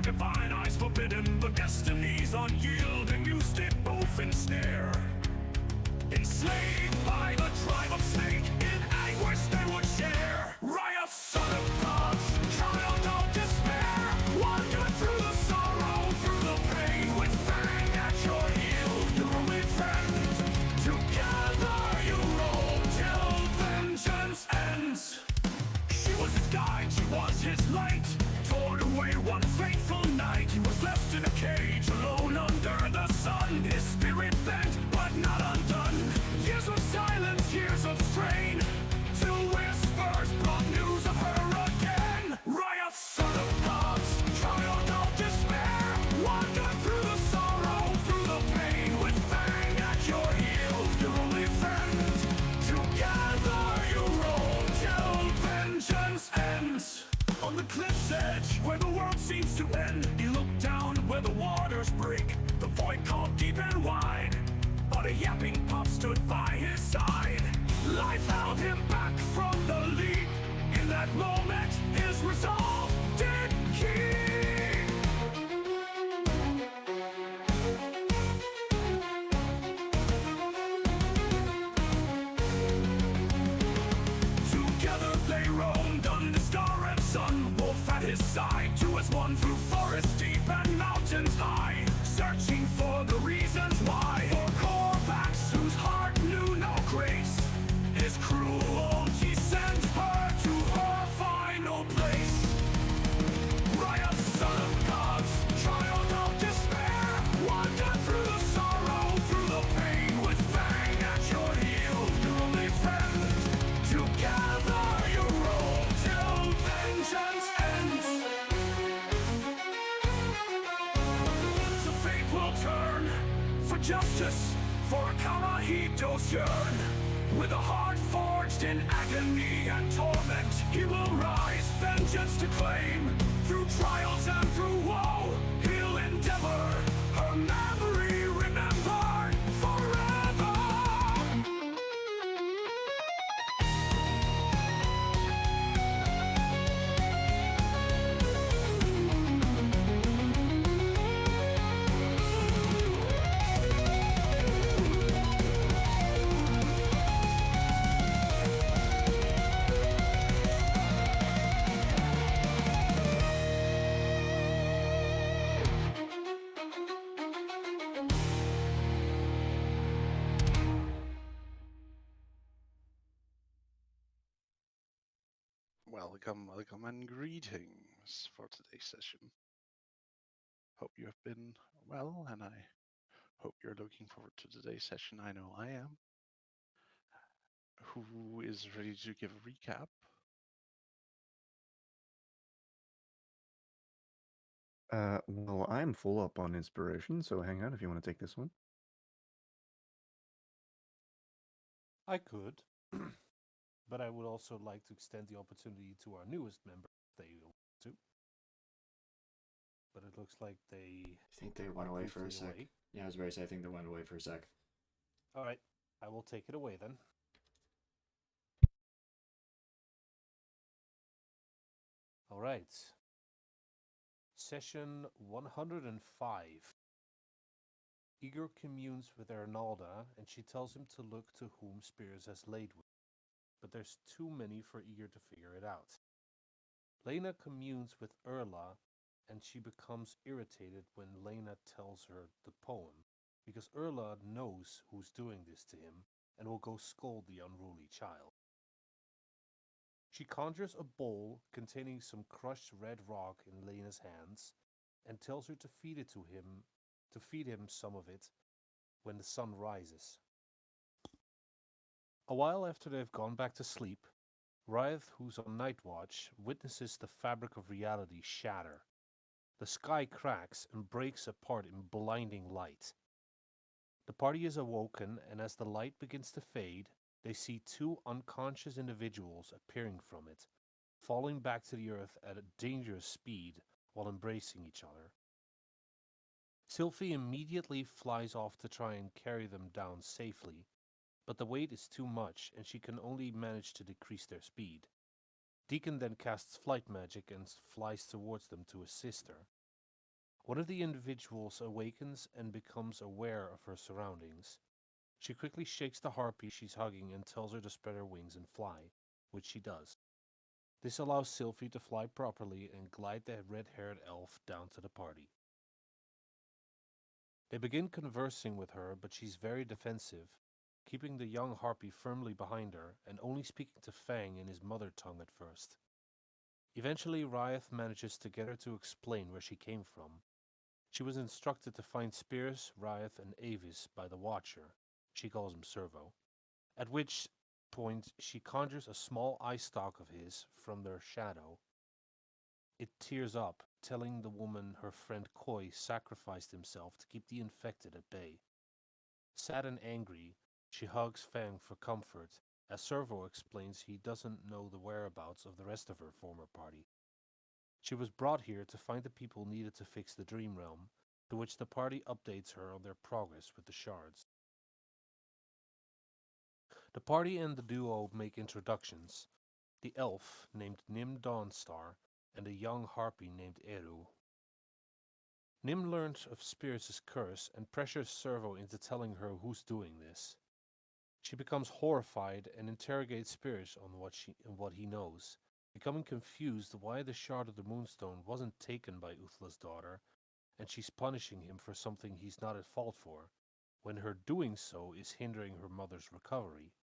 divine eyes forbidden, the destinies unyielding, you stick both in snare. Enslaved by the tribe of snake, in anguish they would share. Raya, son of gods, child of despair, wander through the sorrow, through the pain, with fang at your heel, your only friend. Together you roll till vengeance ends. She was his guide, she was his light, torn away one fateful night. He was left in a cage, alone under the sun, his spirit bent, but not undone. Years of silence, years of strain, till whispers brought news of her again. Raya, son of gods, child of despair, wander through the sorrow, through the pain, with fang at your heel, your only friend. Together you roll till vengeance ends. On the cliff's edge, where the world seems to end, he looked down where the waters break. The void called deep and wide, but a yapping pup stood by his side. Life held him back from the leap. In that moment, his resolve did keep. Together they roamed under star and sun, wolf at his side, two as one through forest deep and mountains high, searching for the reasons why. For Corvax, whose heart knew no grace, his cruelty sent her to her final place. Raya, son of gods, child of despair, wander through the sorrow, through the pain, with fang at your heel, your only friend. Together you roll till vengeance ends. So fate will turn for justice, for Kamahitos yearn. With a heart forged in agony and torment, he will rise, vengeance to claim. Through trials and through woe, he'll endeavor, her memory remembered forever. Welcome, and greetings for today's session. Hope you have been well, and I hope you're looking forward to today's session. I know I am. Who is ready to give a recap? Well, I'm full up on inspiration, so hang on if you want to take this one. I could, but I would also like to extend the opportunity to our newest member if they want to. But it looks like they I think they went are away for a briefly sec. away. Yeah, I was very say I think they went away for a sec. All right, I will take it away then. All right. Session 105. Igor communes with Arnalda, and she tells him to look to whom Spears has laid with. But there's too many for Igor to figure it out. Lena communes with Erla, and she becomes irritated when Lena tells her the poem, because Erla knows who's doing this to him and will go scold the unruly child. She conjures a bowl containing some crushed red rock in Lena's hands and tells her to feed him some of it when the sun rises. A while after they've gone back to sleep, Ryth, who's on night watch, witnesses the fabric of reality shatter. The sky cracks and breaks apart in blinding light. The party is awoken, and as the light begins to fade, they see two unconscious individuals appearing from it, falling back to the earth at a dangerous speed while embracing each other. Sylphie immediately flies off to try and carry them down safely, but the weight is too much and she can only manage to decrease their speed. Deacon then casts flight magic and flies towards them to assist her. One of the individuals awakens and becomes aware of her surroundings. She quickly shakes the harpy she's hugging and tells her to spread her wings and fly, which she does. This allows Sylphie to fly properly and glide the red-haired elf down to the party. They begin conversing with her, but she's very defensive, keeping the young harpy firmly behind her and only speaking to Fang in his mother tongue at first. Eventually, Riot manages to get her to explain where she came from. She was instructed to find Spears, Riot, and Avis by the Watcher. She calls him Servo. At which point, she conjures a small eye stalk of his from their shadow. It tears up, telling the woman her friend Koi sacrificed himself to keep the infected at bay. Sad and angry, she hugs Fang for comfort, as Servo explains he doesn't know the whereabouts of the rest of her former party. She was brought here to find the people needed to fix the Dream Realm, to which the party updates her on their progress with the shards. The party and the duo make introductions. The elf, named Nim Dawnstar, and a young harpy named Eru. Nim learns of Spears' curse and pressures Servo into telling her who's doing this. She becomes horrified and interrogates Spears on what he knows, becoming confused why the shard of the Moonstone wasn't taken by Uthlar's daughter, and she's punishing him for something he's not at fault for, when her doing so is hindering her mother's recovery.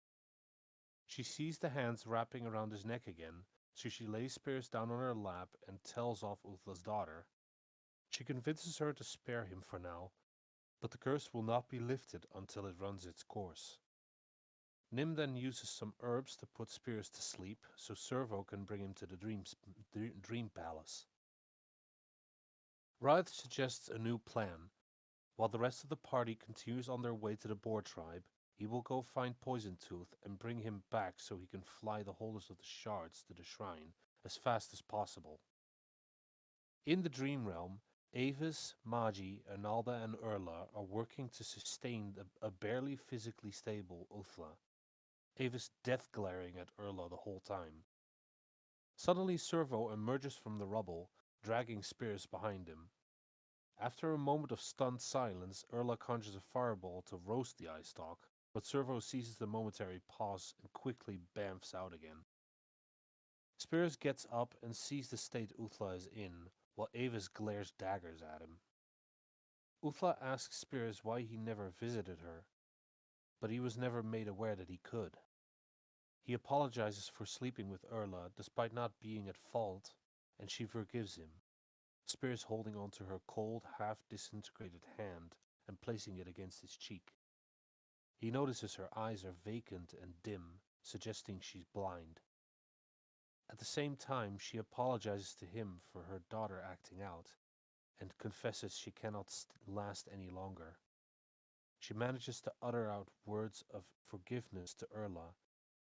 She sees the hands wrapping around his neck again, so she lays Spears down on her lap and tells off Uthlar's daughter. She convinces her to spare him for now, but the curse will not be lifted until it runs its course. Nim then uses some herbs to put Spears to sleep, so Servo can bring him to the Dream Palace. Riot suggests a new plan. While the rest of the party continues on their way to the Boar tribe, he will go find Poison Tooth and bring him back so he can fly the holders of the shards to the shrine as fast as possible. In the Dream Realm, Avis, Magi, Analda, and Urla are working to sustain a barely physically stable Uthla, Avis death glaring at Urla the whole time. Suddenly Servo emerges from the rubble, dragging Spears behind him. After a moment of stunned silence, Urla conjures a fireball to roast the eye stalk, but Servo seizes the momentary pause and quickly bamfs out again. Spears gets up and sees the state Uthla is in, while Avis glares daggers at him. Uthla asks Spears why he never visited her, but he was never made aware that he could. He apologizes for sleeping with Urla despite not being at fault, and she forgives him, Spears holding onto her cold, half-disintegrated hand and placing it against his cheek. He notices her eyes are vacant and dim, suggesting she's blind. At the same time, she apologizes to him for her daughter acting out, and confesses she cannot last any longer. She manages to utter out words of forgiveness to Urla,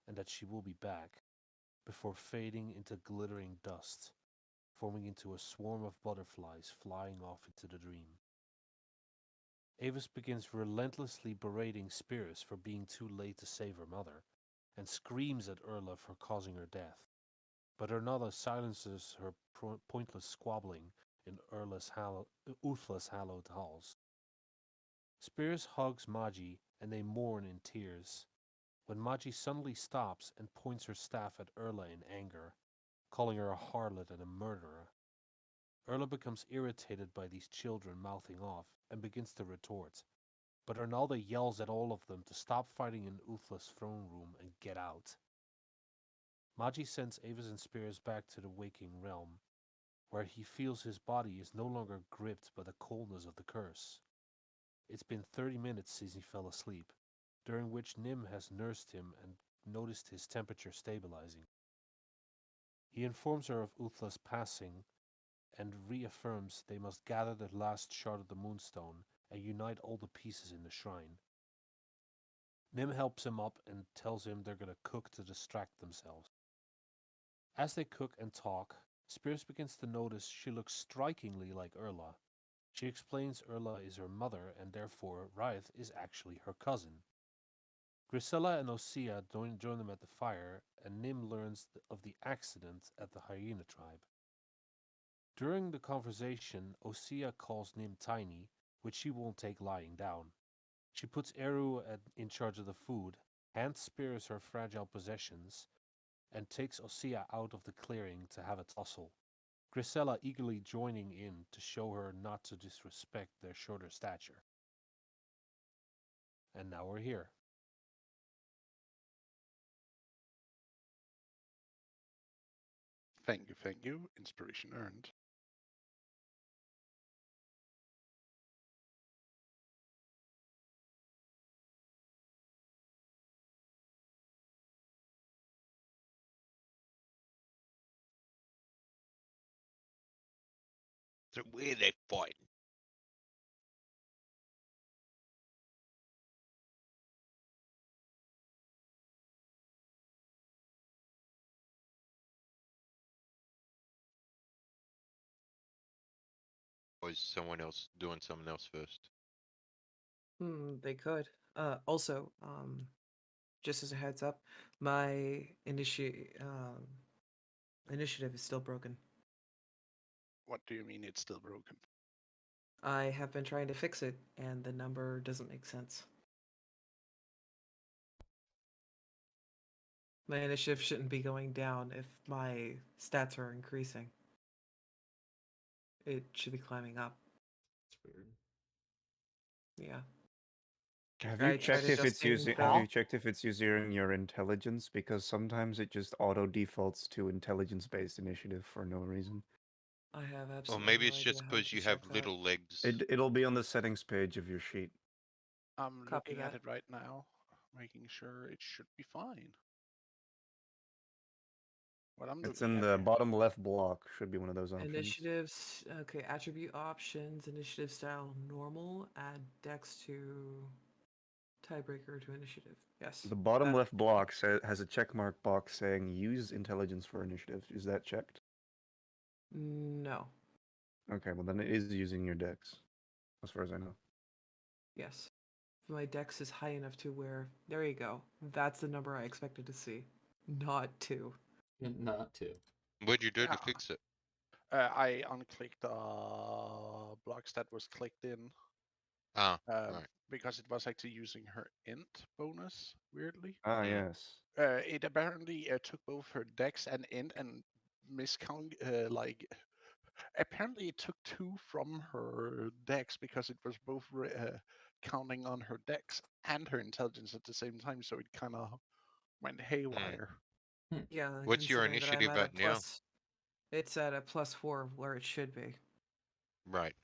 and that she will be back, before fading into glittering dust, forming into a swarm of butterflies flying off into the dream. Avis begins relentlessly berating Spears for being too late to save her mother, and screams at Urla for causing her death. But Ernala silences her pointless squabbling in Uthla's hallowed halls. Spears hugs Magi, and they mourn in tears, when Magi suddenly stops and points her staff at Urla in anger, calling her a harlot and a murderer. Urla becomes irritated by these children mouthing off and begins to retort, but Ernalda yells at all of them to stop fighting in Uthla's throne room and get out. Magi sends Avis and Spears back to the waking realm, where he feels his body is no longer gripped by the coldness of the curse. It's been 30 minutes since he fell asleep, during which Nim has nursed him and noticed his temperature stabilizing. He informs her of Uthla's passing and reaffirms they must gather the last shard of the Moonstone and unite all the pieces in the shrine. Nim helps him up and tells him they're going to cook to distract themselves. As they cook and talk, Spears begins to notice she looks strikingly like Urla. She explains Urla is her mother and therefore Riot is actually her cousin. Grisella and Osea join them at the fire, and Nim learns of the accident at the Hyena tribe. During the conversation, Osea calls Nim tiny, which she won't take lying down. She puts Eru in charge of the food, hand spears her fragile possessions, and takes Osea out of the clearing to have a tussle. Grisella eagerly joining in to show her not to disrespect their shorter stature. And now we're here. Thank you, thank you. Inspiration earned. So where they fighting? Or is someone else doing something else first? They could. Also, just as a heads up, my initiative is still broken. What do you mean it's still broken? I have been trying to fix it, and the number doesn't make sense. My initiative shouldn't be going down if my stats are increasing. It should be climbing up. It's weird. Yeah. Have I you tried checked if it's adjusting using? the- Have you checked if it's using your intelligence? Because sometimes it just auto defaults to intelligence-based initiative for no reason. I have Or absolutely maybe no it's idea just how because to you have check that. little legs. It'll be on the settings page of your sheet. I'm Copy looking at that. it right now, making sure it should be fine. What I'm It's looking in at the here. bottom left block. Should be one of those options. Initiatives. Okay, attribute options, initiative style normal, add dex to tiebreaker to initiative. Yes. The bottom that- left block has a checkmark box saying "Use intelligence for initiative." Is that checked? No. Okay, well then it is using your dex, as far as I know. Yes. My dex is high enough to where there you go. That's the number I expected to see. Not 2. Not to. What'd you do Yeah. to fix it? I unclicked the blocks that was clicked in Ah, right. because it was actually using her int bonus, weirdly. Ah, Mm. yes. It apparently took both her dex and int and miscount, apparently it took 2 from her dex because it was both counting on her dex and her intelligence at the same time, so it kind of went haywire. Yeah, What's your considering that I'm initiative at a at now? plus. It's at a +4 where it should be. Right.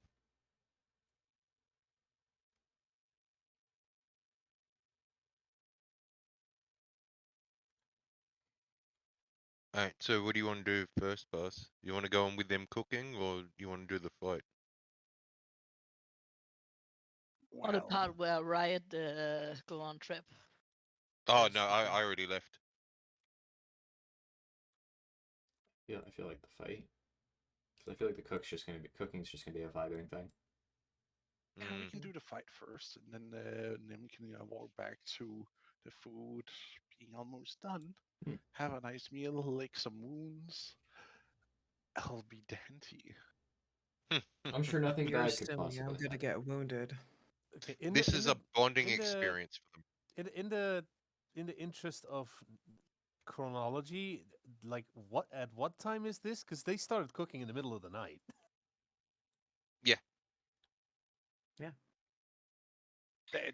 Alright, so what do you want to do first, boss? You want to go on with them cooking, or you want to do the fight? On the Well, part where Riot go on trip. Oh Yes, no, we I, can. I already left. Yeah, I feel like the fight. 'Cause I feel like the cooking's just gonna be a vibing thing. yeah, we can Mhm. do the fight first, and then we can walk back to the food being almost done. Hmm. Have a nice meal, lick some wounds. I'll be dandy. I'm sure nothing You're bad could assuming I'm possibly gonna happen. get wounded. Okay, This is a bonding in the- experience for them. in the interest of chronology, like what time is this? Because they started cooking in the middle of the night.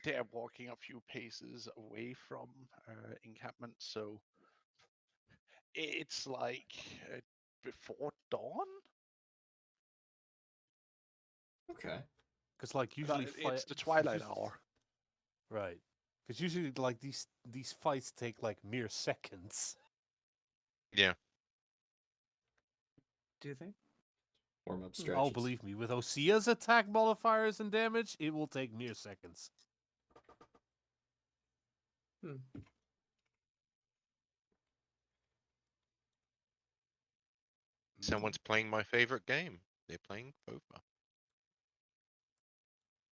They're walking a few paces away from encampment, so it's like before dawn. Okay. Because like usually It's the twilight hour. right? Because usually like these fights take like mere seconds. Yeah. Do you think? Warm up Hmm. stretches. Oh, believe me, with Osea's attack modifiers and damage, it will take mere seconds. Someone's playing my favorite game. They're playing FOFA.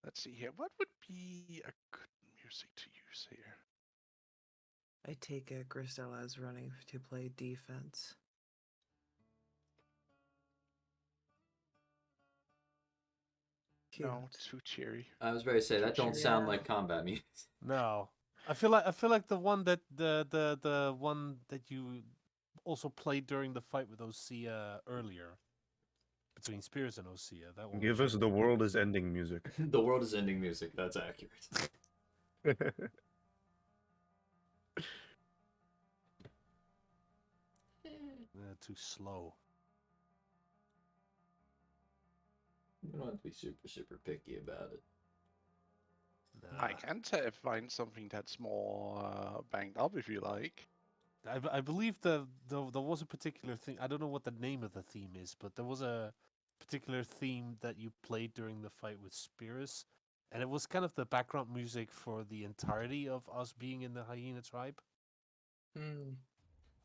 Let's see here. What would be a good music to use here? I take it Grisella is running to play defense. No, Cute. too cheery. I was ready to say that don't sound Yeah. like combat music. No, I feel like the one that the one that you also played during the fight with Osea earlier, between Spears and Osea. That one. Give was us the world is ending music. The world is ending music. That's accurate. too slow. We don't have to be super picky about it. I Nah. can find something that's more banged up if you like. I believe there was a particular thing. I don't know what the name of the theme is, but there was a particular theme that you played during the fight with Spears, and it was kind of the background music for the entirety of us being in the hyena tribe. Hmm.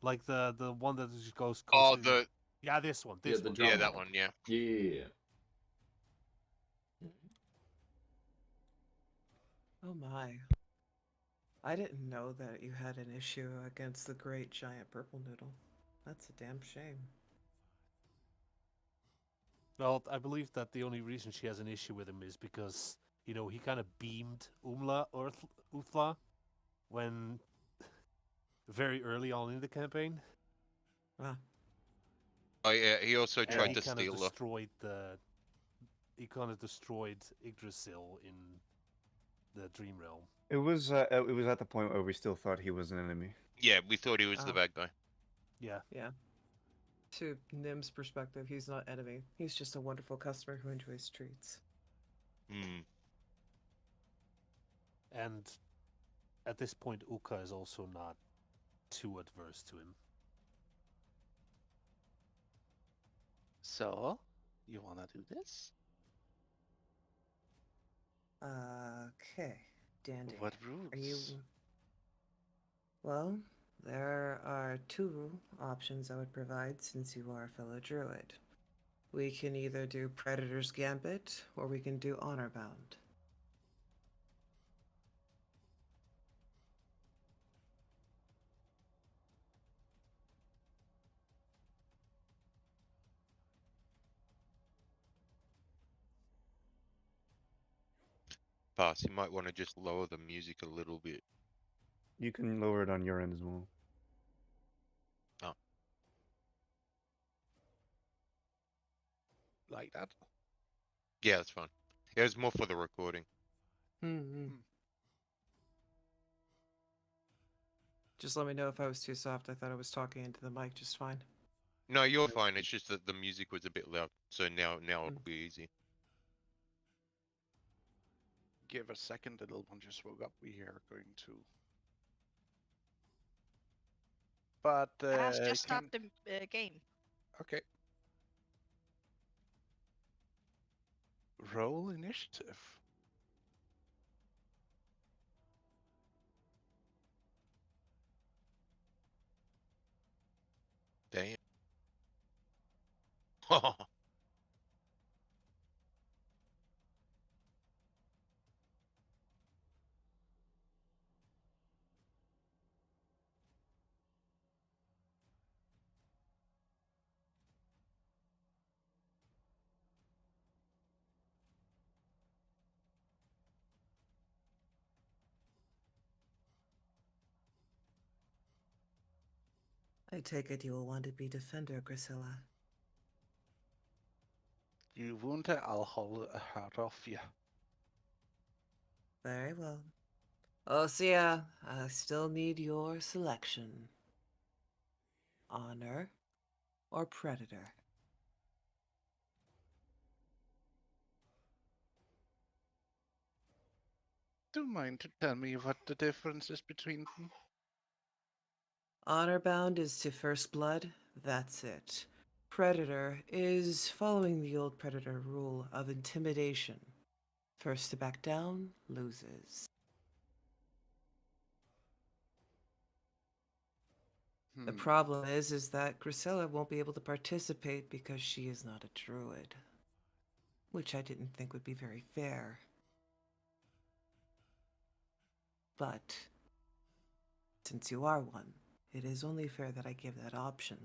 Like the one that just goes. Oh, to- the yeah, this one. Yeah, This the one. drum yeah, that roll. one, yeah. Yeah. Oh my. I didn't know that you had an issue against the great giant purple noodle. That's a damn shame. Well, I believe that the only reason she has an issue with him is because he kind of beamed Uthla when very early on in the campaign. Ah, Oh yeah, he also And tried he to kind of steal her. destroyed Yggdrasil in the Dream Realm. It was at the point where we still thought he was an enemy. Yeah, we thought he was the Oh. bad guy. Yeah. yeah. To Nim's perspective, he's not enemy. He's just a wonderful customer who enjoys treats. Hmm. And at this point, Uka is also not too adverse to him. So, you wanna do this? Okay, Dandy. What rules? Are you... Well, there are two options I would provide since you are a fellow druid. We can either do Predator's Gambit, or we can do Honor Bound. Pass. You might want to just lower the music a little bit. You can lower it on your end as well. Oh. Like that? Yeah, that's fine. It was more for the recording. Hmm. Just let me know if I was too soft. I thought I was talking into the mic just fine. No, you're fine. It's just that the music was a bit loud. So now it'll be easy. Give a second, the little one just woke up. We are going to. But Ash, just can start the game. okay. Roll initiative. Damn. I take it you will want to be Defender, Grisilla. You won't. I'll hold a heart off you. Very well. Osea, I still need your selection. Honor or Predator? Do you mind to tell me what the difference is between them? Honor bound is to first blood, that's it. Predator is following the old Predator rule of intimidation. First to back down loses. The problem is that Grisella won't be able to participate because she is not a druid. Which I didn't think would be very fair. But since you are one, it is only fair that I give that option.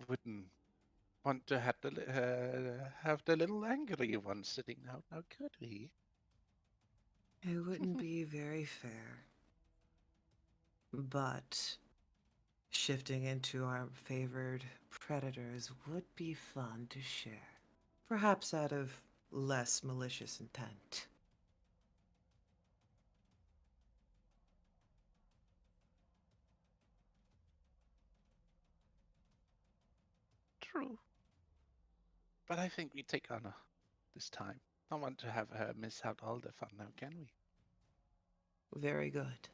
Wouldn't want to have the little angry one sitting out now, could we? It wouldn't be very fair. But shifting into our favored predators would be fun to share. Perhaps out of less malicious intent. True. But I think we take Anna this time. Don't want to have her miss out all the fun now, can we? Very good.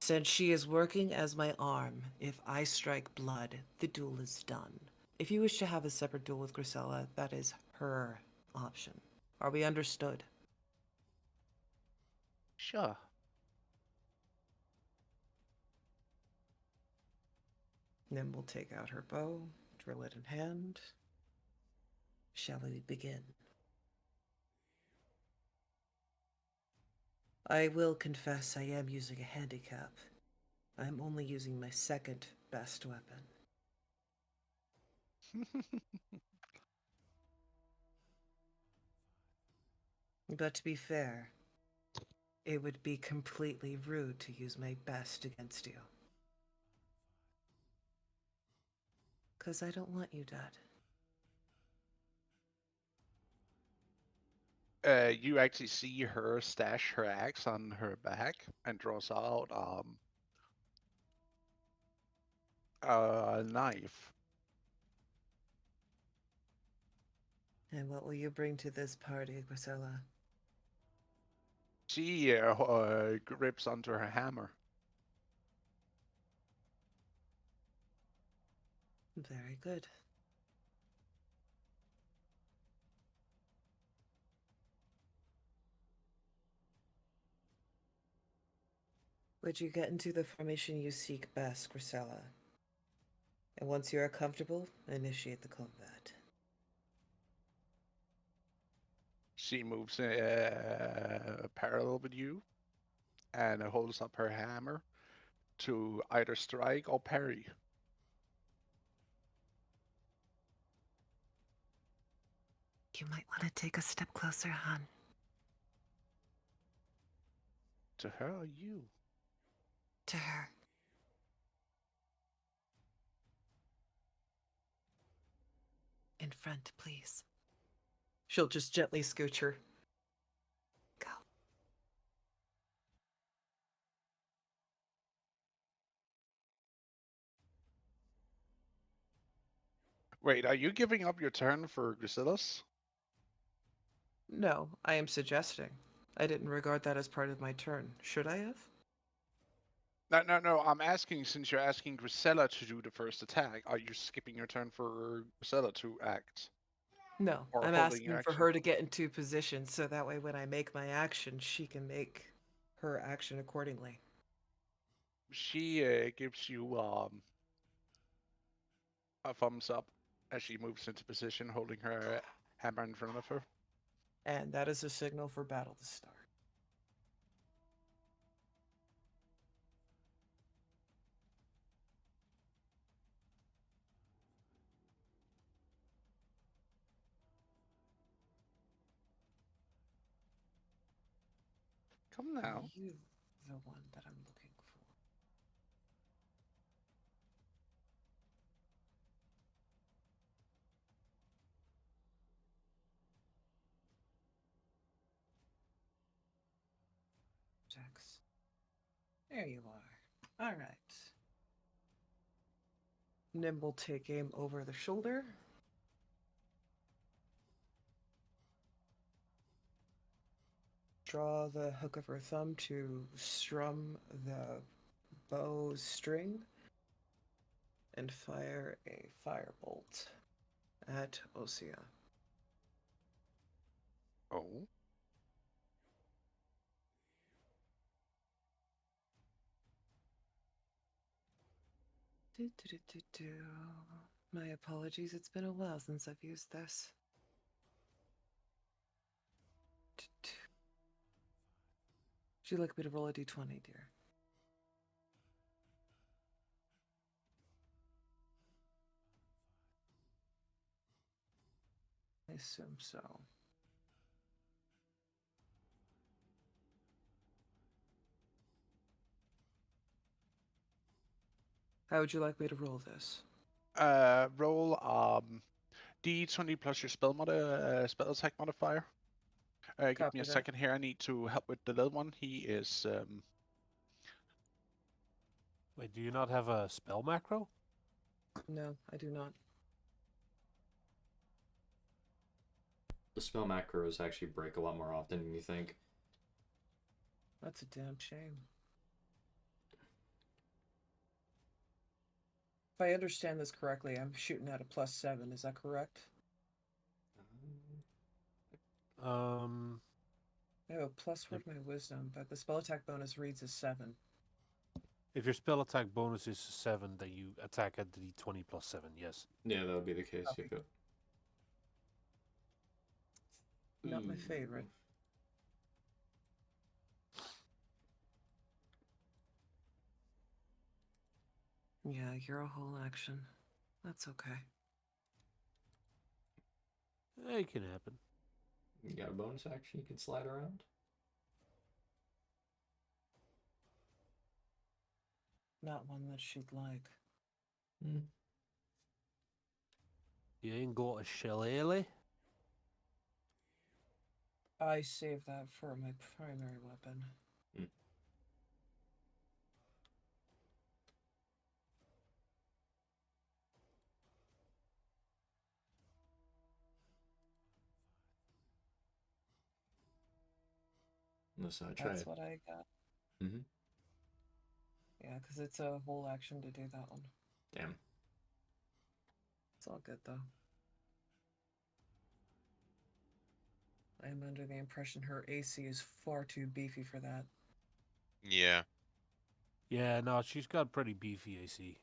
Since she is working as my arm, if I strike blood, the duel is done. If you wish to have a separate duel with Grisella, that is her option. Are we understood? Sure. Then we'll take out her bow, drill it in hand. Shall we begin? I will confess I am using a handicap. I'm only using my second best weapon. But to be fair, it would be completely rude to use my best against you. 'Cause I don't want you dead. You actually see her stash her axe on her back and draws out a knife. And what will you bring to this party, Grisella? She grips onto her hammer. Very good. Would you get into the formation you seek best, Grisella? And once you are comfortable, initiate the combat. She moves parallel with you and holds up her hammer to either strike or parry. You might want to take a step closer, hon. To her or you? To her. In front, please. She'll just gently scooch her. Go. Wait, are you giving up your turn for Grisilas? No, I am suggesting. I didn't regard that as part of my turn. Should I have? No. I'm asking, since you're asking Grisella to do the first attack, are you skipping your turn for Grisella to act? No, Or I'm holding your asking for action? her to get into position so that way when I make my action, she can make her action accordingly. She gives you a thumbs up as she moves into position, holding her hammer in front of her. And that is a signal for battle to start. Come now. You, the one that I'm looking for. Jax. There you are. All right. Nimble take aim over the shoulder. Draw the hook of her thumb to strum the bow's string. And fire a firebolt at Osea. Oh. My apologies, it's been a while since I've used this. Would you like me to roll a d20, dear? I assume so. How would you like me to roll this? Roll D20 plus your spell attack modifier. Give Copy me a that. second here. I need to help with the little one. He is. Wait, do you not have a spell macro? No, I do not. The spell macros actually break a lot more often than you think. That's a damn shame. If I understand this correctly, I'm shooting at a +7. Is that correct? Um, I have a plus for my wisdom, but the spell attack bonus reads as 7. if your spell attack bonus is 7, then you attack at the d20 plus 7. Yes. Yeah, that would be the case. Copy. Yep. Not my favorite. Yeah, you're a whole action. That's okay. It can happen. You got a bonus action you can slide around? Not one that she'd like. You ain't got a shillelagh? I save that for my primary weapon. Let's try That's it. what I got. Mm-hmm. Yeah, because it's a whole action to do that one. Damn. It's all good, though. I am under the impression her AC is far too beefy for that. Yeah. Yeah, no, she's got pretty beefy AC.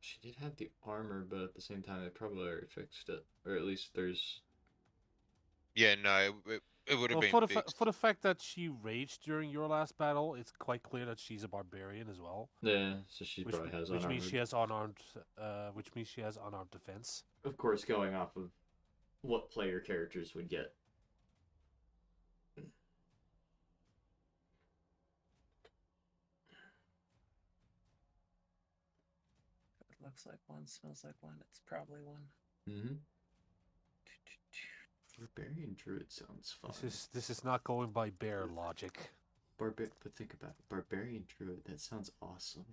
She did have the armor, but at the same time, they probably already fixed it. Or at least there's... Yeah, no, it would have Well, been fixed. for the fact that she raged during your last battle, it's quite clear that she's a barbarian as well. Yeah, so she Which, probably has which unarmored. means she has unarmed. Which means she has unarmed defense. Of course, going off of what player characters would get. It looks like one, smells like one. It's probably one. Mm-hmm. Barbarian druid sounds fun. This is not going by bear logic. But think about it. Barbarian druid, that sounds awesome.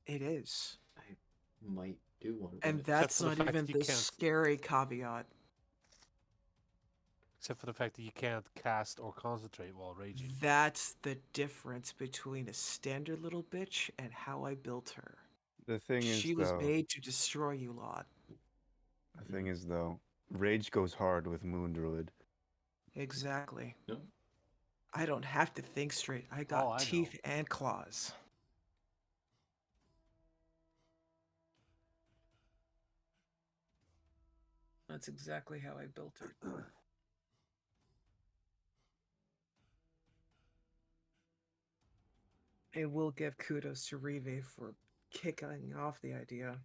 It is. I might do one. And that's not even the scary caveat. Except for the fact that you can't cast or concentrate while raging. That's the difference between a standard little bitch and how I built her. The thing is, She was though, made to destroy you lot. the thing is, though, rage goes hard with Moon Druid. Exactly. Yep. I don't have to think straight. I got Oh, I teeth and claws. That's exactly how I built her. I will give kudos to Rive for kicking off the idea.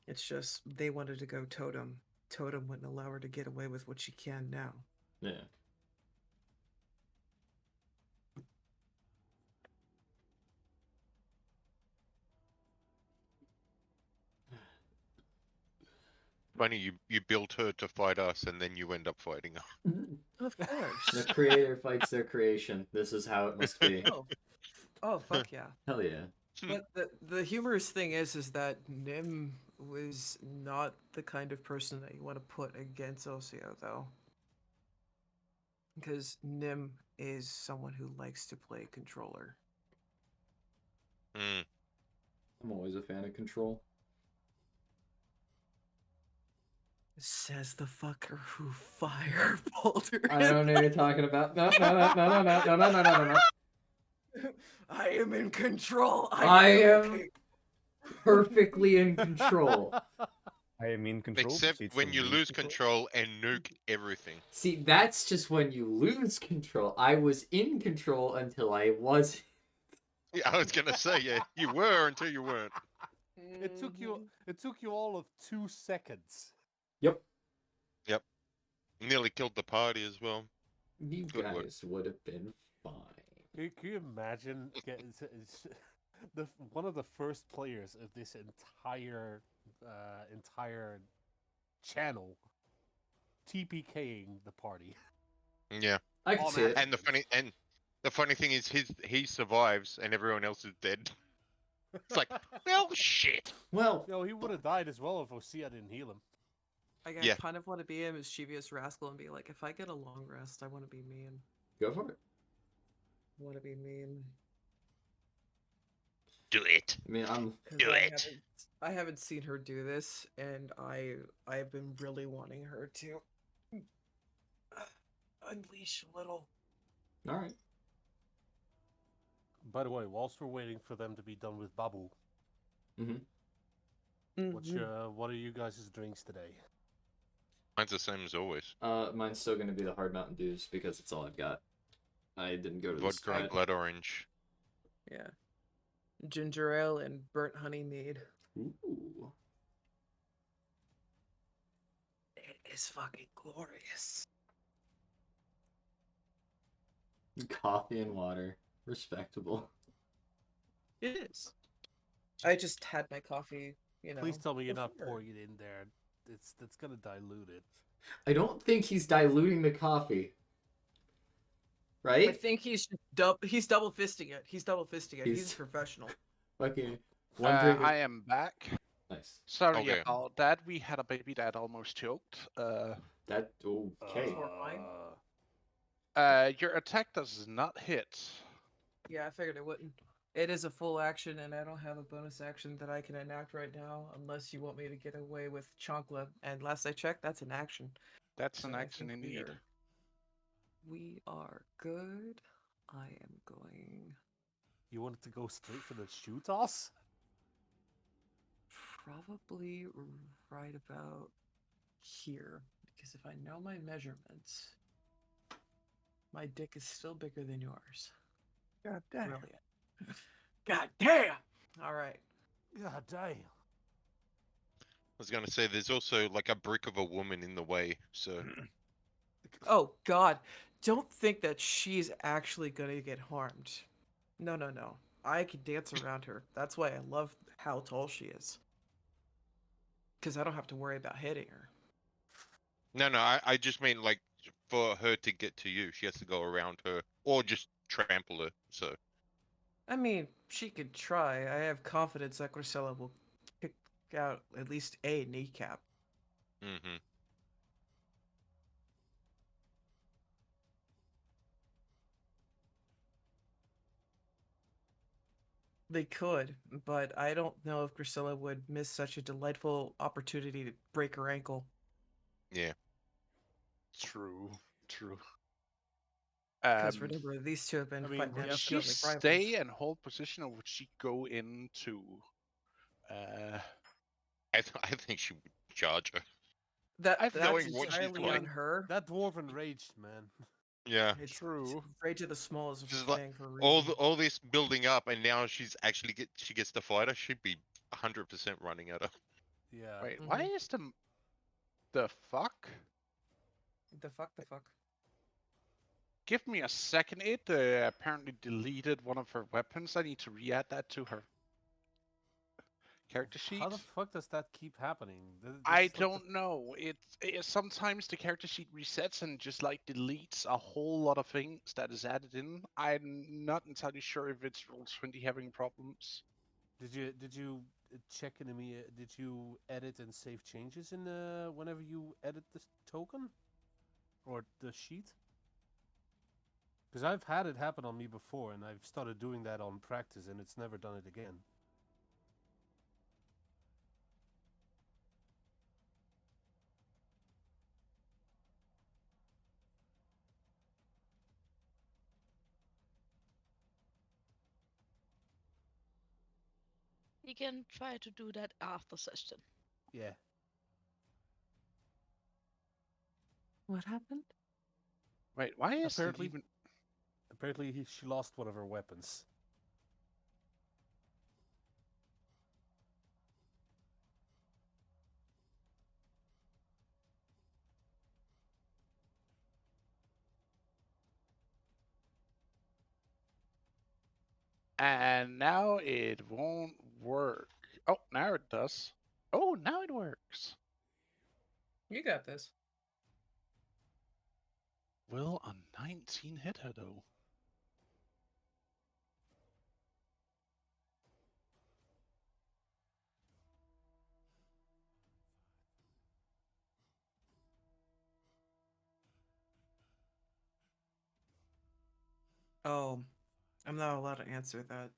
It's just they wanted to go totem. Totem wouldn't allow her to get away with what she can now. Yeah. Funny, you built her to fight us, and then you end up fighting her. Of course. The creator fights their creation. This is how it must be. Oh, fuck yeah. Hell yeah. But the humorous thing is that Nim was not the kind of person that you want to put against Osio, though. Because Nim is someone who likes to play controller. Mm. I'm always a fan of control. Says the fucker who fireballed her. I don't know what you're talking about. No. I am in control. I am perfectly in control. I am in control. Except proceeds when from you lose lose control and nuke everything. See, that's just when you lose control. I was in control until I wasn't. Yeah, I was gonna say, yeah, you were until you weren't. It took you all of 2 seconds. Yep. Nearly killed the party as well. You Good work. guys would have been fine. Can you imagine getting one of the first players of this entire channel TPKing the party? Yeah. I could On see it. And the funny thing is he survives and everyone else is dead. It's like, well, shit. Well, No, he would have died as well if Osea didn't heal him. Like, I Yeah. kind of want to be a mischievous rascal and be like, if I get a long rest, I want to be mean. go for it. I want to be mean. Do it. I mean, I'm 'Cause Do it. I haven't seen her do this, and I've been really wanting her to unleash a little. all right. By the way, whilst we're waiting for them to be done with Babu, what are you guys' drinks today? Mine's the same as always. Mine's still gonna be the hard Mountain Dews because it's all I've got. I didn't go to the Vodka and strat. blood orange. Yeah. Ginger ale and burnt honey mead. Ooh. It is fucking glorious. Coffee and water. Respectable. It is. I just had my coffee, you know. Please tell me you're not before. pouring it in there. That's gonna dilute it. I don't think he's diluting the coffee. I Right? think he's he's double fisting it. He's double fisting it. He's He's- a professional. Fucking one drink. I am back. Nice. Sorry Okay. about that. We had a baby that almost choked. That okay. horrifying. Your attack does not hit. Yeah, I figured it wouldn't. It is a full action, and I don't have a bonus action that I can enact right now, unless you want me to get away with Chonkla. And last I checked, that's an action. That's So an I action think indeed. We are good. I am going You wanted to go straight for the shoe toss? probably right about here, because if I know my measurements, my dick is still bigger than yours. God damn. Brilliant. God damn! Alright. God damn. I was gonna say there's also like a brick of a woman in the way, so Oh, God. Don't think that she's actually gonna get harmed. No, no, no. I can dance around her. That's why I love how tall she is. Because I don't have to worry about hitting her. no, I just mean like for her to get to you, she has to go around her or just trample her. So I mean, she could try. I have confidence that Grisella will kick out at least a kneecap. mm-hmm. They could, but I don't know if Grisella would miss such a delightful opportunity to break her ankle. Yeah. True. True. Because remember, these two have been I mean, fighting would Would out she like rivals. stay and hold position, or would she go into? I think she would charge her. I've That's knowing what she's entirely doing. on her. That dwarven raged, man. Yeah. It's True. Rage of the Small is a Just like thing for a reason. all this building up, and now she gets to fight her. She'd be 100% running at her. Yeah. Wait, why is the fuck? The fuck? Give me a second. It apparently deleted one of her weapons. I need to re-add that to her character sheet. How the fuck does that keep happening? I This is like the- don't know. It sometimes the character sheet resets and just like deletes a whole lot of things that is added in. I'm not entirely sure if it's Roll20 having problems. Did you check in me? Did you edit and save changes in whenever you edit the token or the sheet? Because I've had it happen on me before, and I've started doing that on practice, and it's never done it again. We can try to do that after session. Yeah. What happened? Wait, why is Apparently- it even? Apparently, she lost one of her weapons. And now it won't work. Oh, now it does. Oh, now it works. You got this. Will a 19 hit her though? Oh, I'm not allowed to answer that.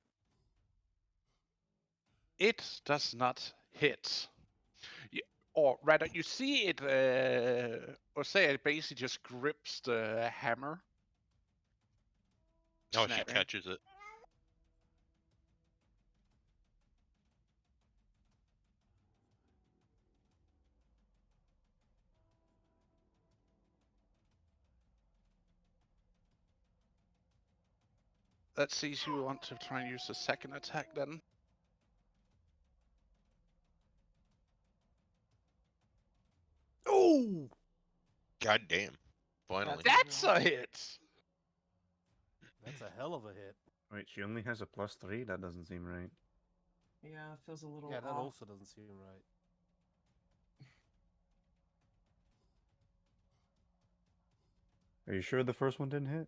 It does not hit. Or rather, you see it, or say it basically just grips the hammer. Oh, she snapping. catches it. Let's see if you want to try and use a second attack then. Oh! God damn. Finally. That's a hit! That's a hell of a hit. Wait, she only has a +3? That doesn't seem right. Yeah, it feels a little Yeah, that off. also doesn't seem right. Are you sure the first one didn't hit?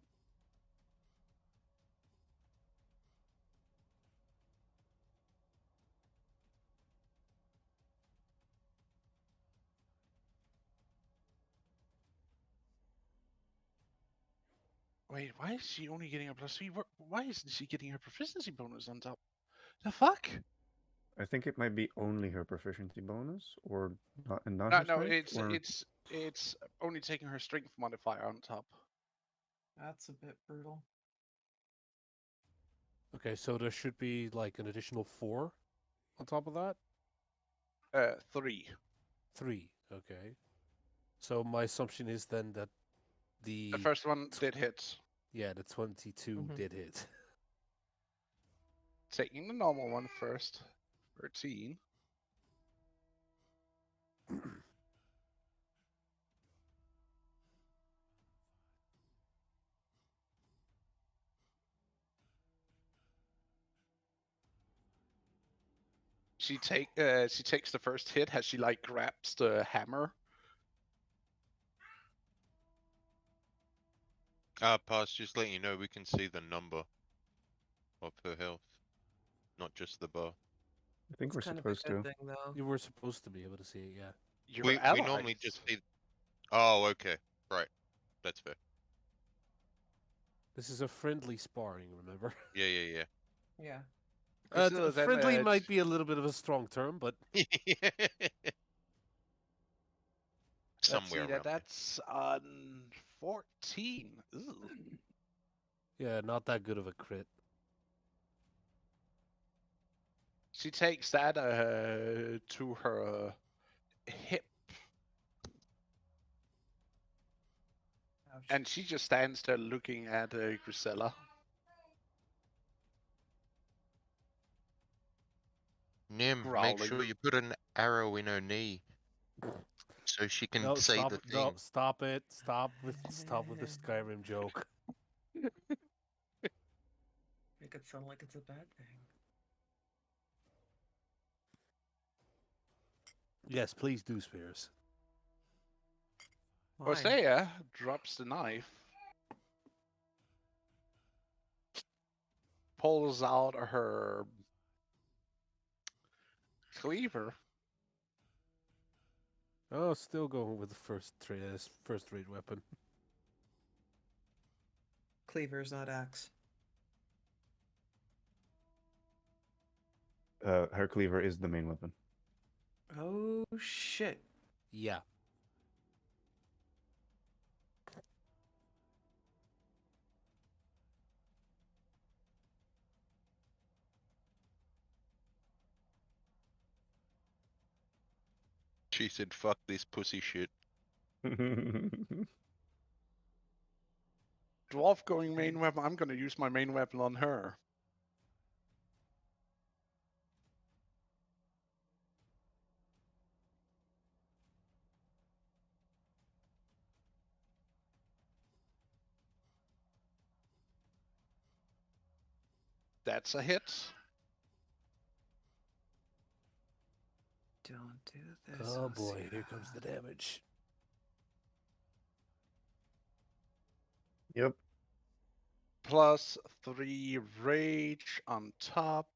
Wait, why is she only getting a +3? Why isn't she getting her proficiency bonus on top? The fuck? I think it might be only her proficiency bonus, or not, and not No, her no, strength. Or... it's only taking her strength modifier on top. That's a bit brutal. Okay, so there should be like an additional 4 on top of that? 3. 3, okay. So my assumption is then that the... The first one did hit. Yeah, the 22 Mhm. did hit. Taking the normal one first. 13. She takes the first hit as she like grabs the hammer. Pass, just letting you know we can see the number of her health, not just the bar. I think It's we're kind of a supposed good to. thing, though. You were supposed to be able to see it, yeah. Your We normally just see. Oh, okay. Right. That's fair. This is a friendly sparring, remember? Yeah. Yeah. Priscilla, then, friendly might be a little bit of a strong term, but Yeah. Let's Somewhere see around that's on 14. Ooh. yeah, not that good of a crit. She takes that to her hip, Ouch. and she just stands there looking at Grisella. there. Nim, make sure Growling. you put an arrow in her knee so she can No, say stop the it. No, thing. stop it. Stop with the Skyrim joke. Make it sound like it's a bad thing. Yes, please do, Spears. Why? Osea drops the knife, pulls out her cleaver. Oh, still going with the first rate weapon. Cleaver's not axe. Her cleaver is the main weapon. Oh, shit. Yeah. She said, "Fuck this pussy shit." Dwarf going main weapon. I'm gonna use my main weapon on her. That's a hit. Don't do this. Oh boy, Osea. here comes the damage. Yep. Plus 3 rage on top.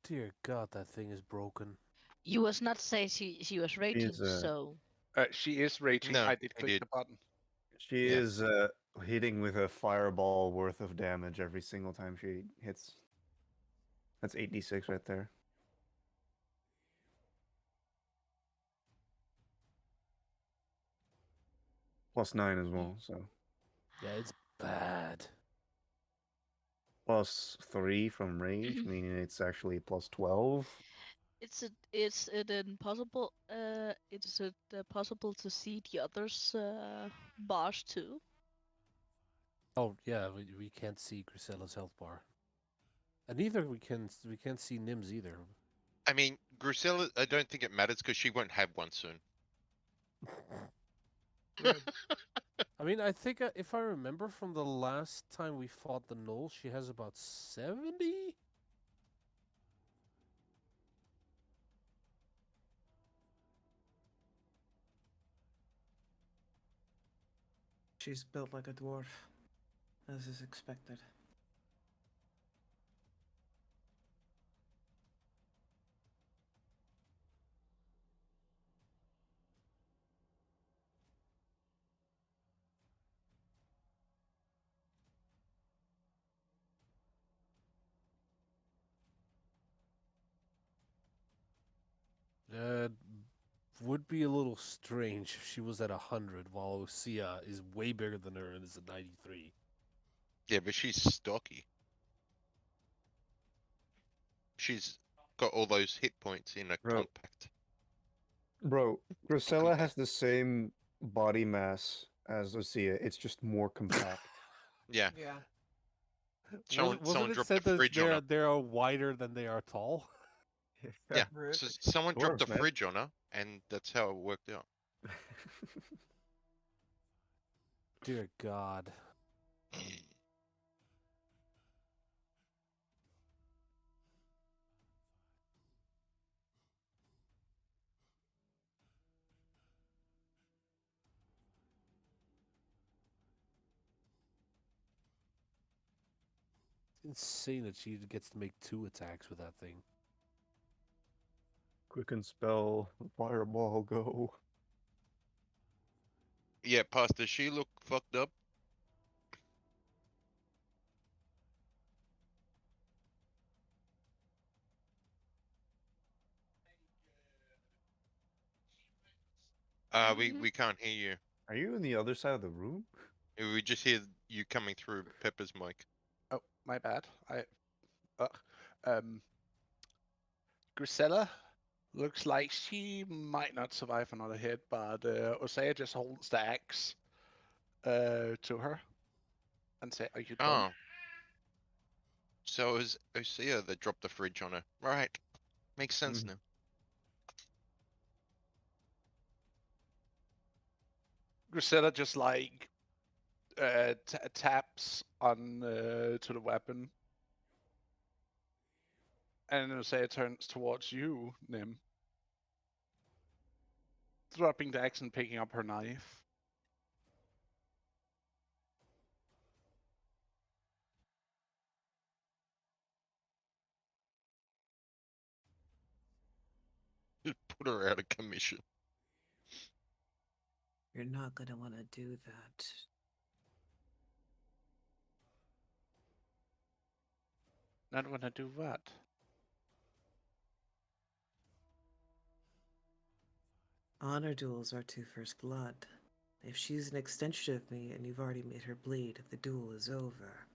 Dear God, that thing is broken. You was not say she was raging, She's so She is raging. No, I did I click did. the button. she Yeah. is hitting with a fireball worth of damage every single time she hits. That's 8d6 right there. Plus 9 as well, so Yeah, it's bad. plus 3 from rage, meaning it's actually plus 12. it's it impossible. It's it possible to see the others' bars too. Oh yeah, we can't see Grisella's health bar, and neither we can't see Nim's either. I mean, Grusilla, I don't think it matters because she won't have one soon. I mean, I think if I remember from the last time we fought the Knoll, she has about 70. She's built like a dwarf, as is expected. Uh, would be a little strange if she was at 100, while Osea is way bigger than her and is at 93. Yeah, but she's stocky. She's got all those hit points in a Bro. compact. Bro, Grisella has the same body mass as Osea. It's just more compact. Yeah, Yeah. someone Wasn't it dropped said a that fridge on her. they are wider than they are tall? Yeah, so someone dropped a Dwarves, man. fridge on her, and that's how it worked out. Dear God. It's insane that she gets to make 2 attacks with that thing. Quicken spell, fireball, go. Yeah, Pastor, she look fucked up. Mhm. We can't hear you. Are you in the other side of the room? We just hear you coming through Pepper's mic. Oh, my bad. Grisella looks like she might not survive another hit, but Osea just holds the axe to her and say, "Are you done?" Oh, so it was Osea that dropped the fridge on her. Right, makes sense Mhm. now. Grisella just like taps on to the weapon, and Osea turns towards you, Nim, dropping the axe and picking up her knife. Just put her out of commission. You're not gonna want to do that. Not wanna do what? Honor duels are to first blood. If she's an extension of me and you've already made her bleed, the duel is over.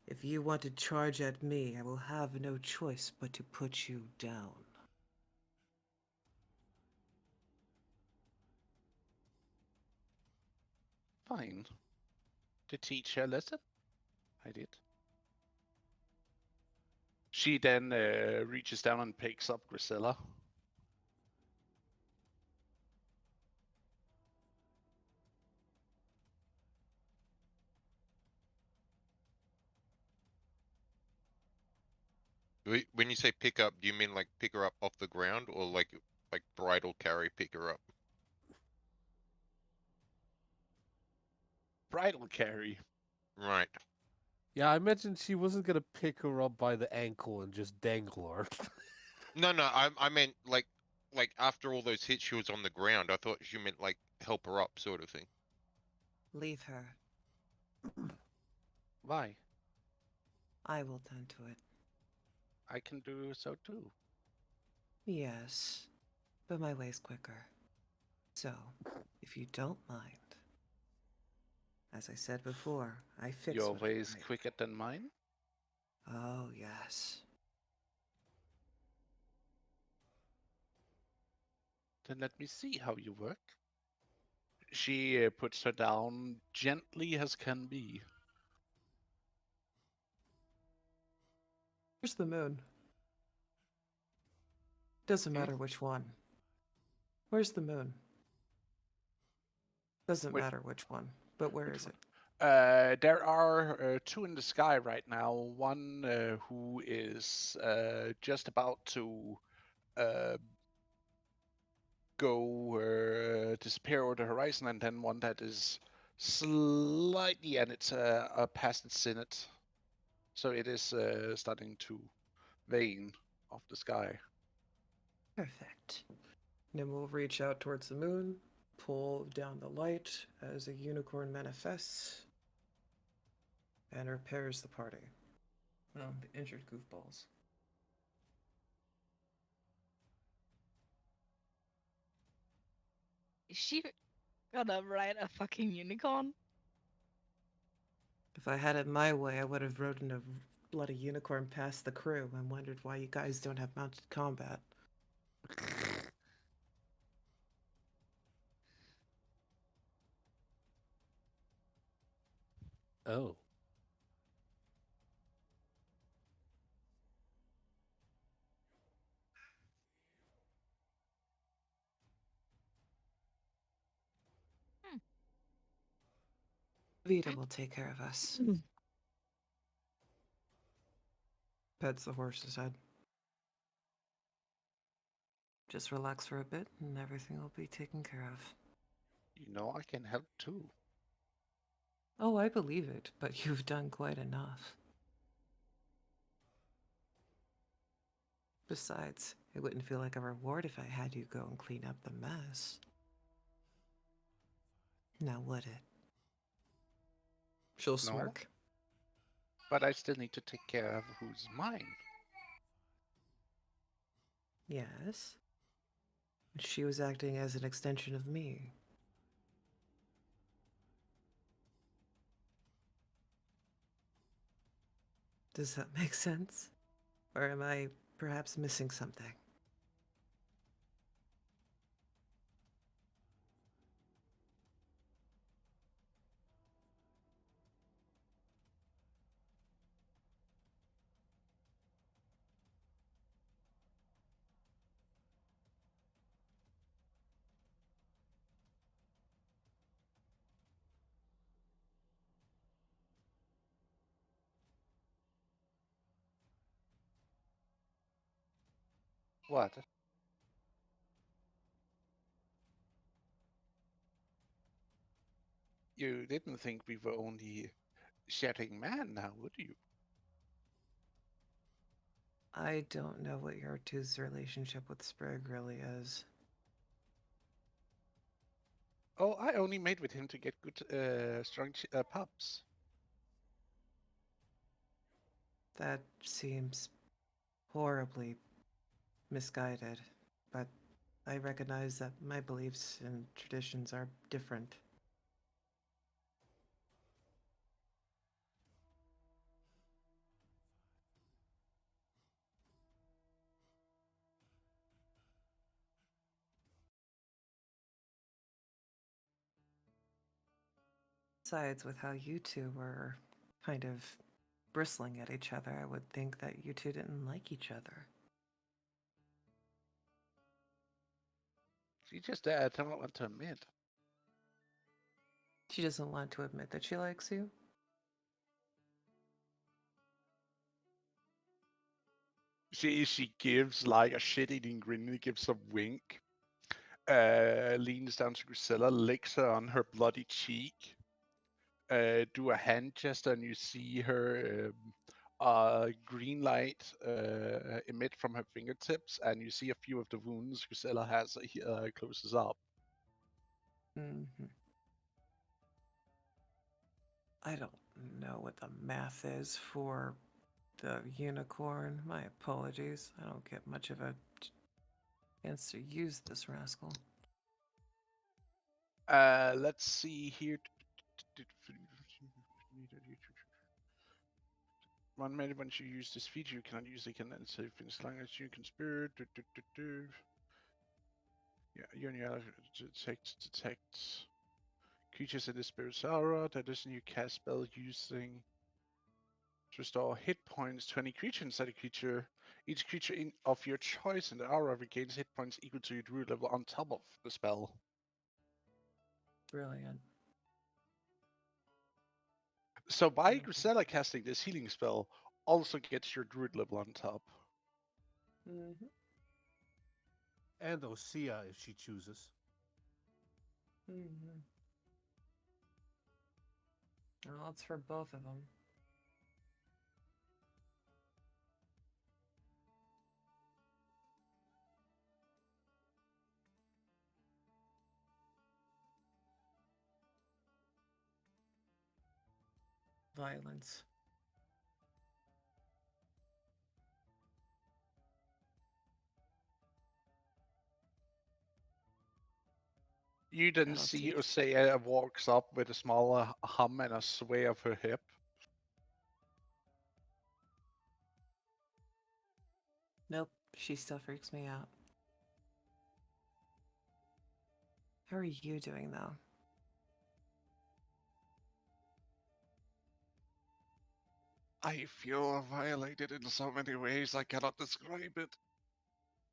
If you want to charge at me, I will have no choice but to put you down. Fine. To teach her a lesson? I did. She then reaches down and picks up Grisella. When you say pick up, do you mean like pick her up off the ground, or like bridal carry pick her up? Bridal carry. Right. Yeah, I mentioned she wasn't gonna pick her up by the ankle and just dangle her. No, no, I meant like after all those hits, she was on the ground. I thought you meant like help her up, sort of thing. Leave her. Why? I will tend to it. I can do so too. Yes, but my way's quicker. So, if you don't mind, as I said before, I fix Your what I way is break. quicker than mine. Oh, yes. Then let me see how you work. She puts her down gently as can be. Where's the moon? Doesn't Hmm? matter which one. Where's the moon? Doesn't Which, matter which one, but where which is one? it? There are two in the sky right now. One who is just about to uh, disappear over the horizon, and then one that is slightly, and it's past its zenith. So it is starting to wane off the sky. Perfect. Then we'll reach out towards the moon, pull down the light as a unicorn manifests, and repairs the party. The injured goofballs. Is she gonna ride a fucking unicorn? If I had it my way, I would have ridden a bloody unicorn past the crew and wondered why you guys don't have mounted combat. Oh. Vita will take care of us. Pets the horse's head. Just relax for a bit and everything will be taken care of. You know, I can help too. Oh, I believe it, but you've done quite enough. Besides, it wouldn't feel like a reward if I had you go and clean up the mess. Now would it? She'll No, smirk. but I still need to take care of who's mine. Yes. She was acting as an extension of me. Does that make sense? Or am I perhaps missing something? What? You didn't think we were only chatting man now, would you? I don't know what your two's relationship with Sprig really is. Oh, I only made with him to get good, strong pups. That seems horribly misguided, but I recognize that my beliefs and traditions are different. Besides, with how you two were kind of bristling at each other, I would think that you two didn't like each other. She just don't want to admit. She doesn't want to admit that she likes you. She gives like a shit-eating grin and gives a wink. Leans down to Grisella, licks her on her bloody cheek. Do a hand gesture, and you see her green light emit from her fingertips, and you see a few of the wounds Grisella has closes up. Mm-hmm. I don't know what the math is for the unicorn. My apologies. I don't get much of a chance to use this rascal. Let's see here. 1 minute once you use this feature, you cannot use it. Can then save as long as you can spirit. Yeah, you and your ally detect creatures in the spirit's aura. That is a new cast spell using to restore hit points to any creature inside a creature. Each creature of your choice in the aura regains hit points equal to your druid level on top of the spell. Brilliant. So by Grisella casting this healing spell, also gets your druid level on top. Mm-hmm. And Osea if she chooses. Mm-hmm. Well, it's for both of them. Violence. You then That'll see teach. Osea walks up with a small hum and a sway of her hip. Nope, she still freaks me out. How are you doing, though? I feel violated in so many ways I cannot describe it.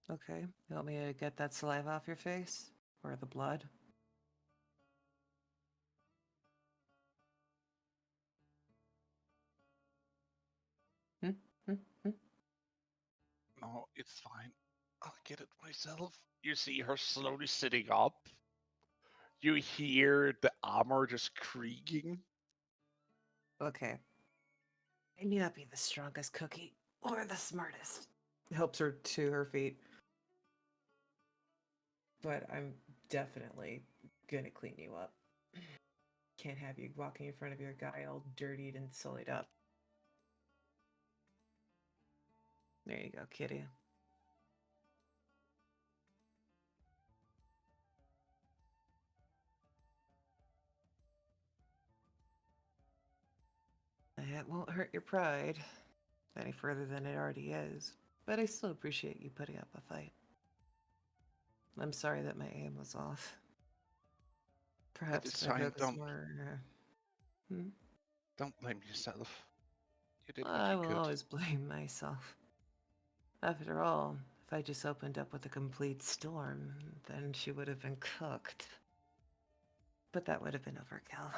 Okay, you want me to get that saliva off your face? Or the blood? Hmm? Hmm? Hmm? No, it's fine. I'll get it myself. You see her slowly sitting up. You hear the armor just creaking. Okay. I may not be the strongest cookie or the smartest. Helps her to her feet. But I'm definitely gonna clean you up. Can't have you walking in front of your guy all dirtied and sullied up. There you go, kitty. It won't hurt your pride any further than it already is, but I still appreciate you putting up a fight. I'm sorry that my aim was off. At Perhaps this if I time, focus more. don't blame yourself. You did what I you will could. always blame myself. After all, if I just opened up with a complete storm, then she would have been cooked. But that would have been overkill.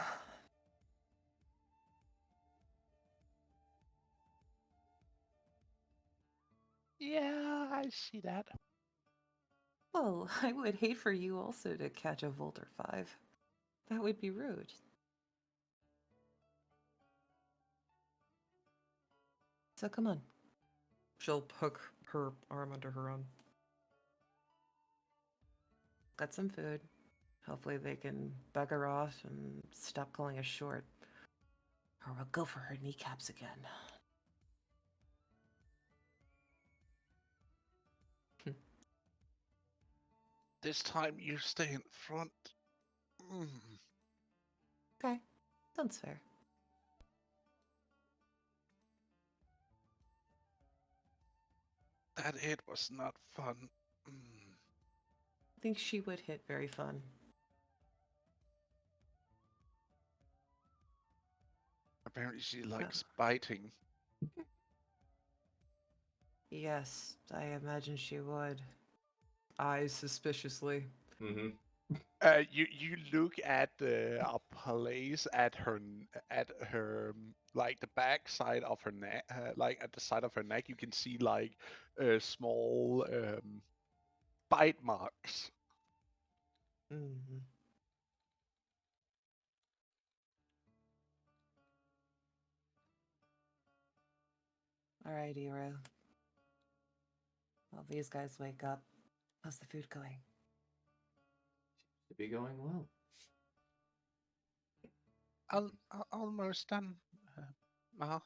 Yeah, I see that. Well, I would hate for you also to catch a Volter 5. That would be rude. So come on. She'll hook her arm under her own. Got some food. Hopefully they can bug her off and stop calling us short. Or we'll go for her kneecaps again. This time you stay in front. Okay, sounds fair. That hit was not fun. I think she would hit very fun. Apparently she likes biting. Yes, I imagine she would. Eyes suspiciously. Mm-hmm. You look at a place at her like the back side of her neck, like at the side of her neck. You can see like small bite marks. Mm-hmm. All right, Iro. Well, these guys wake up. How's the food going? Should be going well. Almost done. Uh,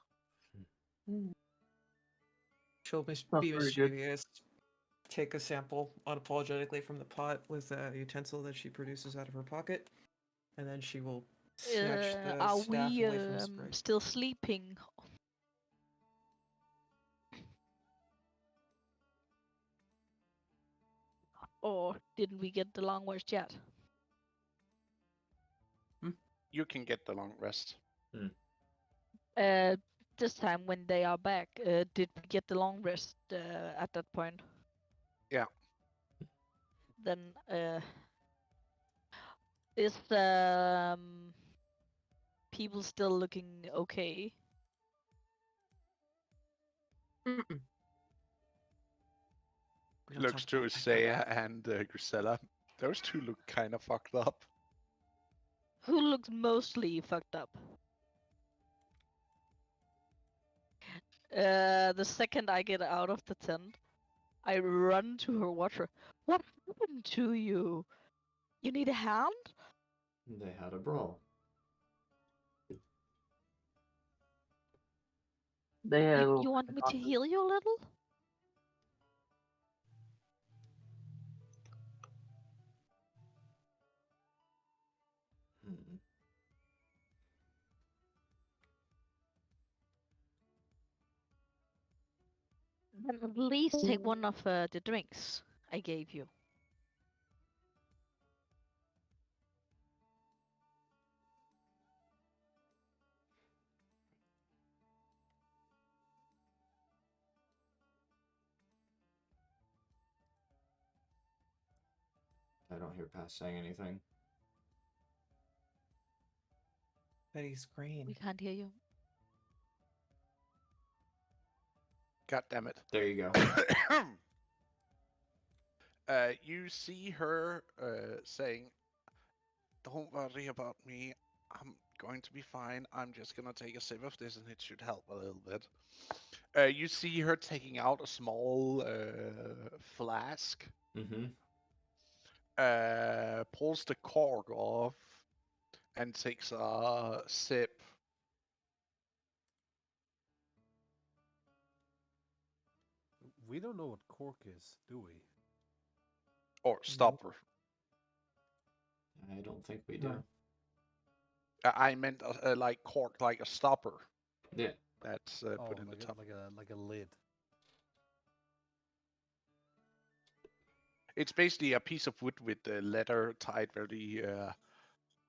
She'll Not be very good. mischievous. Take a sample unapologetically from the pot with a utensil that she produces out of her pocket, and then she will snatch the Are staff we away from Sprite. still sleeping? Or didn't we get the long rest yet? you can get the long rest. This time when they are back, did we get the long rest at that point? Yeah. Then is people still looking okay? Mm-mm. We don't Looks talk to about that. Isaiah and Grisella. Those two look kind of fucked up. Who looks mostly fucked up? The second I get out of the tent, I run to her watcher. What happened to you? You need a hand? They had a brawl. They had a little You want me to heal you a little? Hmm. Then at least take one of the drinks I gave you. I don't hear Pass saying anything. But he's green. We can't hear you. God damn it. There you go. You see her saying, "Don't worry about me. I'm going to be fine. I'm just gonna take a sip of this, and it should help a little bit." You see her taking out a small flask, Mm-hmm. pulls the cork off, and takes a sip. We don't know what cork is, do we? Or stopper. I don't think we do. No. I meant like cork, like a stopper. Yeah. That's put in the top. like a lid. It's basically a piece of wood with the leather tied very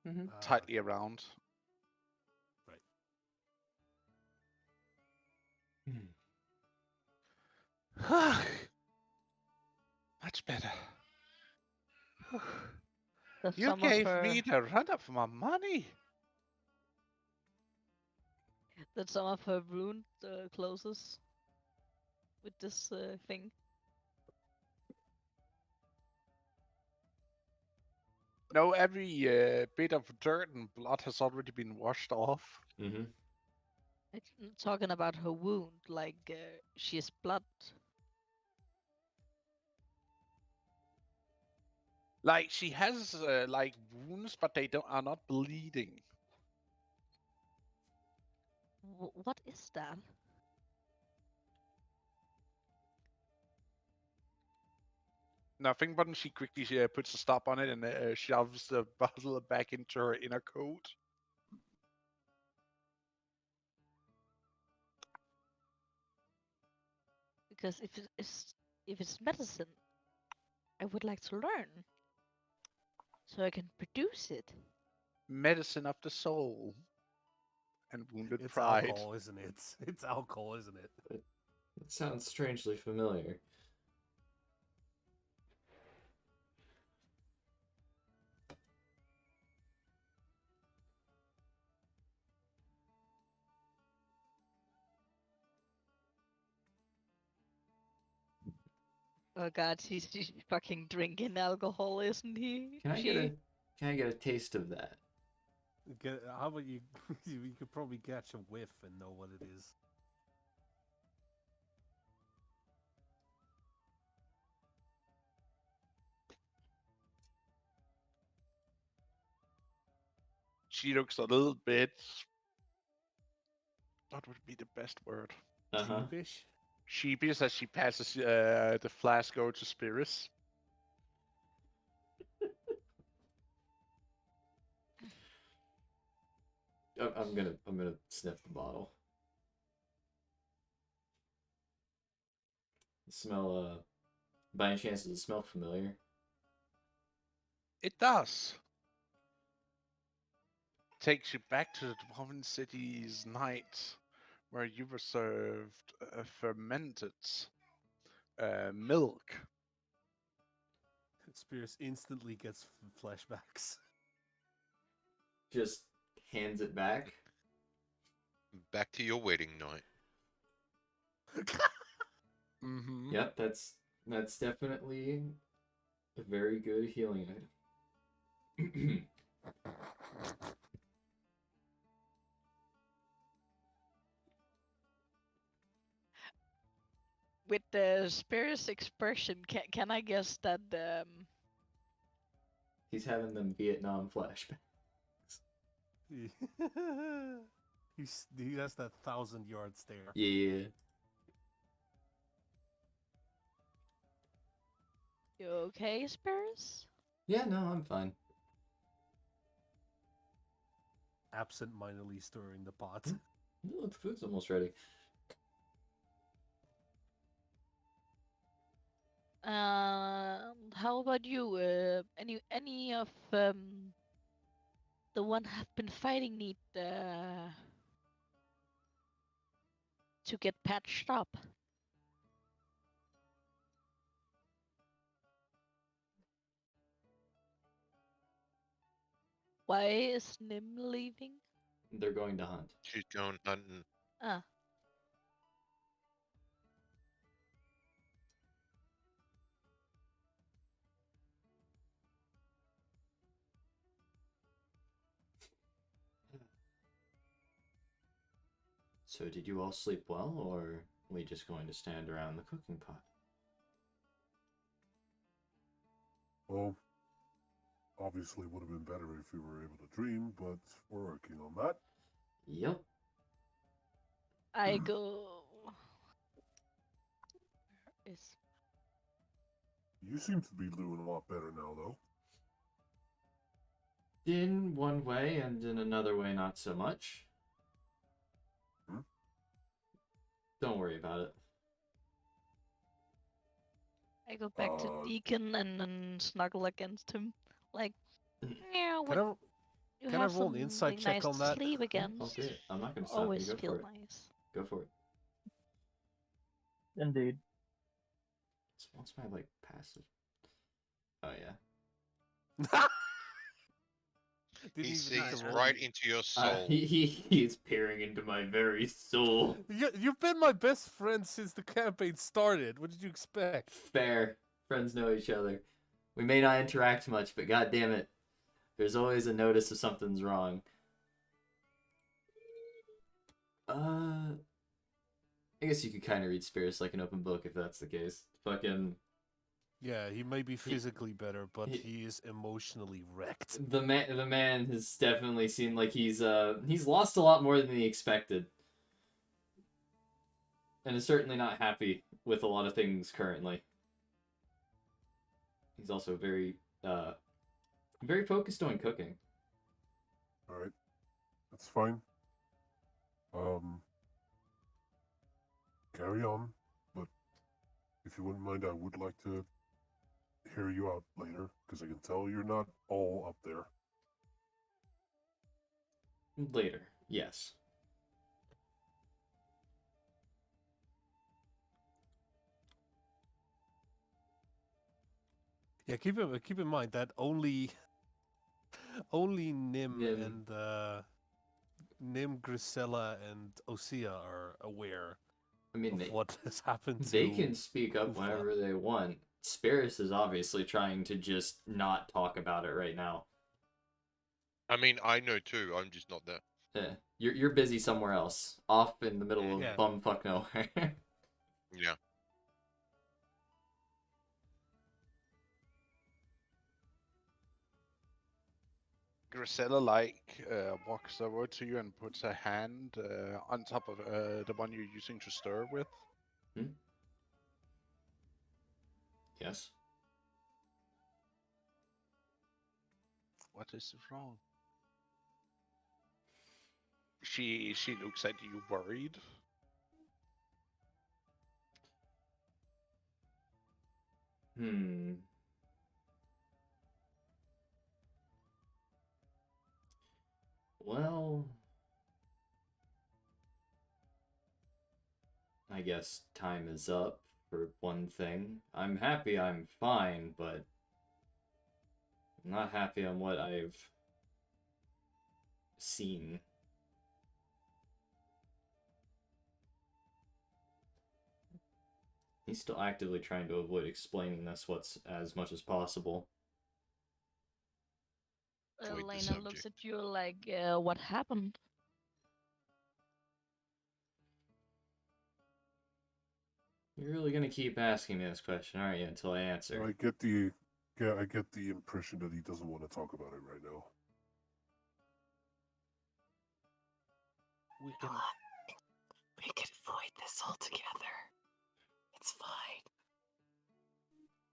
Mm-hmm. tightly around. Much better. Does You some of gave her me the run of my money. that some of her wound closes with this thing? No, every bit of dirt and blood has already been washed off. Mm-hmm. I'm talking about her wound, like she has blood. Like she has like wounds, but they are not bleeding. What is that? Nothing, but she quickly puts a stop on it and shoves the bottle back into her inner coat. Because if it's medicine, I would like to learn so I can produce it. Medicine of the soul and wounded It's pride. alcohol, isn't it? It's alcohol, isn't it? It sounds strangely familiar. Oh god, she's fucking drinking alcohol, isn't he? Can I get a taste of that? How about you? You could probably catch a whiff and know what it is. She looks a little bit. What would be the best word? Uh-huh. Sheepish. Sheepish as she passes the flask over to Spirits. I'm gonna sniff the bottle. Smell by any chance does it smell familiar? It does. Takes you back to the Dwarven City's night where you were served fermented milk. Spears instantly gets flashbacks. Just hands it back. Back to your wedding night. Mm-hmm. Yep, that's definitely a very good healing item. With the Spirit's expression, can I guess that He's having them Vietnam flashbacks. He has that 1,000-yard stare. Yeah. you okay, Spirit? Yeah, no, I'm fine. Absent-mindedly stirring the pot. Oh, the food's almost ready. How about you? Any of the one have been fighting need to get patched up? Why is Nim leaving? They're going to hunt. She's going hunting. Ah, So did you all sleep well, or are we just going to stand around the cooking pot? Well, obviously would have been better if we were able to dream, but we're working on that. Yep. I go. Where is You seem to be doing a lot better now, though. In one way, and in another way, not so much. Hmm? Don't worry about it. I go back to Deacon and snuggle against him, like, yeah, Can I, you can I have roll an something insight check nice on to that? sleep Oh, against. great. I'm not going to stop you. Always Go feel for it. nice. Go for it. Indeed. What's my, like, passive? Oh, yeah. He Didn't even need sees to roll. right into your soul. He's peering into my very soul. You've been my best friend since the campaign started. What did you expect? Fair. Friends know each other. We may not interact much, but god damn it, there's always a notice if something's wrong. I guess you could kind of read spirits like an open book if that's the case. Fucking Yeah, he may be physically better, but he is emotionally wrecked. the man has definitely seemed like he's lost a lot more than he expected, and is certainly not happy with a lot of things currently. He's also very focused on cooking. All right, that's fine. Carry on, but if you wouldn't mind, I would like to hear you out later, because I can tell you're not all up there. Later, yes. Yeah, keep in mind that only Nim and Nim, Grisella, and Osea are aware I mean, of what has happened to. they can speak up Uthmar. whenever they want. Spirus is obviously trying to just not talk about it right now. I mean, I know too. I'm just not there. Yeah, you're busy somewhere else, off in the middle of Yeah. bumfuck nowhere. Yeah. Grisella walks over to you and puts her hand on top of the one you're using to stir with. Yes. What is wrong? She looks at you worried. Well, I guess time is up for one thing. I'm happy I'm fine, but I'm not happy on what I've seen. He's still actively trying to avoid explaining this what's as much as possible. Avoid the Lena looks subject. at you like, what happened? You're really gonna keep asking me this question, aren't you, until I answer? I get the impression that he doesn't want to talk about it right now. We can. We can avoid this altogether. It's fine.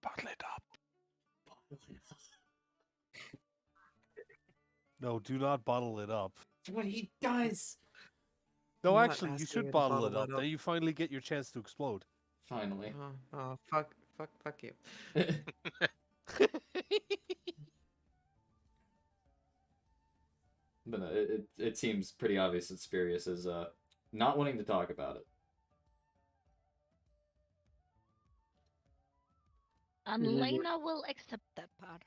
Bottle it up. No, do not bottle it up. That's what he does! No, I'm not actually, you asking should you to bottle it bottle up. it Then up. you finally get your chance to explode. Finally. Fuck you. But no, it seems pretty obvious that Spirius is not wanting to talk about it. And Is it wor- Lena will accept that part.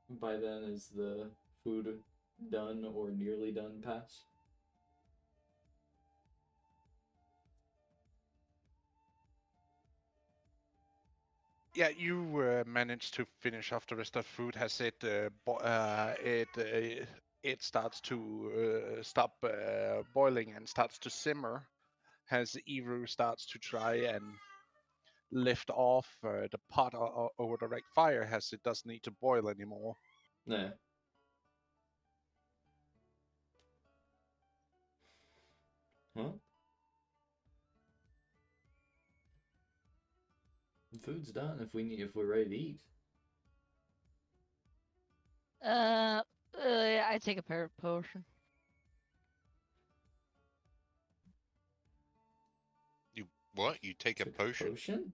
By then, is the food done or nearly done, Pass? Yeah, you managed to finish off the rest of food. Has it it starts to stop boiling and starts to simmer? Has Eru starts to try and lift off the pot over the right fire? Has it doesn't need to boil anymore? Yeah. Well, the food's done. If we're ready to eat. I take a potion. What? You take a Took potion? Potion?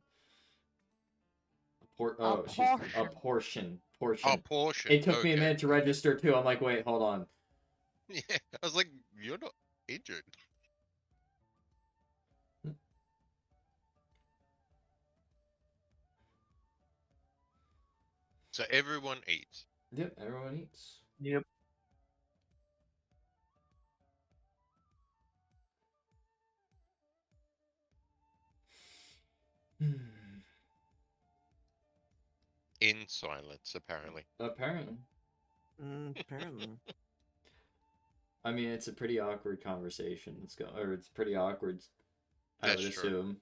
A A portion. Oh, portion. It took me a Okay. minute to register too. I'm like, wait, hold on. Yeah, I was like, you're not injured. So everyone eats. Yep, everyone eats. Yep. In silence, apparently. Apparently. Apparently. I mean, it's a pretty awkward conversation. It's pretty awkward. I That's would true. assume.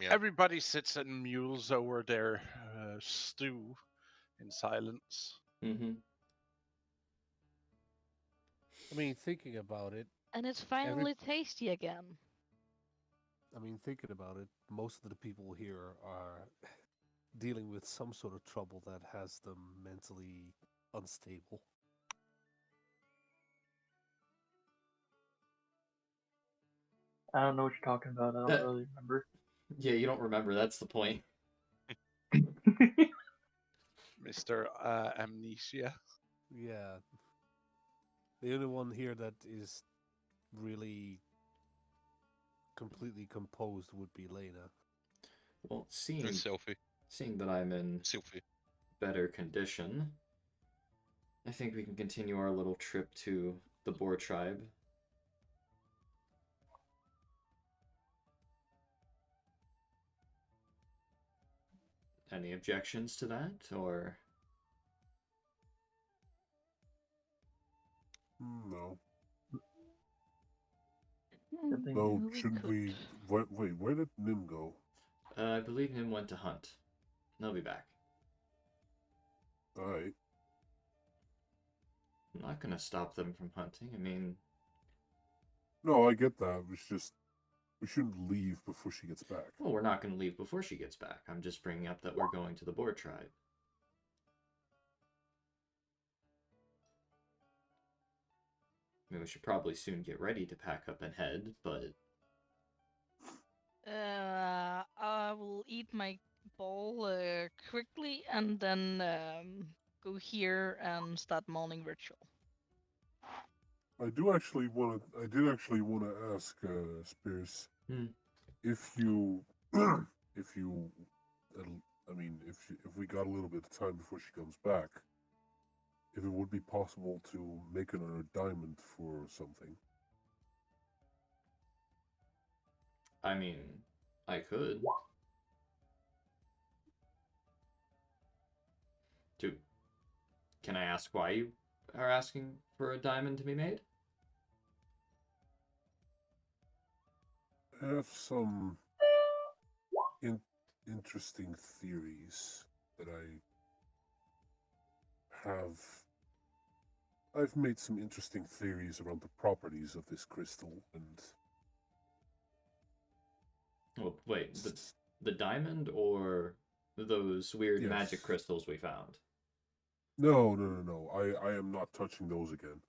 Yeah. Everybody sits and mules over their stew in silence. Mm-hmm. I mean, thinking about it, And it's finally tasty again. most of the people here are dealing with some sort of trouble that has them mentally unstable. I don't know what you're talking about. I don't really remember. Yeah, you don't remember. That's the point. Mr. Amnesia. Yeah. The only one here that is really completely composed would be Lena. Well, And Sophie. seeing that I'm in Sophie. better condition, I think we can continue our little trip to the Boar tribe. Any objections to that, or? No. I think No, We shouldn't could. we? Wait, where did Nim go? I believe Nim went to hunt. They'll be back. Alright. I'm not gonna stop them from hunting. I mean, No, I get that. It's just we shouldn't leave before she gets back. well, we're not gonna leave before she gets back. I'm just bringing up that we're going to the Boar tribe. I mean, we should probably soon get ready to pack up and head, but I will eat my bowl quickly and then go here and start morning ritual. I did actually want to ask Spears Hmm. if you, if you, I mean, if we got a little bit of time before she comes back, if it would be possible to make another diamond for something. I mean, I could. Can I ask why you are asking for a diamond to be made? I have some interesting theories that have. I've made some interesting theories around the properties of this crystal, and Well, wait, the diamond or those weird magic Yes. crystals we found? No. I am not touching those again.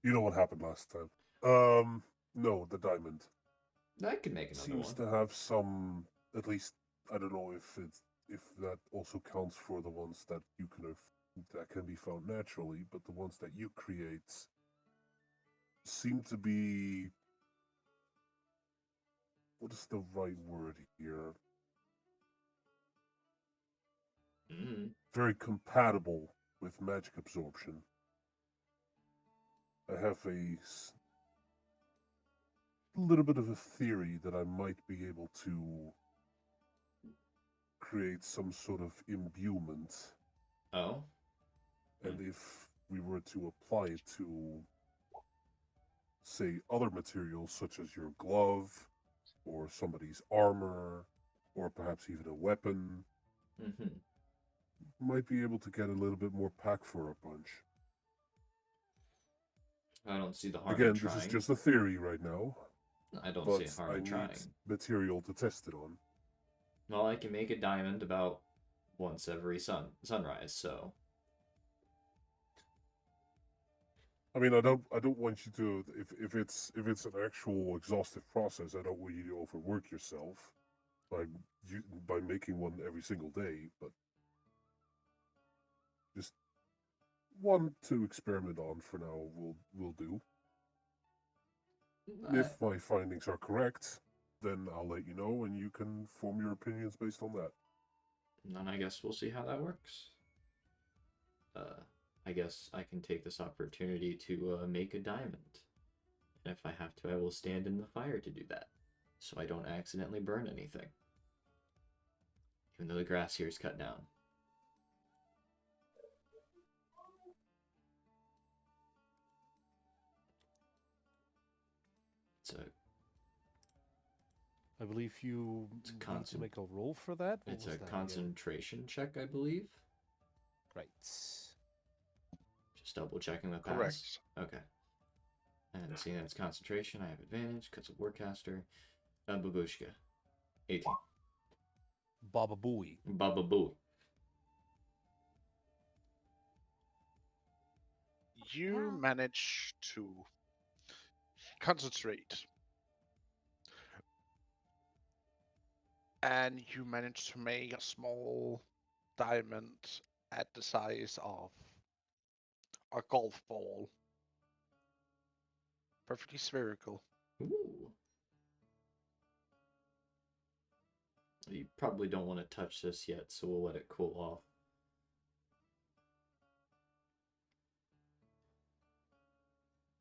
You know what happened last time. No, the diamond I could make another seems one. to have some. At least I don't know if that also counts for the ones that you that can be found naturally, but the ones that you create seem to be. What is the right word here? Mm. Very compatible with magic absorption. I have a little bit of a theory that I might be able to create some sort of imbuement. Oh? And if we were to apply it to, say, other materials such as your glove, or somebody's armor, or perhaps even a weapon, Mm-hmm. might be able to get a little bit more pack for a punch. I don't see the harm in Again, trying. this is just a theory right now, I don't but see harm I in need trying. material to test it on. Well, I can make a diamond about once every sunrise, so I mean, I don't want you to if it's an actual exhaustive process. I don't want you to overwork yourself by by making one every single day, but just one to experiment on for now will do. If my findings are correct, then I'll let you know, and you can form your opinions based on that. then I guess we'll see how that works. I guess I can take this opportunity to make a diamond. And if I have to, I will stand in the fire to do that, so I don't accidentally burn anything. Even though the grass here is cut down. So I believe you It's a need to constant- make a roll for that. What it's was a that again? concentration check, I believe. Right. Just double checking the pass. Correct. Okay. And seeing that it's concentration, I have advantage because of Warcaster. Babushka. 18. Baba Booey. Baba Boo. You manage to concentrate. And you manage to make a small diamond at the size of a golf ball. Perfectly spherical. Ooh. You probably don't want to touch this yet, so we'll let it cool off.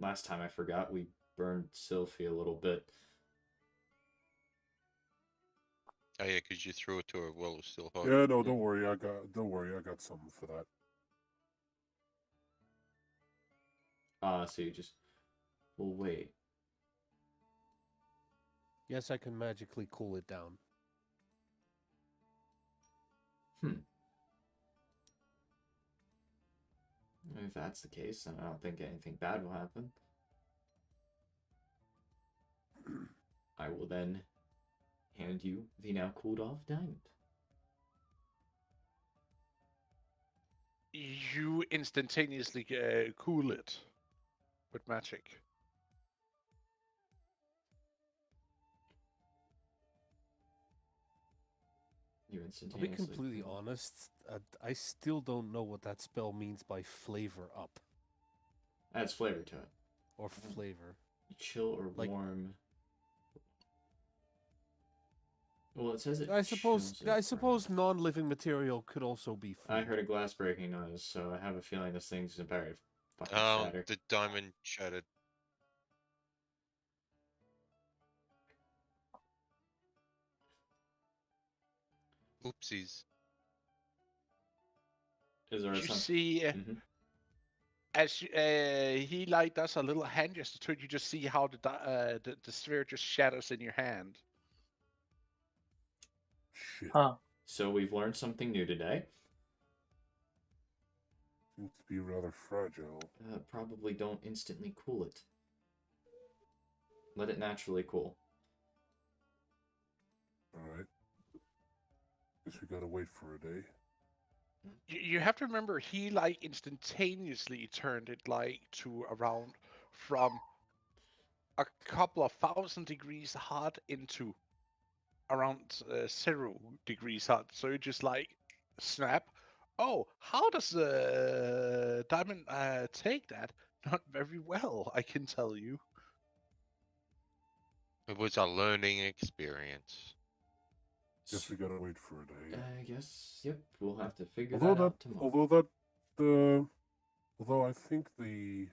last time I forgot we burned Sylphie a little bit. Oh yeah, because you threw it to her while it was still hot. Yeah, no, don't worry. I got something for that. So you just. Well, wait. Yes, I can magically cool it down. If that's the case, then I don't think anything bad will happen. I will then hand you the now cooled off diamond. You instantaneously cool it with magic. You I'll be instantaneously. completely honest. I still don't know what that spell means by flavor up Adds flavor to it. or flavor. Chill or Like- warm. Well, it says it. I suppose. chills it I for suppose enough. non-living material could also be food. I heard a glass breaking noise, so I have a feeling this thing's about to fucking shatter. The diamond shattered. Oopsies. Is there You something? see, Mhm. as he like does a little hand gesture to it, you just see how the sphere just shatters in your hand. Shit. Huh. So we've learned something new today. Seems to be rather fragile. Probably don't instantly cool it. Let it naturally cool. Alright. Guess we gotta wait for a day. You have to remember he like instantaneously turned it like to around from a couple of 1,000 degrees hot into around 0 degrees hot. So you just like snap. Oh, how does the diamond take that? Not very well, I can tell you. It was a learning experience. Guess we gotta wait for a day. I guess. Yep. We'll have to figure that out tomorrow. Although I think the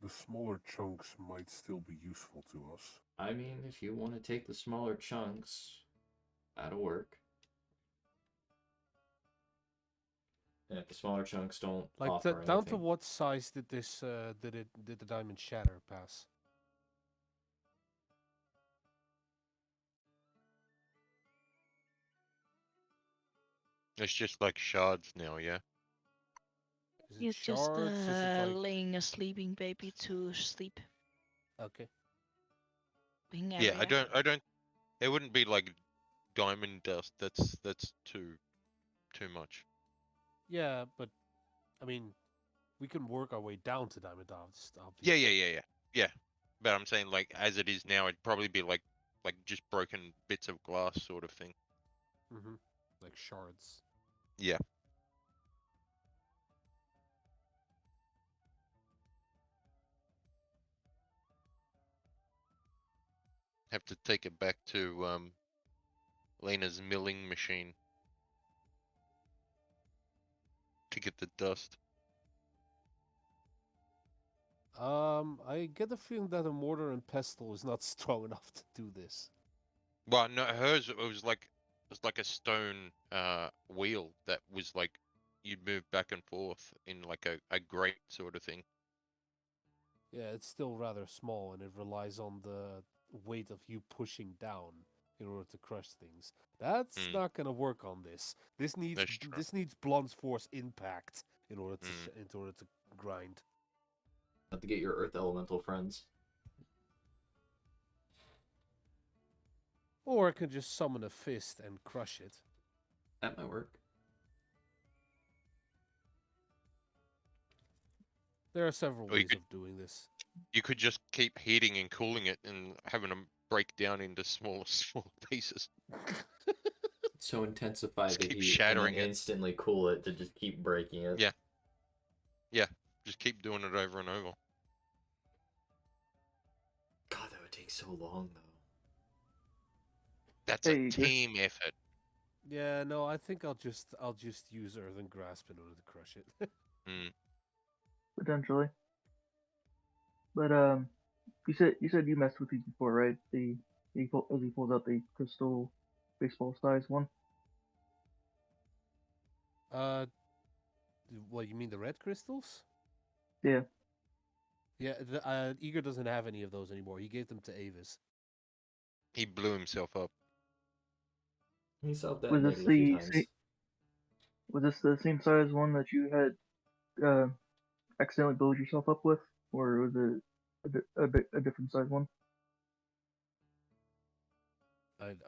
smaller chunks might still be useful to us. I mean, if you want to take the smaller chunks, that'll work. And if the smaller chunks don't Like offer down to anything, what size did this did the diamond shatter pass? It's just like shards now, yeah. Is it He's just shards? Is it like laying a sleeping baby to sleep. okay? Wing Yeah, I area. don't. It wouldn't be like diamond dust. That's too much. Yeah, but I mean, we can work our way down to diamond dust. Yeah, Obviously. yeah. But I'm saying like as it is now, it'd probably be like just broken bits of glass sort of thing. Mm-hmm. Like shards. Yeah. Have to take it back to Lena's milling machine to get the dust. I get the feeling that a mortar and pestle is not strong enough to do this. Well, no, hers it was like a stone wheel that was like you'd move back and forth in like a grate sort of thing. Yeah, it's still rather small, and it relies on the weight of you pushing down in order to crush things. That's Mm. not gonna work on this. This needs That's true. this needs blunt force impact in order to Mm. in order to grind. have to get your earth elemental friends. Or I can just summon a fist and crush it. That might work. There are several Or you ways could- of doing this. You could just keep heating and cooling it and having them break down into small pieces. So intensify Just the keep heat and shattering then it. instantly cool it to just keep breaking it. Yeah. Just keep doing it over and over. God, that would take so long though. That's Hey, a team effort. Yeah, no, I think I'll just use earthen grasp in order to crush it. Mm. Potentially. But you said you messed with these before, right? As he pulls out the crystal baseball size one. Uh, what you mean the red crystals? Yeah. Yeah, Eager doesn't have any of those anymore. He gave them to Avis. He blew himself up. He Was this self-detonated a few times. Was this the same size one that you had accidentally blowed yourself up with, or was it a different size one?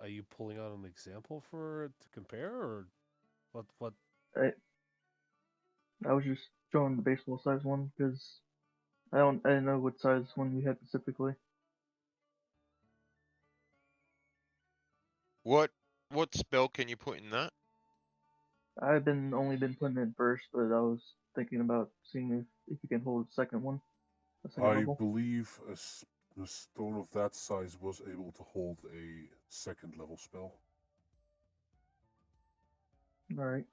Are you pulling out an example to compare, or what? What? I I was just showing the baseball size one because I didn't know what size one you had specifically. What spell can you put in that? I've only been putting in first, but I was thinking about seeing if you can hold a second one, a second I level. believe a stone of that size was able to hold a second level spell. All right.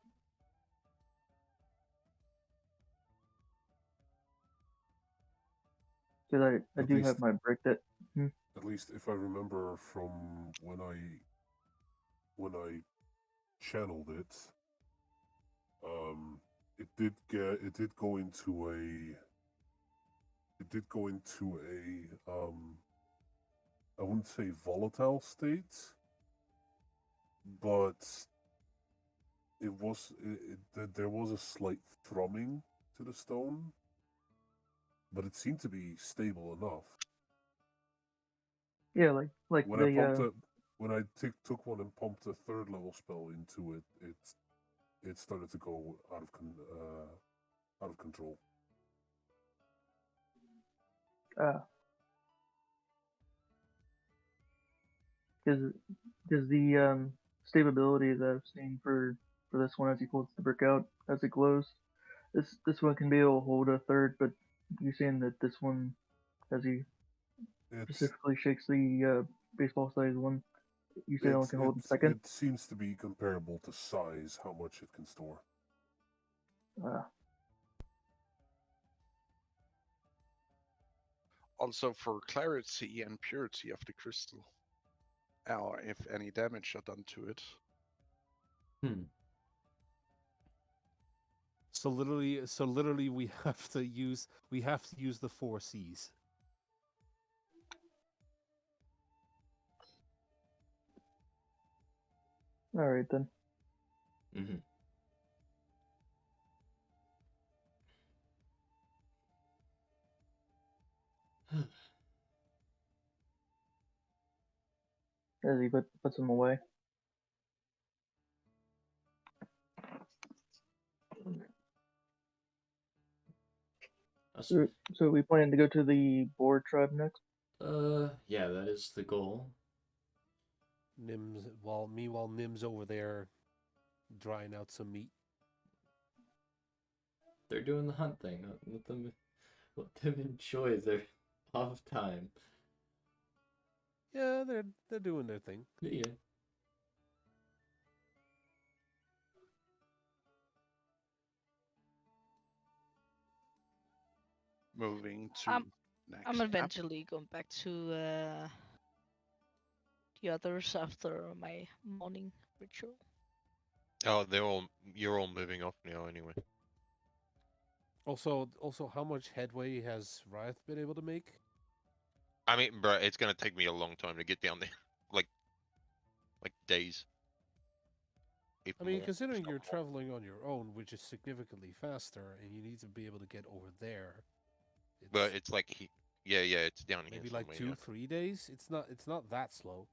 Because I At do least, have my break that. at least if I remember from when I channeled it, it did go into a I wouldn't say volatile state, but there was a slight thrumming to the stone, but it seemed to be stable enough. Yeah, like When I pumped the it, when I took one and pumped a third level spell into it, it started to go out of control. because the stability that I've seen for this one as he pulls the brick out as it glows, this one can be able to hold a third, but you're saying that this one, as he It's specifically shakes the baseball size one, you say only can hold in second. it seems to be comparable to size, how much it can store. Uh, Also for clarity and purity of the crystal, or if any damage are done to it. So literally, we have to use the 4 Cs. all right then. Mm-hmm. As he puts them away. So we planning to go to the board tribe next? Yeah, that is the goal. Meanwhile Nim's over there drying out some meat. They're doing the hunt thing. Let them enjoy their off time. Yeah, they're doing their thing. Yeah. Moving to next I'm map. eventually going back to the others after my morning ritual. Oh, you're all moving off now anyway. Also, how much headway has Riot been able to make? I mean, bro, it's gonna take me a long time to get down there, like days. If I mean, more, if considering not you're more. traveling on your own, which is significantly faster, and you need to be able to get over there. But it's like yeah, it's down here maybe like somewhere. 2-3 days. It's not that slow.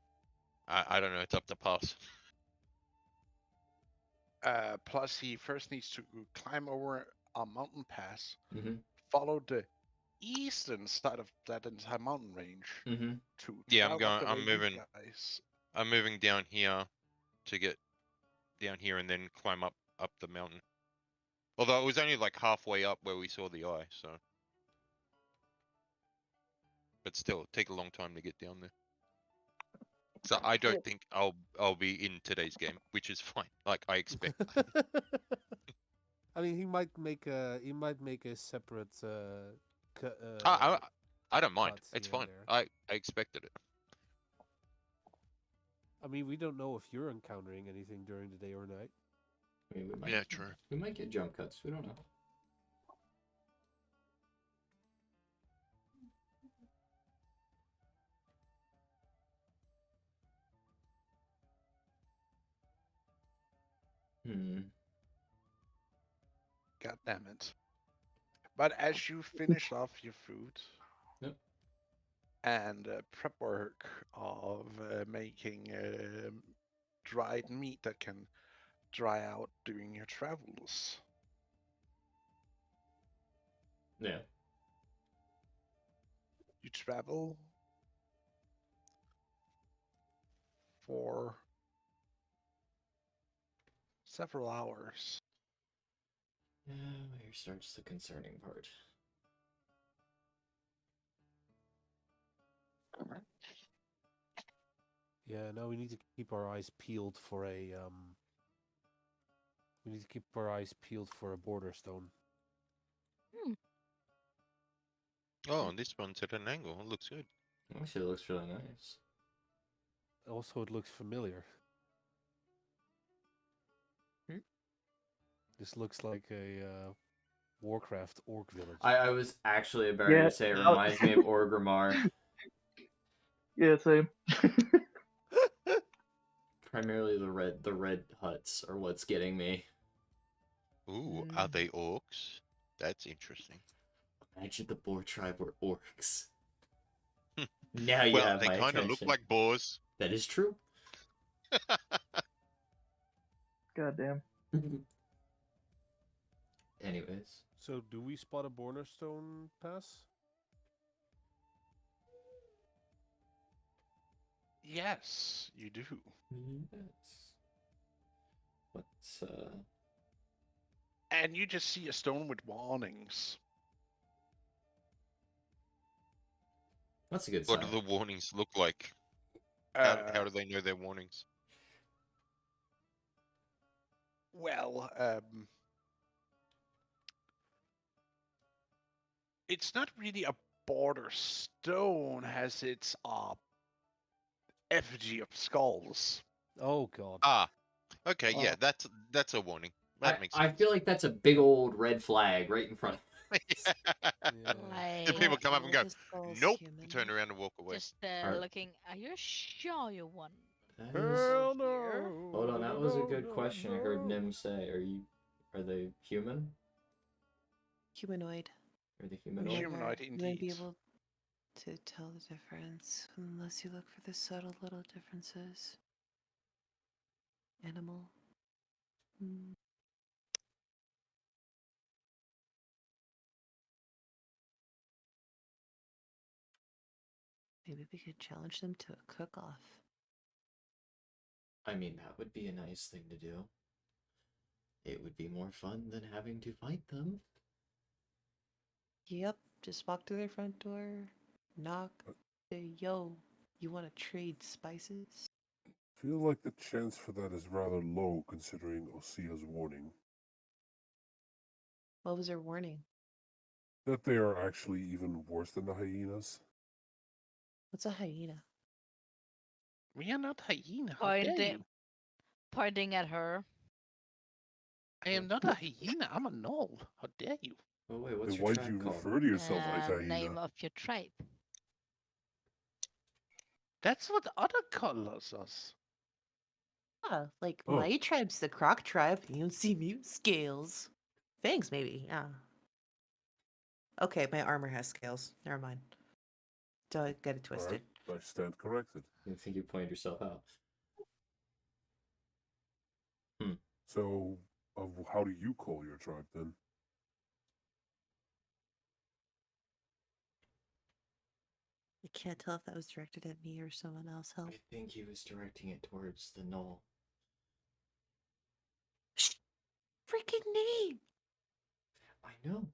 I don't know. It's up to pass. Plus, he first needs to climb over a mountain pass, Mm-hmm. follow the eastern side of that entire mountain range Mm-hmm. to Yeah, travel up the way I'm moving. you guys. I'm moving down here to get down here and then climb up the mountain. Although it was only like halfway up where we saw the eye, so. But still, it'll take a long time to get down there. So I don't think I'll be in today's game, which is fine. Like I expect. I mean, he might make a separate. I I don't mind. cuts It's here and fine. there. I expected it. I mean, we don't know if you're encountering anything during the day or night. I mean, Yeah, true. we might get jump cuts. We don't know. Hmm. God damn it. But as you finish off your food Yep. and prep work of making dried meat that can dry out during your travels, Yeah. you travel for several hours. Yeah, here starts the concerning part. Yeah, no, we need to keep our eyes peeled for a We need to keep our eyes peeled for a border stone. Oh, and this one's at an angle. It looks good. Actually, it looks really nice. Also, it looks familiar. This looks like a Warcraft orc village. I was actually about Yeah, to say it I- reminds me of Orgrimmar. Yeah, same. Primarily the red huts are what's getting me. Ooh, are they orcs? That's interesting. Imagine the boar tribe were orcs. Now you Well, have they my kind of look attention. like boars. That is true. Goddamn. Anyways, So, do we spot a border stone pass? Yes, you do. yes. Let's And you just see a stone with warnings. that's a good What sign. do the warnings look like? Uh, How do they know they're warnings? well, it's not really a border stone, as it's effigy of skulls. Oh god. Ah, okay, yeah, Oh. that's a warning. That makes I sense. feel like that's a big old red flag right in front of Yeah. Do people Like, come up and all go, the skulls nope, human? turn around and walk away? just Are- looking. Are you sure you want? That is... Hell Here. no! Hold on, that was a good no, question I heard no. Nim say. Are they human? Humanoid. Are they You'll humanoid? Humanoid, You won't be indeed. able to tell the difference unless you look for the subtle little differences. Animal. Hmm. Maybe we could challenge them to a cook-off. I mean, that would be a nice thing to do. It would be more fun than having to fight them. Yep, just walk through their front door, knock, say, yo, you want to trade spices? Feel like the chance for that is rather low considering Osia's warning What was her warning? that they are actually even worse than the hyenas. What's a hyena? We are not hyena. How dare Pointing, you? pointing at her. I am not a hyena. I'm a gnoll. How dare you? Oh wait, what's Then your why'd tribe you called? refer to yourself as hyena? Name of your tribe. That's what other colors us. Ah, like Oh. my tribe's the croc tribe. You don't see mute scales. Fangs, maybe, yeah. Okay, my armor has scales. Never mind. Don't get it twisted. Alright, I stand corrected. I think you pointed yourself out. So, how do you call your tribe then? I can't tell if that was directed at me or someone else. Help. I think he was directing it towards the knoll. Shh! Freaking name! I know.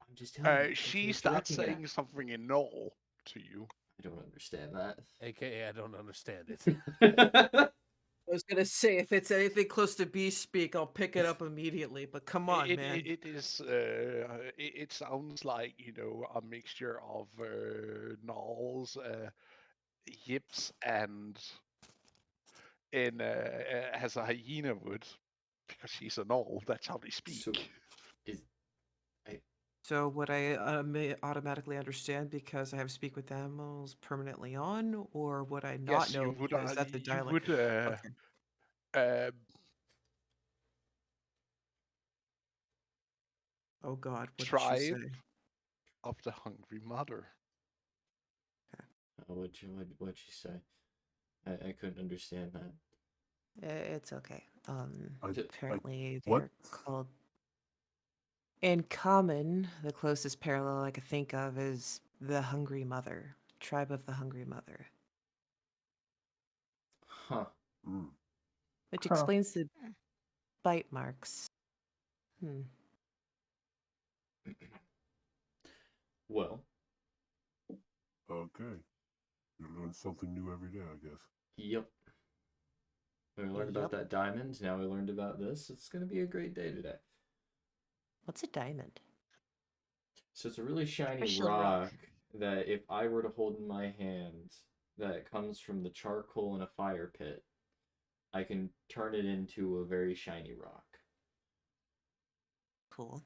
I'm just telling you. That's She what he's starts directing it saying at. something in gnoll to you. I don't understand that. AKA, I don't understand it. I was gonna say if it's anything close to beast speak, I'll pick it up immediately. But come on, It, man. it is. It sounds like a mixture of gnolls, yips, and has a hyena would, because she's a gnoll. That's how they speak. So, is I So would I automatically understand because I have speak with animals permanently on, or would I not Yes, you know would. because that's a You dialect? would. Okay. Uh, Oh God, what did she tribe say? of the hungry mother. what'd she say? I couldn't understand that. It's okay. T- Apparently What? they're called. In common, the closest parallel I could think of is the Hungry Mother, tribe of the Hungry Mother, Huh. Mm. which Huh. explains the bite marks. Hmm. Well, Okay. You learn something new every day, I guess. yep. We learned about Yup. that diamond. Now we learned about this. It's gonna be a great day today. What's a diamond? So it's a really shiny Special rock. rock that if I were to hold in my hand, that comes from the charcoal in a fire pit, I can turn it into a very shiny rock. Cool.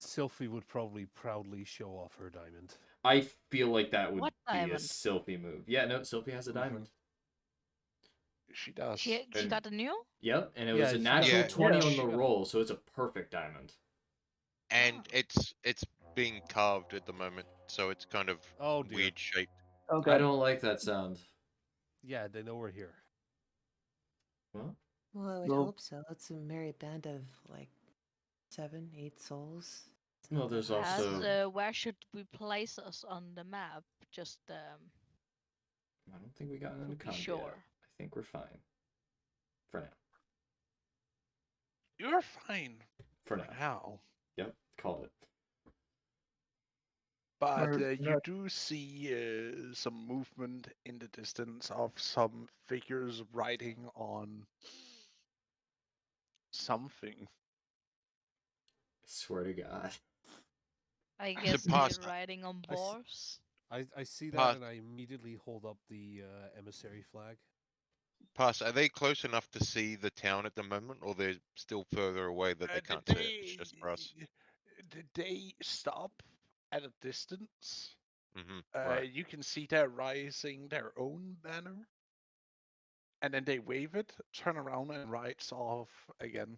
Sylphie would probably proudly show off her diamond. I feel like that would What be a diamond? Sylphie move. Yeah, no, Sylphie has a diamond. She does. She And- got a new? Yep, and it Yeah, was a she got- natural Yeah. 20 Yeah. on the she got- roll, so it's a perfect diamond. And Ah. it's being carved at the moment, so it's kind of Oh dear. weird shaped. Oh I God. don't like that sound. Yeah, they know we're here. Well, Well, I would Well- hope so. It's a merry band of like 7, 8 souls. It's well, not that there's hard. As also. where should we place us on the map? Just I don't think we got into to be combat yet. sure. I think we're fine. For now. You're fine For for now. now. Yep, called it. But Or you not. do see some movement in the distance of some figures riding on something. Swear to God. I guess Pass. they're riding on I s- boars. I see that Pass. and I immediately hold up the emissary flag. Pass. Are they close enough to see the town at the moment, or they're still further away that they can't see it? It's just for us. They stop at a distance. Right. You can see they're raising their own banner, and then they wave it, turn around, and rides off again.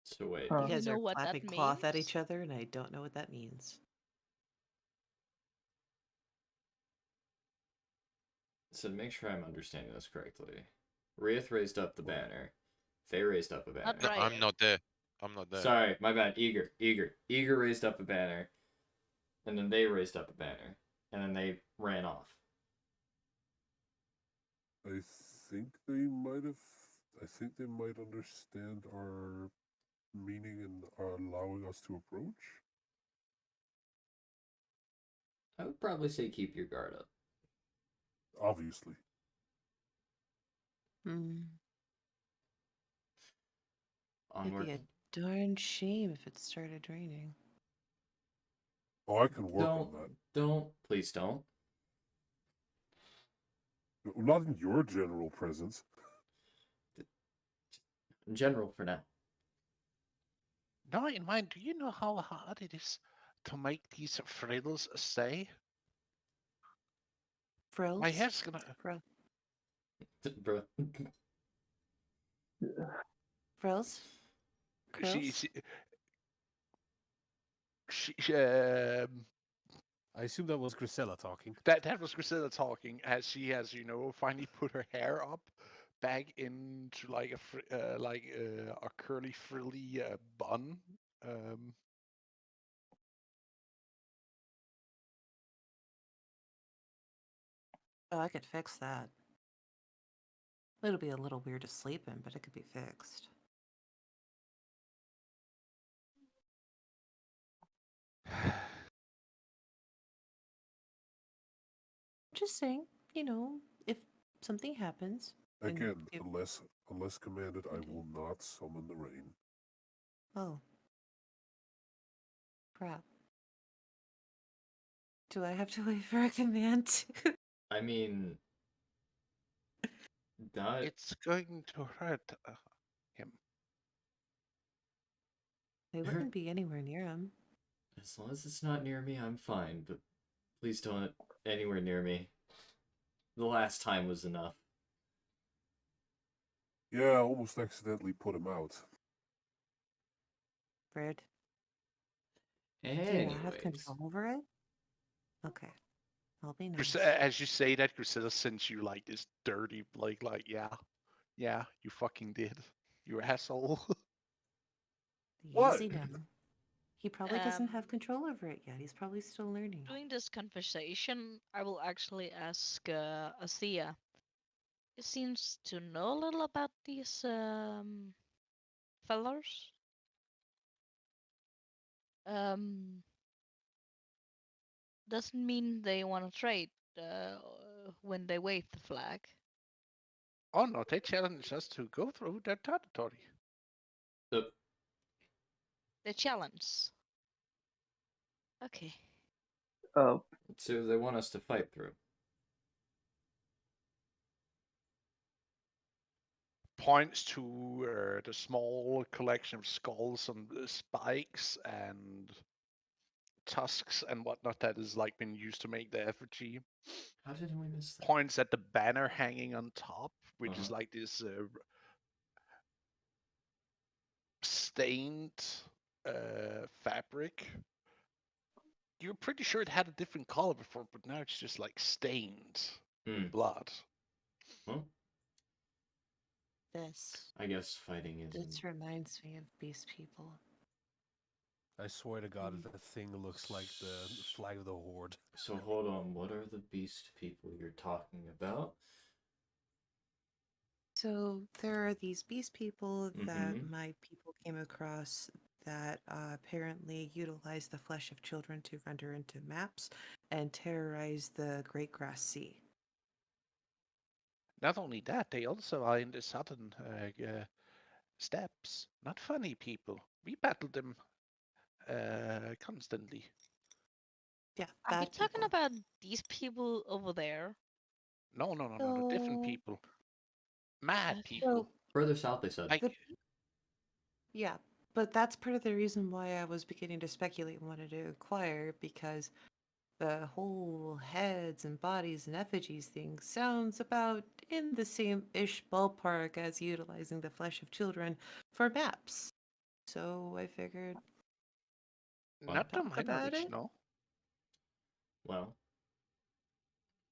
So wait. Huh. You Do you guys know are what that clapping cloth at means? each other, and I don't know what that means. So to make sure I'm understanding this correctly, Wraith raised up the banner. They raised up a banner. Not No, right. I'm not there. I'm not there. Sorry, my bad. Eager raised up a banner, and then they raised up a banner, and then they ran off. I think they might have. I think they might understand our meaning and are allowing us to approach. I would probably say keep your guard up. Obviously. Hmm. It'd Onward. be a darn shame if it started raining. Oh, I can work on that. Don't, please don't. Not in your general presence. In general, for now. Now in mind, do you know how hard it is to make these frills stay? Frills? My hair's gonna. Bro. Frills? She, Curls? she I assume that was Grisella talking. that was Grisella talking, as she has, finally put her hair up back into like a curly frilly bun. Oh, I could fix that. It'll be a little weird to sleep in, but it could be fixed. just saying, if something happens. and Again, it- unless commanded, I Okay. will not summon the rain. Oh. Crap. Do I have to wait for a command? I mean, that It's going to hurt him. They wouldn't be anywhere near him. as long as it's not near me, I'm fine. But please don't anywhere near me. The last time was enough. Yeah, I almost accidentally put him out. Fred, do you not have Anyways, control over it? Okay. I'll be nice. As you say that, Grisella sends you like this dirty, like, yeah, you fucking did, you asshole. What? Easy now. He probably doesn't have Um, control over it yet. He's probably still learning. During this conversation, I will actually ask Athea. He seems to know a little about these fellows. Um, doesn't mean they want to trade when they wave the flag. Oh no, they challenge us to go through their territory. uh, They challenge. Okay. Oh, so they want us to fight through. Points to the small collection of skulls and spikes and tusks and whatnot that has like been used to make the effigy. How did we miss that? Points at the banner hanging on top, which is Uh-huh. like this stained fabric. You're pretty sure it had a different color before, but now it's just like stained with blood. Well, This. I guess fighting isn't. This reminds me of Beast People. I swear to God, that thing looks like the flag of the Horde. So hold on, what are the beast people you're talking about? So there are these beast people that Mhm. my people came across that apparently utilize the flesh of children to render into maps and terrorize the Great Grass Sea. Not only that, they also are in the southern steppes. Not funny people. We battled them constantly. Yeah, Are we bad talking people. about these people over there? No, the different So, people. Mad Okay. people. Further south, they said. Like, the, yeah, but that's part of the reason why I was beginning to speculate and wanted to inquire, because the whole heads and bodies and effigies thing sounds about in the same-ish ballpark as utilizing the flesh of children for maps. So I figured not to talk my about knowledge, it. no. Well,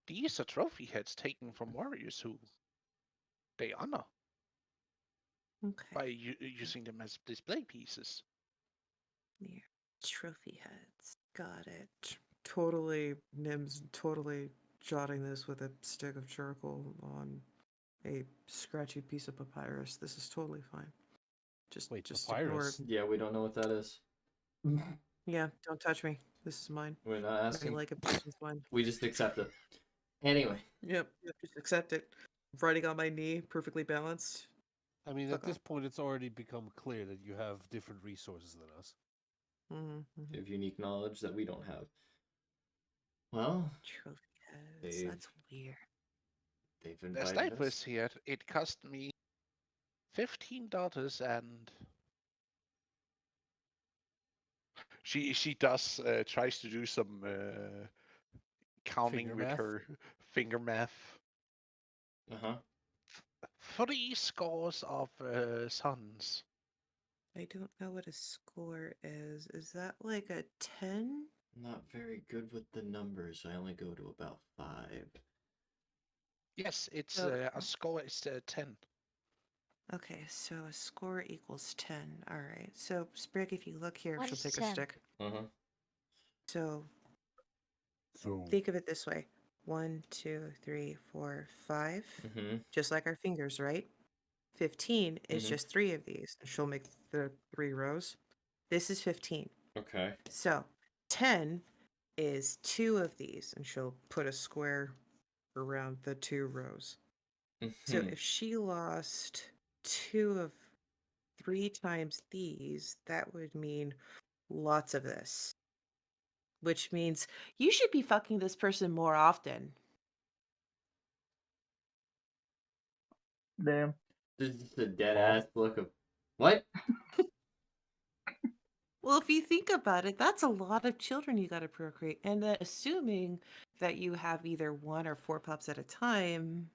These are trophy heads taken from warriors who they honor by Okay. using them as display pieces. Yeah. Trophy heads. Got it. Totally, Nim's totally jotting this with a stick of charcoal on a scratchy piece of papyrus. This is totally fine. Just Wait, ignore papyrus? it. yeah, we don't know what that is. Yeah, don't touch me. This is mine. We're not Whether you asking. like it, this is mine. We just accept it. Anyway, Yep, just accept it. Writing on my knee, perfectly balanced. I mean, Fuck at this off. point, it's already become clear that you have different resources than us. Mm-hmm. you have unique knowledge that we don't have. Well, Trophy heads. They've- That's weird. they've The invited sniper us. is here. It cost me $15 and she does tries to do some counting Finger with math? her finger math. Uh-huh. 3 scores of sons. I don't know what a score is. Is that like a 10? Not very good with the numbers. I only go to about 5. Yes, it's So, a score is 10. okay, so a score equals 10. All right. So, Sprig, if you look here, What she'll is take a 10? stick. Uh-huh. So, So think of it this way 1, 2, 3, 4, 5. Mm-hmm. Just like our fingers, right? 15 is Mhm. just 3 of these. And she'll make the 3 rows. This is 15. Okay. So, 10 is 2 of these. And she'll put a square around the 2 rows. So Mhm. if she lost 2 of 3 times these, that would mean lots of this. Which means you should be fucking this person more often. Damn. There's just a dead Huh? ass look of what? Well, if you think about it, that's a lot of children you got to procreate. And then assuming that you have either 1 or 4 pups at a time,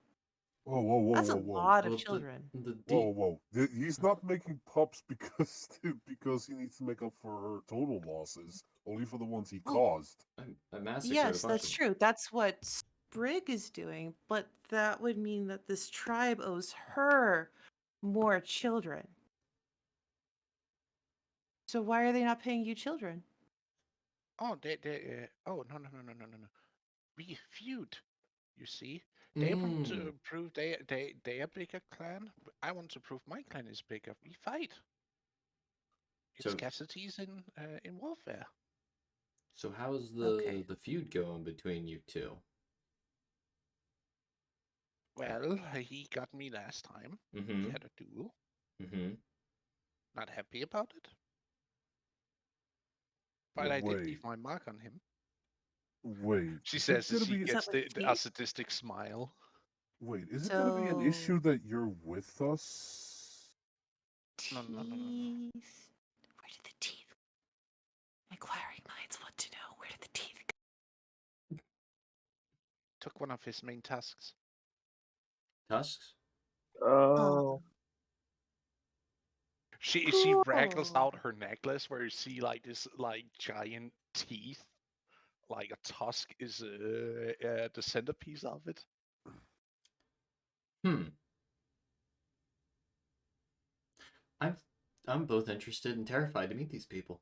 Whoa, whoa, whoa, that's a whoa, whoa. lot of Well, children. the Whoa, whoa. He's not making pups because because he needs to make up for her total losses, only for the ones he Well, caused. I massacred a yes, bunch that's of them. true. That's what Sprig is doing, but that would mean that this tribe owes her more children. So why are they not paying you children? Oh, oh, no, no, no, no, no, no, no. We feud. You see, they want to prove they are bigger clan. I want to prove my clan is bigger. We fight. It's So casualties in warfare. so how's Okay. the feud going between you two? Well, he got me last time. We Mm-hmm. had a duel. Mm-hmm. Not happy about it, but But I did wait, leave my mark on him. wait. She Is it says as gonna she be Is that gets what a teeth? sadistic smile. wait? Is it gonna be an issue So that you're with us? No, no, no, no, no, no. teeth. Where did the teeth? Inquiring minds want to know where did the teeth go? Took one of his main tasks. Tusks? Oh. She wrangles Cool. out her necklace where you see like this like giant teeth, like a tusk is the centerpiece of it. Hmm. I'm I'm both interested and terrified to meet these people.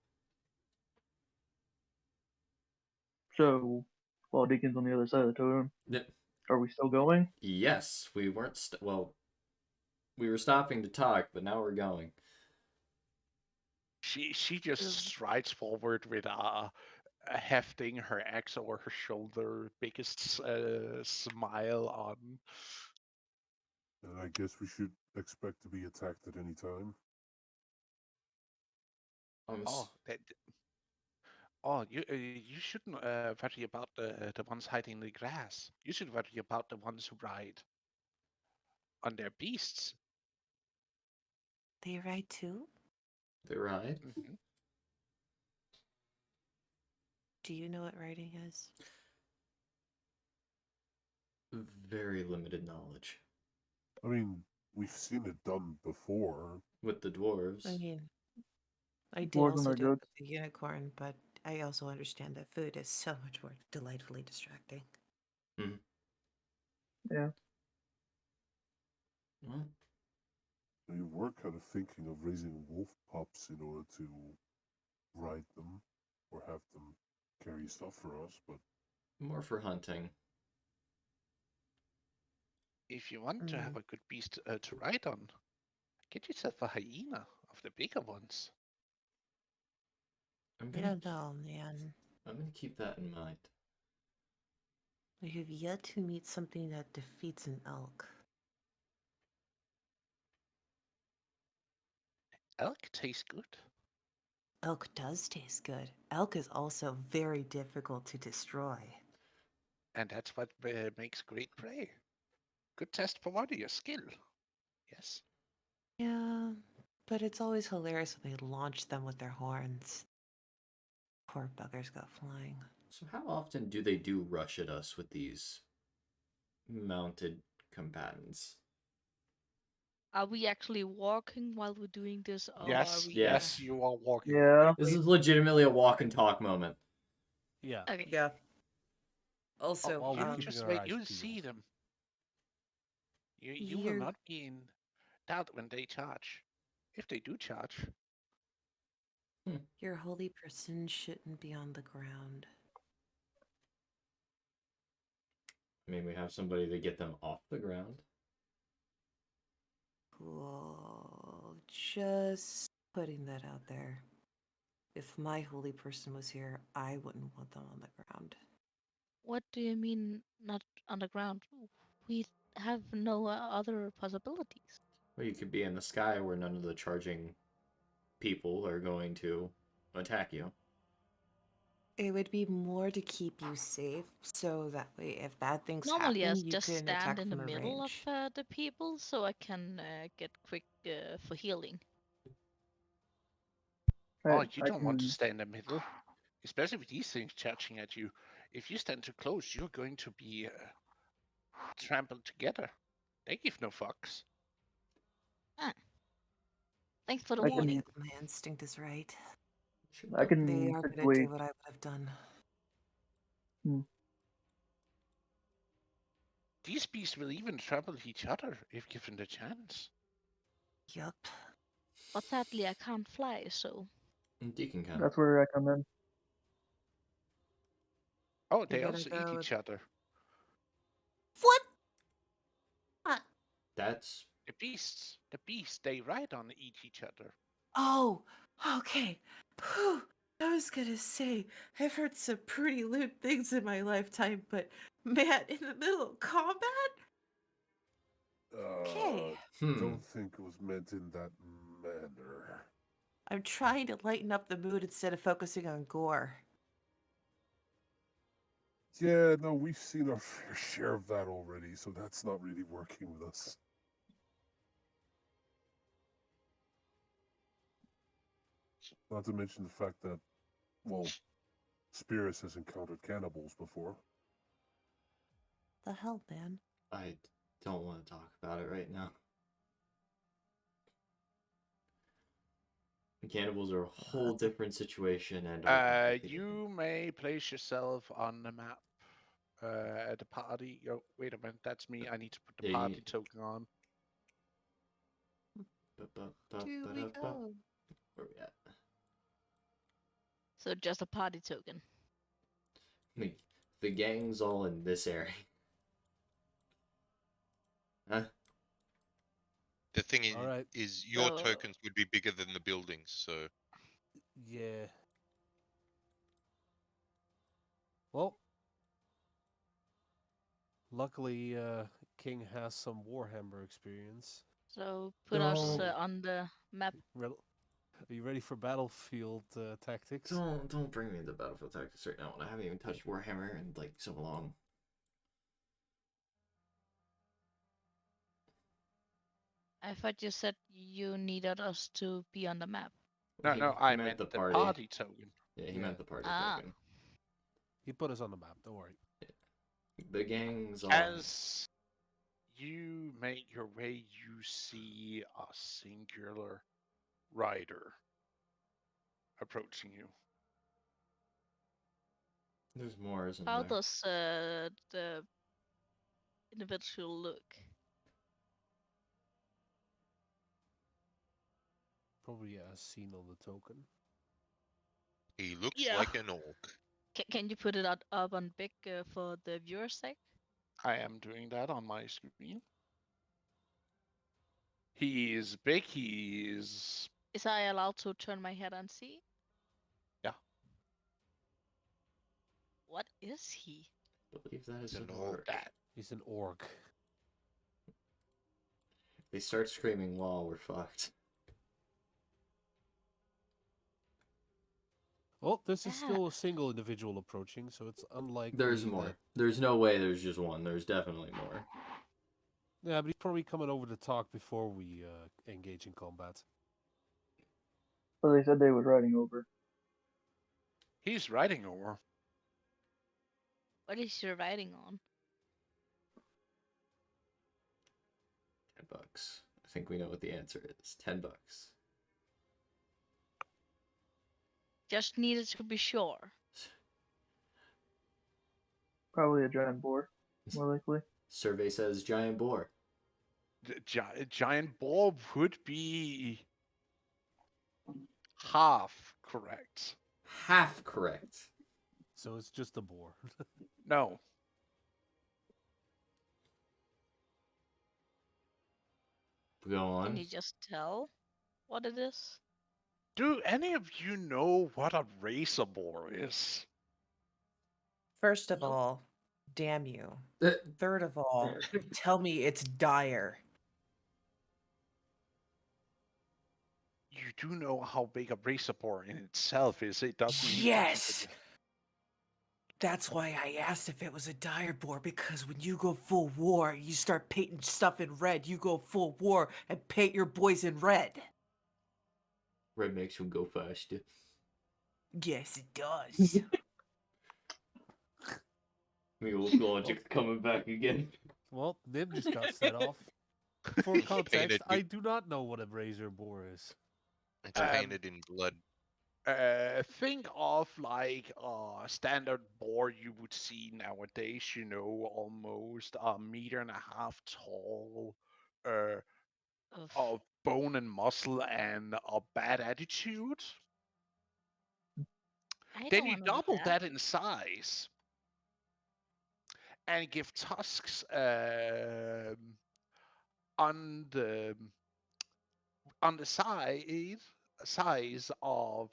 So, while Deacon's on the other side of the totem, Yep. are we still going? Yes, we weren't well, we were stopping to talk, but now we're going. She just So strides forward with hefting her axe over her shoulder, biggest smile on. And I guess we should expect to be attacked at any time. Oh, you shouldn't worry about the ones hiding in the grass. You should worry about the ones who ride on their beasts. they ride too? They ride. Hmm. Do you know what riding is? Very limited knowledge. I mean, we've seen it done before. With the dwarves. I mean, I did Dwarves and also their do it goats. with the unicorn, but I also understand that food is so much more delightfully distracting. Hmm. Yeah. Well, We were kind of thinking of raising wolf pups in order to ride them or have them carry stuff for us, but more for hunting. If you want to have Mm. a good beast to ride on, get yourself a hyena of the bigger ones. I'm I gonna don't know, man. I'm gonna keep that in mind. I have yet to meet something that defeats an elk. Elk tastes good. Elk does taste good. Elk is also very difficult to destroy. And that's what makes great prey. Good test for warrior skill. Yes. Yeah, but it's always hilarious when they launch them with their horns. Poor buggers go flying. So how often do they do rush at us with these mounted combatants? Are we actually walking while we're doing this, or are Yes, we? Yes. yes, you are walking. Yeah. This is legitimately a walk and talk moment. Yeah. Okay. Yeah. Oh, Also, while we're you keeping just our wait. eyes You'll see peeled. them. You will you're not be in doubt when they charge. If they do charge. your holy person shouldn't be on the ground. I mean, we have somebody to get them off the ground. Cool. Just putting that out there. If my holy person was here, I wouldn't want them on the ground. What do you mean not underground? We have no other possibilities. Well, you could be in the sky where none of the charging people are going to attack you. It would be more to keep you safe, so that way, if bad things Normally, I happen, you just can stand attack in the from a middle of range. the people, so I can get quick for healing. Oh, you I don't want to can. stay in the middle, especially with these things charging at you. If you stand too close, you're going to be trampled together. They give no fucks. Ah, thanks for the I Yeah, warning. can. my instinct is right. Should I go. They can are gonna do simply. what I would have done. These beasts will even trample each other if given the chance. Yup. But sadly, I can't fly, so Deacon can. That's where I come in. Oh, You they gotta also eat go. each other. What? That's The beasts, they ride on eat each other. Oh, okay. Whew. I was gonna say, I've heard some pretty lewd things in my lifetime, but man, in the middle of combat? Okay. Don't think it was meant in that manner. I'm trying to lighten up the mood instead of focusing on gore. Yeah, no, we've seen our fair share of that already, so that's not really working with us. Not to mention the fact that, well, Spirits has encountered cannibals before. The hell, man? I don't want to talk about it right now. Cannibals are a whole different situation and are completely different. You may place yourself on the map. The party. Oh, wait a minute, that's me. I need to put the Yeah, party token on. Do we go? Where we at? so just a party token. The gang's all in this area. Huh? The thing is, All right. is your So tokens would be bigger than the buildings, so Yeah. Well, luckily, King has some Warhammer experience. so put us Don't on the map. Are you ready for battlefield tactics? don't bring me the battlefield tactics right now when I haven't even touched Warhammer in like so long. I thought you said you needed us to be on the map. No, He, no, he I meant meant the the party. party token. Yeah, he Yeah. meant the party Ah. token. He put us on the map. Don't worry. The gang's all. As you make your way, you see a singular rider approaching you. There's more, isn't How there? does the individual look? Probably as seen on the token. he looks Yeah. like an orc. Can you put it up on big for the viewer's sake? I am doing that on my screen. He is big. He is. Is I allowed to turn my head and see? Yeah. What is he? I believe that is He's an an orc. orc. That. He's an orc. If they start screaming while we're fucked. Oh, this is Yeah. still a single individual approaching, so it's unlikely. There's more. There's no way there's just one. There's definitely more. Yeah, but he's probably coming over to talk before we engage in combat. But they said they was riding over. He's riding over. What is he riding on? $10. I think we know what the answer is. $10. Just needed to be sure. Probably a giant boar, more likely. Survey says giant boar. The giant boar would be half correct. Half correct. So it's just a boar. No. Go on. Can you just tell what it is? Do any of you know what a racer boar is? First of Nope. all, Damn you. Uh, Third of all, tell me it's dire. You do know how big a razor boar in itself is. It doesn't need to Yes! That's why I asked if it was a dire boar, because when you go full war, you start painting stuff in red. You go full war and paint your boys in red. Red makes you go faster. Yes, it does. The old logic's coming back again. Well, Nim just got set off. For It's context, painted I with- do not know what a razor boar is. It's painted in blood. Think of like a standard boar you would see nowadays. You know, almost a meter and a half tall, Oof. of bone and muscle and a bad attitude. I Then don't you want to double do that in size and give tusks on the size of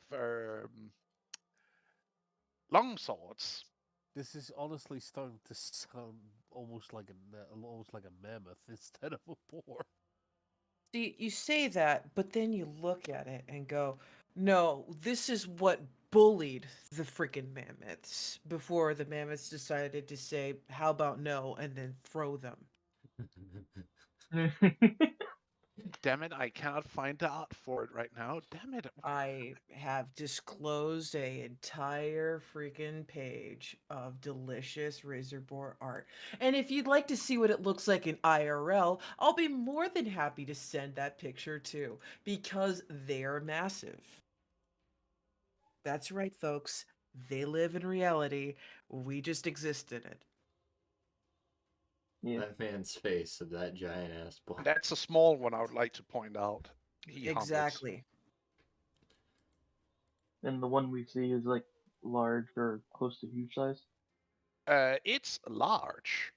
long swords. This is honestly starting to sound almost like a mammoth instead of a boar. See, you say that, but then you look at it and go, no, this is what bullied the freaking mammoths before the mammoths decided to say, how about no, and then throw them. Damn it, I cannot find the art for it right now. Damn it. I have disclosed a entire freaking page of delicious razor boar art. And if you'd like to see what it looks like in IRL, I'll be more than happy to send that picture too, because they're massive. That's right, folks. They live in reality. We just exist in it. Yeah. That man's face of that giant ass boar. That's a small one I would like to point out. He humbles. Exactly. And the one we see is like large or close to huge size. It's large.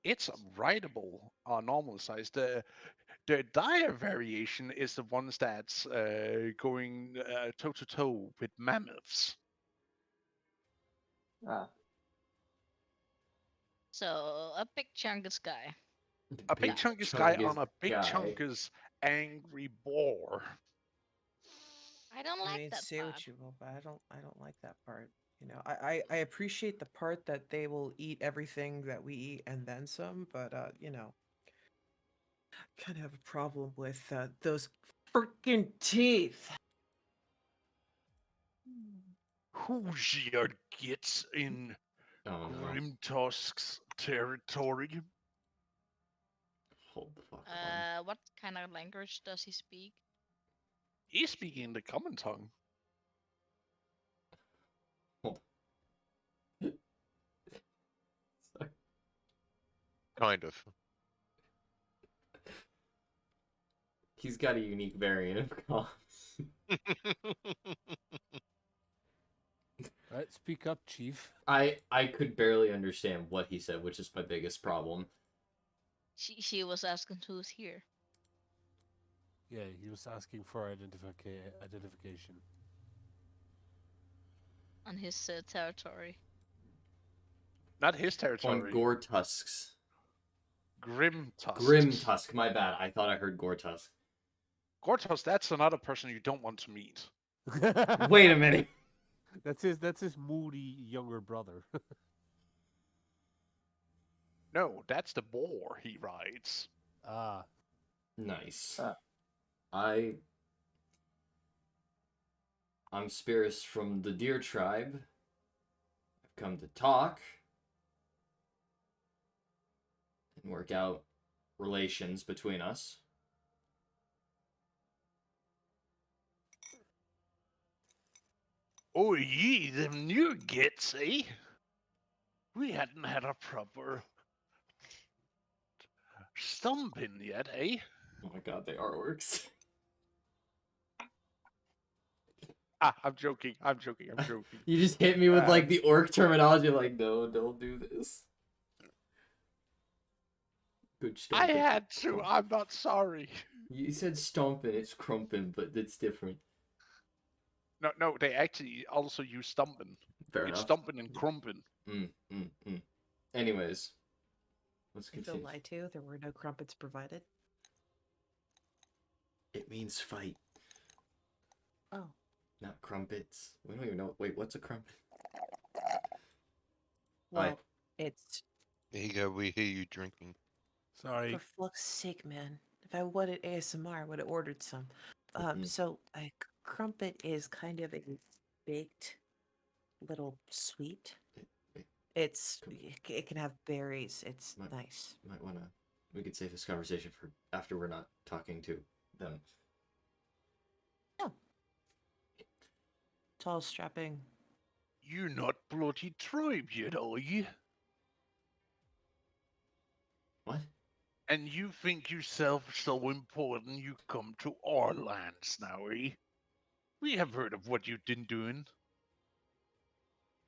It's rideable normal size. The dire variation is the ones that's going toe to toe with mammoths. Ah, So a big chungus guy. A big Big chungus guy chungus on a big guy. chungus angry boar. I don't I like mean, that say part. what you will, but I don't like that part. You know, I appreciate the part that they will eat everything that we eat and then some, but you know, kind of have a problem with those freaking teeth. Who's your gets in Oh no. Grimtusk's territory? Hold the fuck on. What kind of language does he speak? He's speaking the common tongue. Sorry. Kind of. He's got a unique variant of comms. Right, speak up, Chief. I could barely understand what he said, which is my biggest problem. She was asking who's here. Yeah, he was asking for identification. On his territory. Not his On territory. Gortusks. Grimtusk. Grimtusk, my bad. I thought I heard Gortusk. Gortusk, that's another person you don't want to meet. Wait a minute. That's his moody younger brother. No, that's the boar he rides. Ah, Nice. Ah. I'm Spirits from the Deer Tribe. I've come to talk and work out relations between us. Oh, ye, them new gets, eh? We hadn't had a proper stumping yet, eh? Oh my god, they artworks. Ah, I'm joking. You just hit me with like Um, the orc terminology, like, no, don't do this. Good I stomping. had to. I'm not sorry. You said stomping, it's crumping, but it's different. No, they actually also use stumping. Fair It's enough. stumping and crumping. Mm. Anyways, let's If they'll continue. lie to, there were no crumpets provided. It means fight, Oh. not crumpets. We don't even know. Wait, what's a crumpet? Well, it's There you go. We hear you drinking. Sorry. for fuck's sake, man. If I wanted ASMR, I would have ordered some. Mhm. So a crumpet is kind of a baked little sweet. It- Come- It can have berries. It's Might- nice. Might wanna. We could save this conversation for after we're not talking to them. Tall, strapping. You're not bloody tribe yet, are you? What? And you think yourself so important you come to our lands now, eh? We have heard of what you've been doing.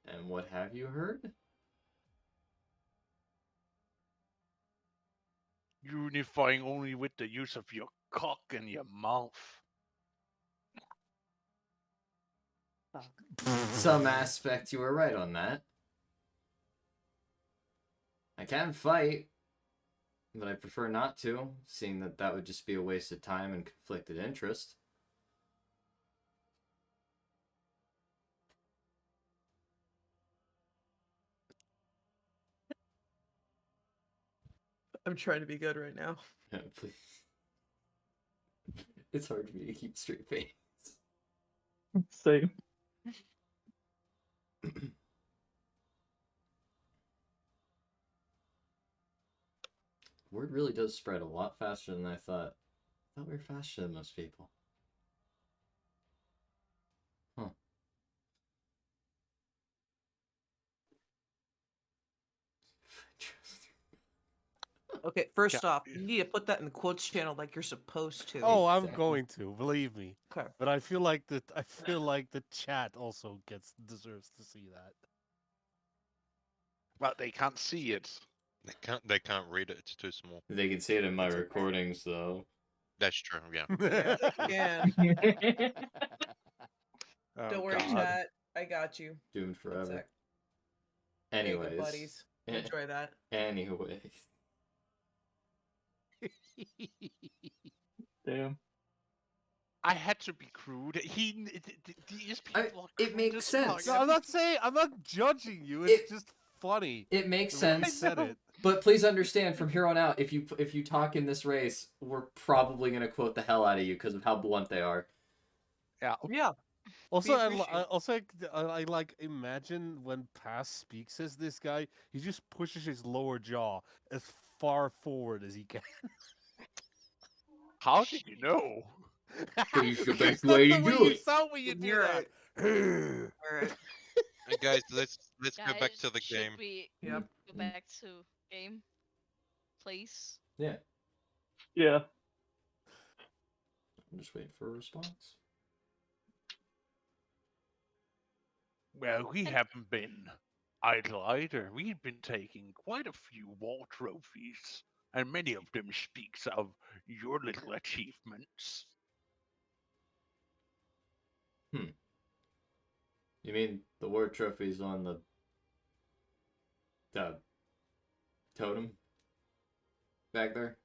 And what have you heard? Unifying only with the use of your cock and your mouth. Fuck. Some aspect you were right on that. I can fight, but I prefer not to, seeing that that would just be a waste of time and conflicted interest. I'm trying to be good right now. Please. It's hard for me to keep straight face. Same. Word really does spread a lot faster than I thought. I thought we were faster than most people. Huh. Okay, first off, you need to put that in the quotes channel like you're supposed to. Oh, I'm Exactly. going to, believe me. Okay. But I feel like the chat also deserves to see that. Well, they can't see it. They can't read it. It's too small. They can see it in my It's okay. recordings, though. That's true. Yeah. Yeah. Oh, Don't worry, God. chat. I got you. Doomed One forever. sec. There you go, Anyways. buddies. Eh, Enjoy that. Anyways. Damn. I had to be crude. These people are it crude makes as sense. fuck. No, I'm not judging you. It's just funny. It makes the way you sense. said it. But please understand, from here on out, if you talk in this race, we're probably gonna quote the hell out of you because of how blunt they are. Yeah. Yeah. Also, appreciate I like imagine when Pass speaks as this guy, he just pushes his lower jaw as far forward as he can. How did you know? It's the Because best that's way the to way do you it. sound when you do You're that. All right. And guys, let's go back Guys, to the should game. we Yep. go back to game, please? Yeah. Yeah. I'm just waiting for a response. Well, we haven't been idle either. We've been taking quite a few war trophies, and many of them speaks of your little achievements. You mean the war trophies on the totem back there?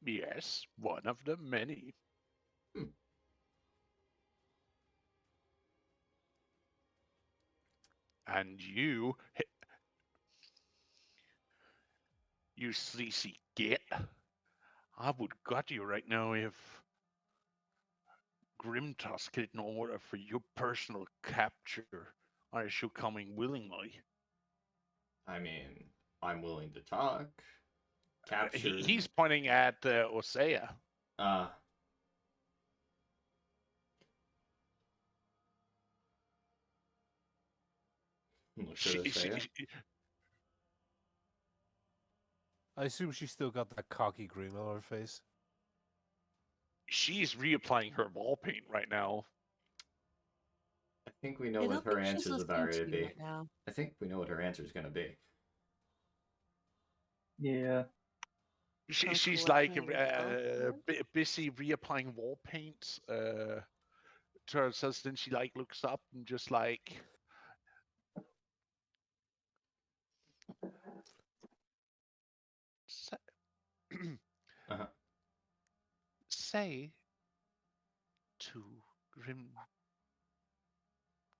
Yes, one of the many. Hmm. And you sleazy git. I would gut you right now if Grimtusk didn't order for your personal capture. I should come in willingly. I mean, I'm willing to talk. Capture. He's pointing at Osea. Looks She, at she, Isaiah. I assume she still got that cocky grin on her face. she's reapplying her wall paint right now. I think we know I what don't her think she's answer is about listening ready to to you be. right now. I think we know what her answer is going to be. Yeah. She's Calculate like me yourself, busy reapplying wall paint to herself. Then she like looks up and just like say to Grim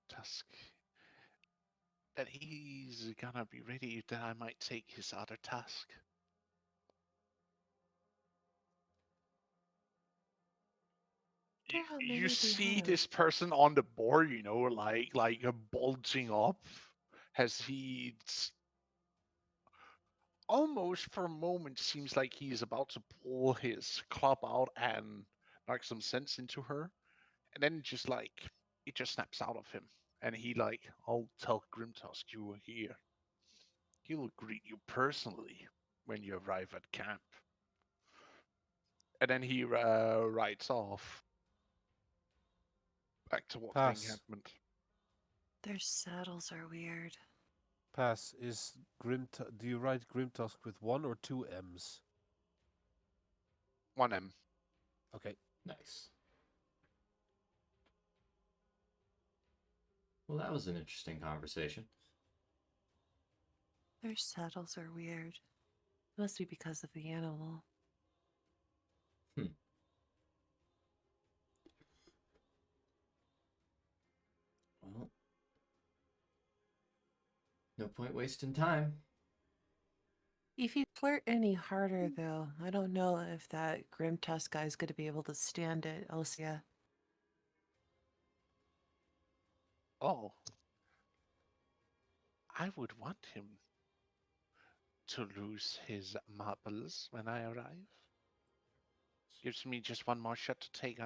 Tusk that he's gonna be ready, that I might take his other task. Wonder how You many they see have. this person on the board, like bulging up, as almost for a moment seems like he's about to pull his club out and knock some sense into her, and then it just snaps out of him, and I'll tell Grimtusk you were here. He'll greet you personally when you arrive at camp. And then he rides off back towards the Pass. encampment. Their saddles are weird. Pass. Do you write Grimtusk with 1 or 2 M's? 1M. Okay. Nice. Well, that was an interesting conversation. Their saddles are weird. It must be because of the animal. Well, no point wasting time. If you flirt any harder, though, I don't know if that Grim Tusk guy's going to be able to stand it, Osia. Oh. I would want him to lose his marbles when I arrive. Gives me just one more shot to take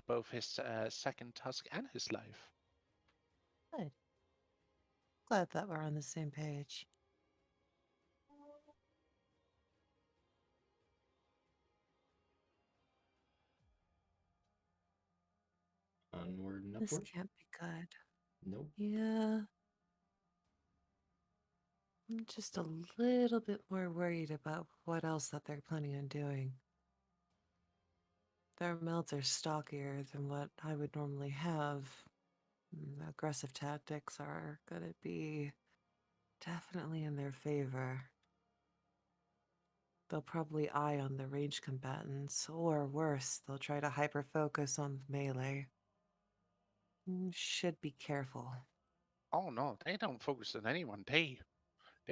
both his second tusk and his life. Good. Glad that we're on the same page. Onward and This upward. can't be good. Nope. Yeah. I'm just a little bit more worried about what else that they're planning on doing. Their mounts are stockier than what I would normally have. Aggressive tactics are going to be definitely in their favor. They'll probably eye on the ranged combatants, or worse, they'll try to hyper-focus on melee. Should be careful. Oh no, they don't focus on anyone. They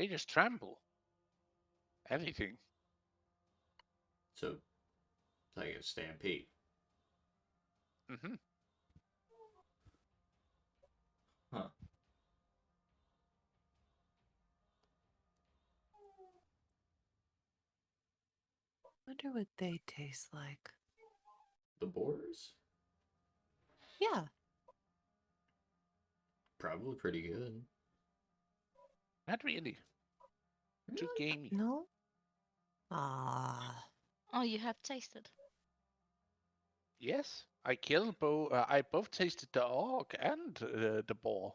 just trample. Anything. So, it's like a stampede. Mm-hmm. Huh. Wonder what they taste like. The boars? Yeah, Probably pretty good. Not really. Too gamey. no? Ah. Oh, you have tasted. Yes, I killed both. I both tasted the orc and the boar.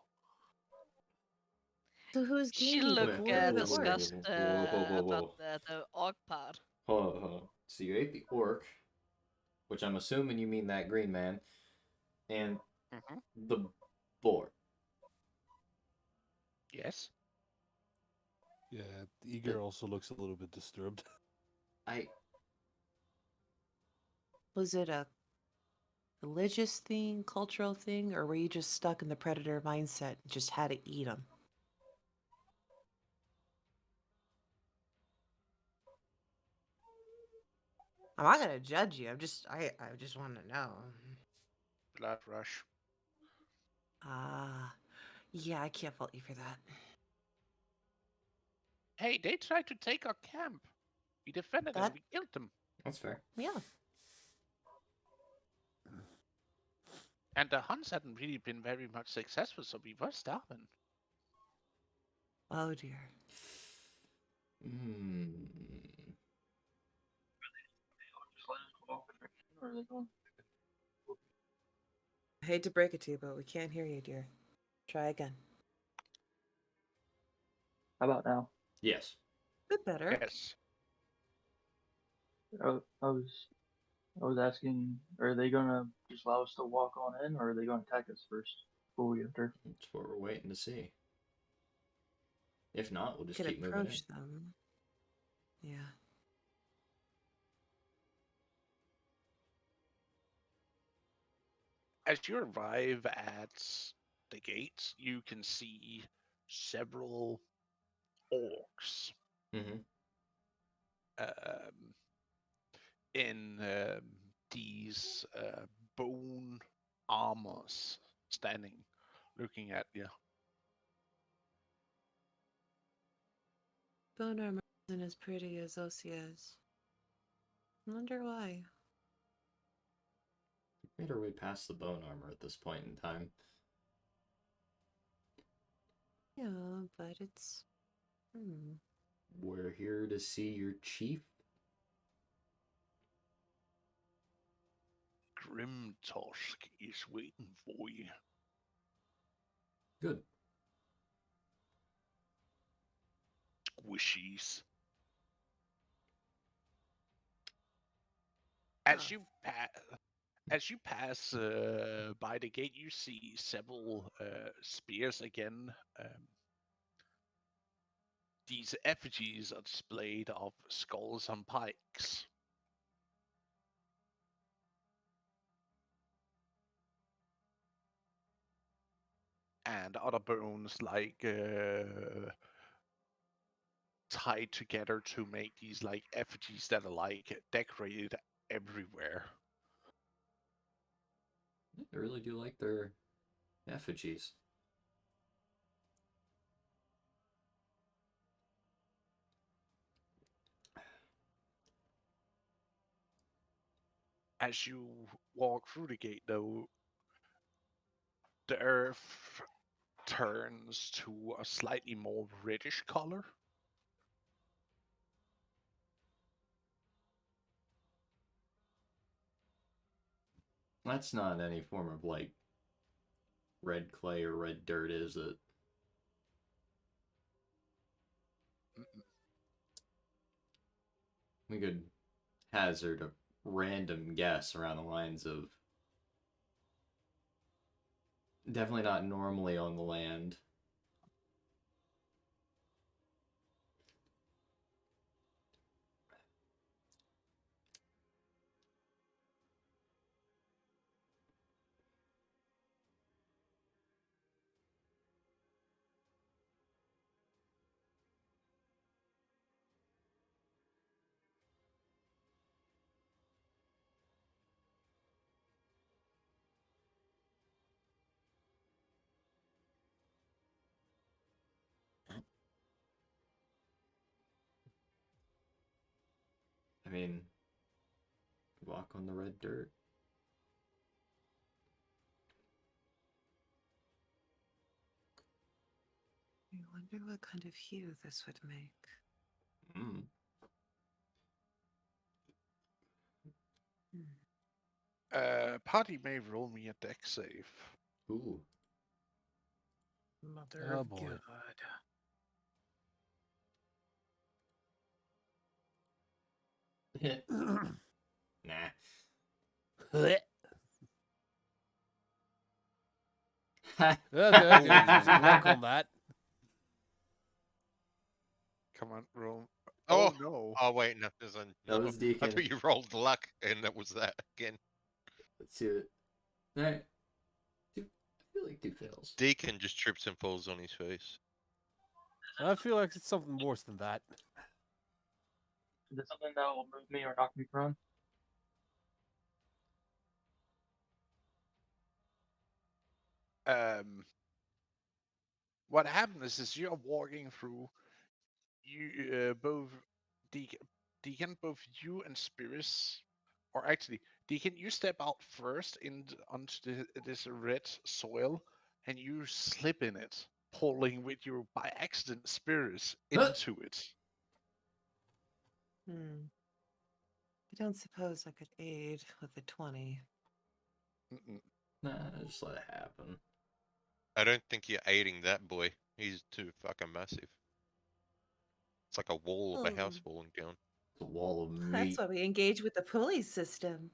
So who's She gamey, the looked boar or the orc? disgusted Whoa. about the orc part. Hold on. So you ate the orc, which I'm assuming you mean that green man, and Mm-hmm. the boar. Yes. Yeah, Eager also looks a little bit disturbed. Was it a religious thing, cultural thing, or were you just stuck in the predator mindset and just had to eat them? I'm not gonna judge you. I just want to know. Blood rush. Ah, yeah, I can't fault you for that. Hey, they tried to take our camp. We defended them. That- We killed them. That's fair. Yeah. And the hunts hadn't really been very much successful, so we were starving. Oh dear. I hate to break it to you, but we can't hear you, dear. Try again. How about now? Yes. Bit better. Yes. I was asking, are they gonna just allow us to walk on in, or are they gonna attack us first before we enter? That's what we're waiting to see. If not, we'll just Could keep moving in. approach them. Yeah. As you arrive at the gate, you can see several orcs Mm-hmm. um, in these bone armors standing, looking at you. Bone armor isn't as pretty as Osia's. Wonder why. Made our way past the bone armor at this point in time. Yeah, but it's. We're here to see your chief. Grimtusk is waiting for you. Good. Squishies. Oh. As you pass by the gate, you see several spears again. These effigies are displayed of skulls and pikes. And other bones like tied together to make these like effigies that are like decorated everywhere. I really do like their effigies. As you walk through the gate, though, the earth turns to a slightly more reddish color. That's not any form of like red clay or red dirt, is it? We could hazard a random guess around the lines of definitely not normally on the land. I mean, walk on the red dirt. I wonder what kind of hue this would make. Mm. Party may roll me a deck save. Ooh. Mother Oh of boy. God. Nah. Work on that. Come on, roll. Oh, Oh no. oh wait, no, there's a That no. was I Deacon. thought you rolled luck, and that was that again. Let's see it. Alright. I feel like 2 fails. Deacon just trips and falls on his face. I feel like it's something worse than that. Is it something that will move me or knock me prone? What happens is you're walking through. You both Deacon, both you and Spirits, or actually Deacon, you step out first onto this red soil, and you slip in it, pulling with your by accident Spirits into it. I don't suppose I could aid with a 20. Mm-mm. Nah, just let it happen. I don't think you're aiding that boy. He's too fucking massive. It's like a wall of a house falling down. It's a wall of That's meat. why we engage with the pulley system.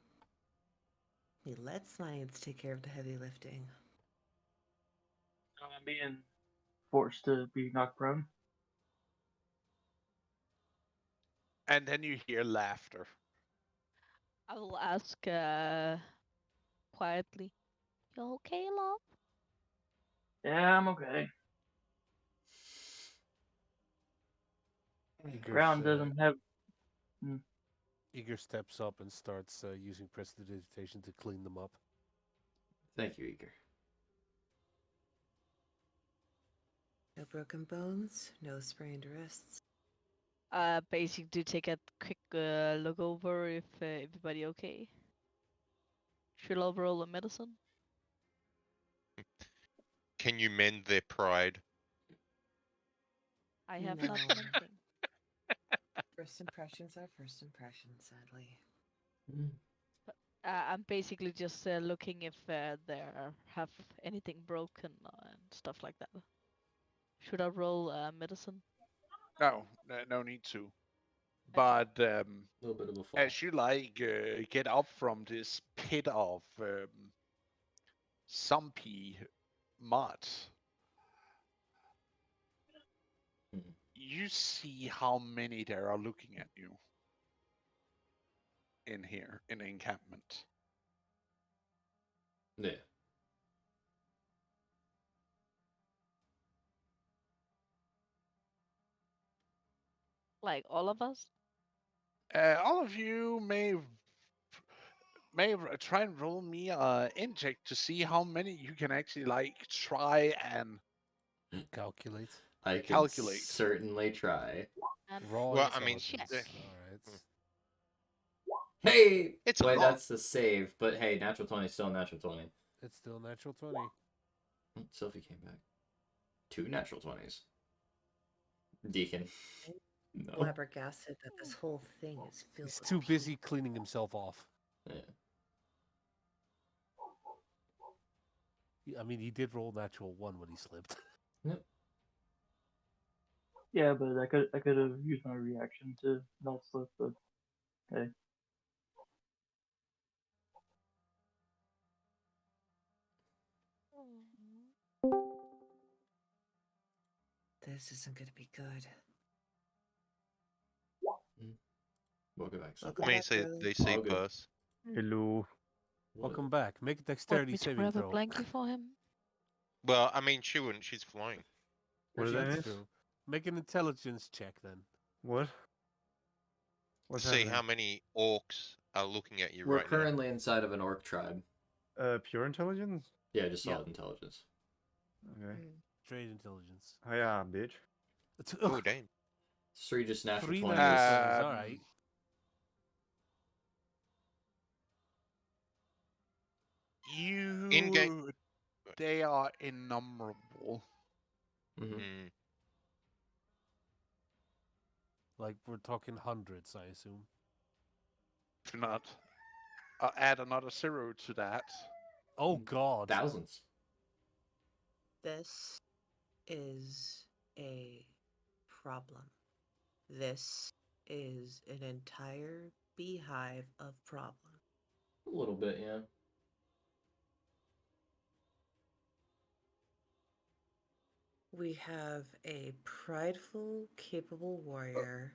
We let science take care of the heavy lifting. I'm being forced to be knocked prone. And then you hear laughter. I will ask quietly. You okay, love? Yeah, I'm okay. Igor, Ground doesn't have. Mm, Igor steps up and starts using prestidigitation to clean them up. Thank you, Igor. No broken bones, no sprained wrists. Basic, do take a quick look over if everybody okay. Should I roll a medicine? Can you mend their pride? I have No. not mending. First impressions are first impressions, sadly. Mm. I'm basically just looking if there have anything broken and stuff like that. Should I roll medicine? No, no need to. Okay. But A little bit of a fall. as you get up from this pit of sumpy mud, Mhm. you see how many there are looking at you in here in the encampment. Yeah. Like all of us? All of you may try and roll me inject to see how many you can actually try and Calculate. I can calculate. certainly try. And Raw Well, I mean, intelligence. check. Alright. Hey! It's a Wait, lot. that's the save, but hey, natural 20 is still a natural 20. It's still natural 20. Sophie came back. 2 natural 20s. Deacon. No. Flabbergasted that this whole thing is filled He's with too busy people. cleaning himself off. Yeah. I mean, he did roll natural 1 when he slipped. yeah, but I could have used my reaction to not slip, but hey. This isn't going to be good. Welcome back, Sophie. Welcome I mean, back, say Rose. they say All good. pass. Hello. Welcome back. Make a Want dexterity me to saving grab a throw. blanket for him? Well, I mean, she wouldn't. She's flying. What did I That's miss? true. Make an intelligence check then. What? What's See happening? how many orcs are looking at you We're right now. currently inside of an orc tribe. Pure intelligence? Yeah, just Yeah. solid intelligence. Okay. Straight intelligence. Oh yeah, bitch. Oh, damn. 3 just natural 3 20s. natural 20s, alright. In-game. They are innumerable. Mhm. Mm. Like, we're talking hundreds, I assume. If not, add another 0 to that. Oh, God. Thousands. This is a problem. This is an entire beehive of problems. A little bit, yeah. We have a prideful, capable warrior.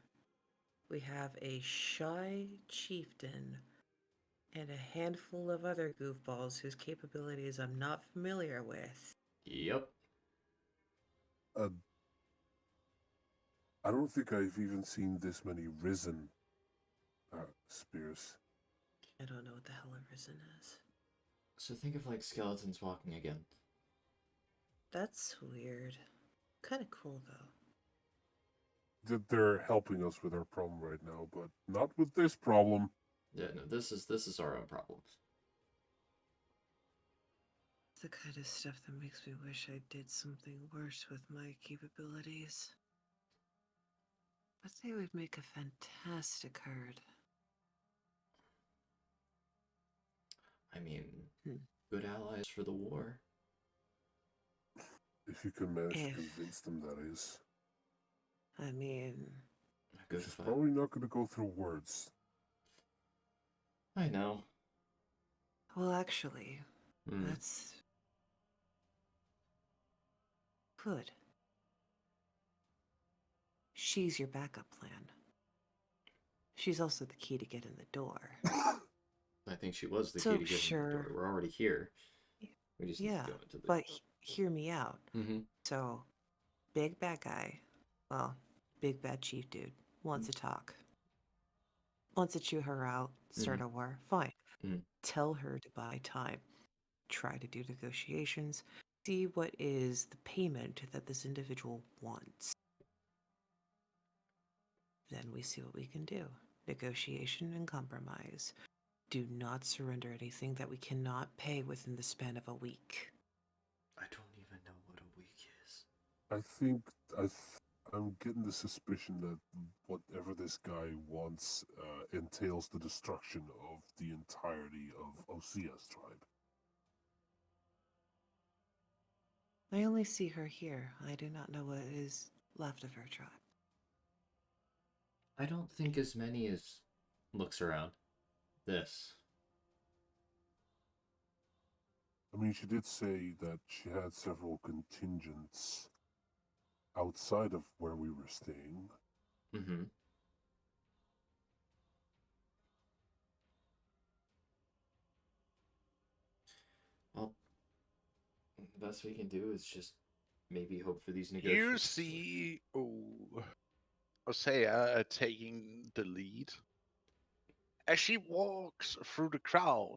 We have a shy chieftain. And a handful of other goofballs whose capabilities I'm not familiar with. Yep. I don't think I've even seen this many risen spears. I don't know what the hell a risen is. So think of like skeletons walking again. That's weird. Kind of cool though. That they're helping us with our problem right now, but not with this problem. Yeah, no, this is our own problem. It's the kind of stuff that makes me wish I did something worse with my capabilities. But they would make a fantastic herd. I mean, good allies for the war. If you can manage to If- convince them, that is. I mean, A good This is fight. probably not going to go through words. I know. well, actually, Mm. that's good. She's your backup plan. She's also the key to get in the door. I think she was the So, key to get in the door. sure. We're already here. We just Yeah, need to go into the. but hear me out. Mm-hmm. So, big bad guy, well, big bad chief dude, wants to talk. Wants to chew her out, start a war. Fine. Mhm. Tell her to buy time. Try to do negotiations. See what is the payment that this individual wants. Then we see what we can do. Negotiation and compromise. Do not surrender anything that we cannot pay within the span of a week. I don't even know what a week is. I think I'm getting the suspicion that whatever this guy wants entails the destruction of the entirety of Osea's tribe. I only see her here. I do not know what is left of her tribe. I don't think as many as looks around. This. I mean, she did say that she had several contingents outside of where we were staying. Mm-hmm. Well, the best we can do is just maybe hope for these negotiations. You see, Osea taking the lead. As she walks through the crowd,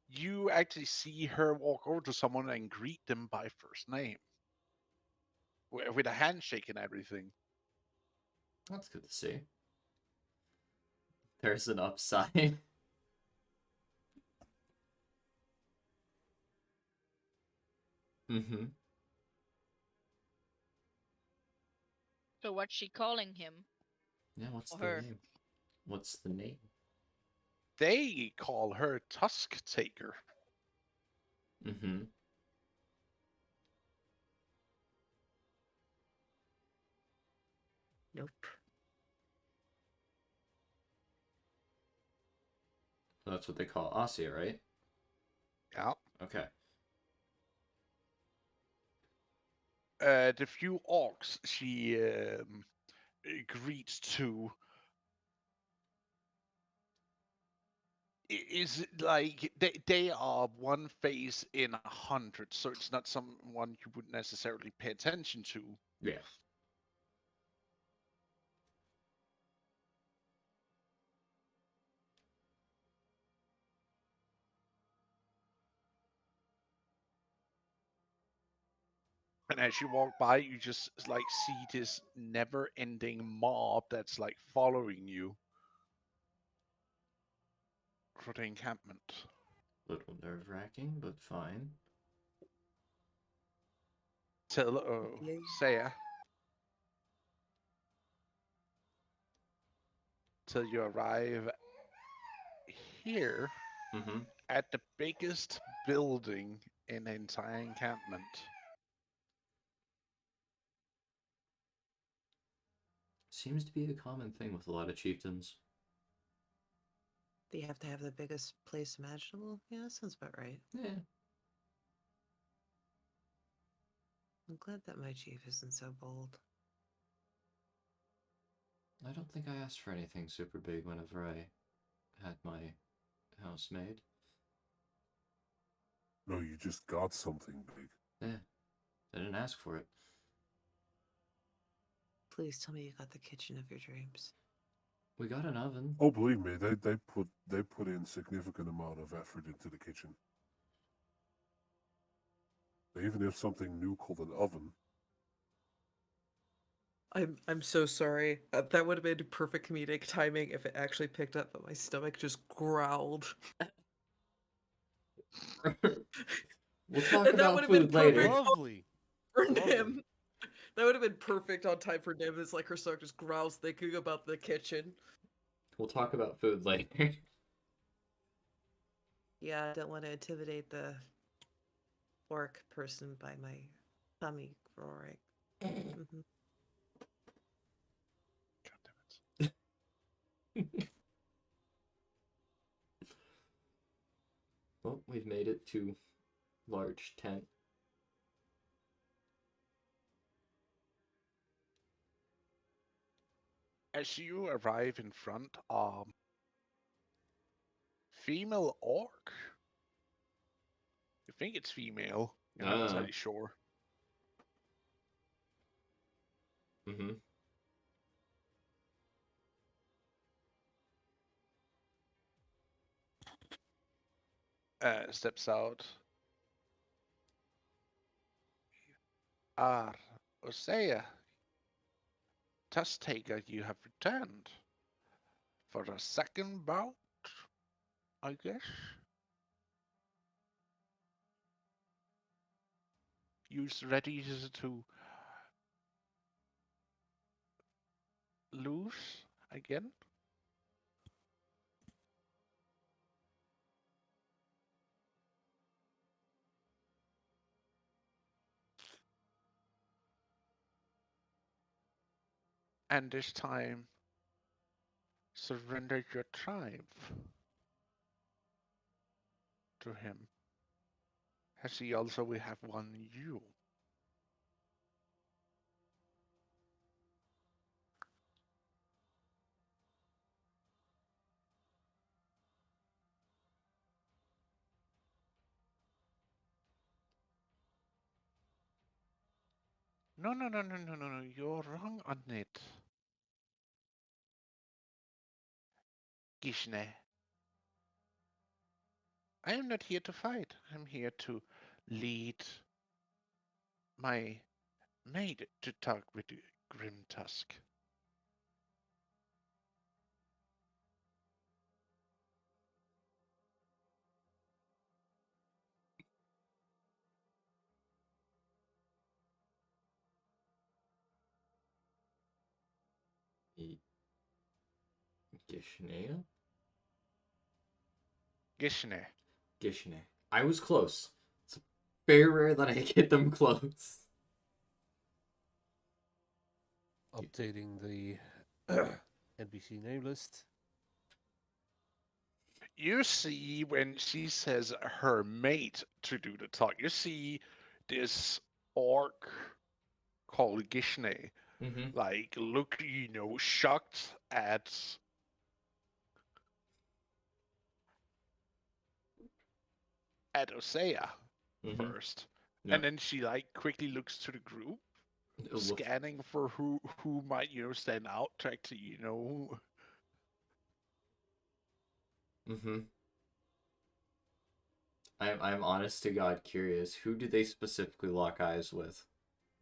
you actually see her walk over to someone and greet them by first name. With a handshake and everything. That's good to see. There's an upside. Mm-hmm. So what's she calling him? Yeah, what's Or the her? name? What's the name? They call her Tusk Taker. Mm-hmm. Nope. So that's what they call Asia, right? Yeah. Okay. The few orcs she greets to is like they are one face in 100, so it's not someone you would necessarily pay attention to. Yeah. And as you walk by, you just like see this never-ending mob that's like following you through the encampment. Little nerve-wracking, but fine. Till Yeah. Saya, till you arrive here Mm-hmm. at the biggest building in the entire encampment. Seems to be a common thing with a lot of chieftains. They have to have the biggest place imaginable? Yeah, that sounds about right. Yeah. I'm glad that my chief isn't so bold. I don't think I asked for anything super big whenever I had my house made. No, you just got something big. Yeah. I didn't ask for it. Please tell me you got the kitchen of your dreams. We got an oven. Oh, believe me, they put in significant amount of effort into the kitchen. They even have something new called an oven. I'm so sorry. That would have been perfect comedic timing if it actually picked up, but my stomach just growled. We'll talk And that about would have been food later. perfect. Lovely. For Lovely. Nim. That would have been perfect on time for Nim. It's like her stomach just growls thinking about the kitchen. We'll talk about food later. Yeah, I don't want to intimidate the orc person by my tummy roaring. Mhm. God damn it. Well, we've made it to large tent. As you arrive in front, female orc I think it's female. I'm not entirely sure. Mm-hmm. Steps out. Ah, Osea, Tusk Taker, you have returned. For a second bout, I guess. You ready to lose again? And this time, surrender your triumph to him, as he also will have won you. No, no, no, no, no, no, no, you're wrong on it. Gishne, I am not here to fight. I'm here to lead my maid to talk with Grim Tusk. Gishnea? Gishne, Gishne. I was close. It's very rare that I get them close. Updating the NPC name list. you see when she says her mate to do the talk, you see this orc called Gishne, Mm-hmm. like, look, shocked at Osea Mm-hmm. first. No. And then she like quickly looks to the group, scanning for who might stand out, try to Mm-hmm. I'm honest to God curious. Who do they specifically lock eyes with?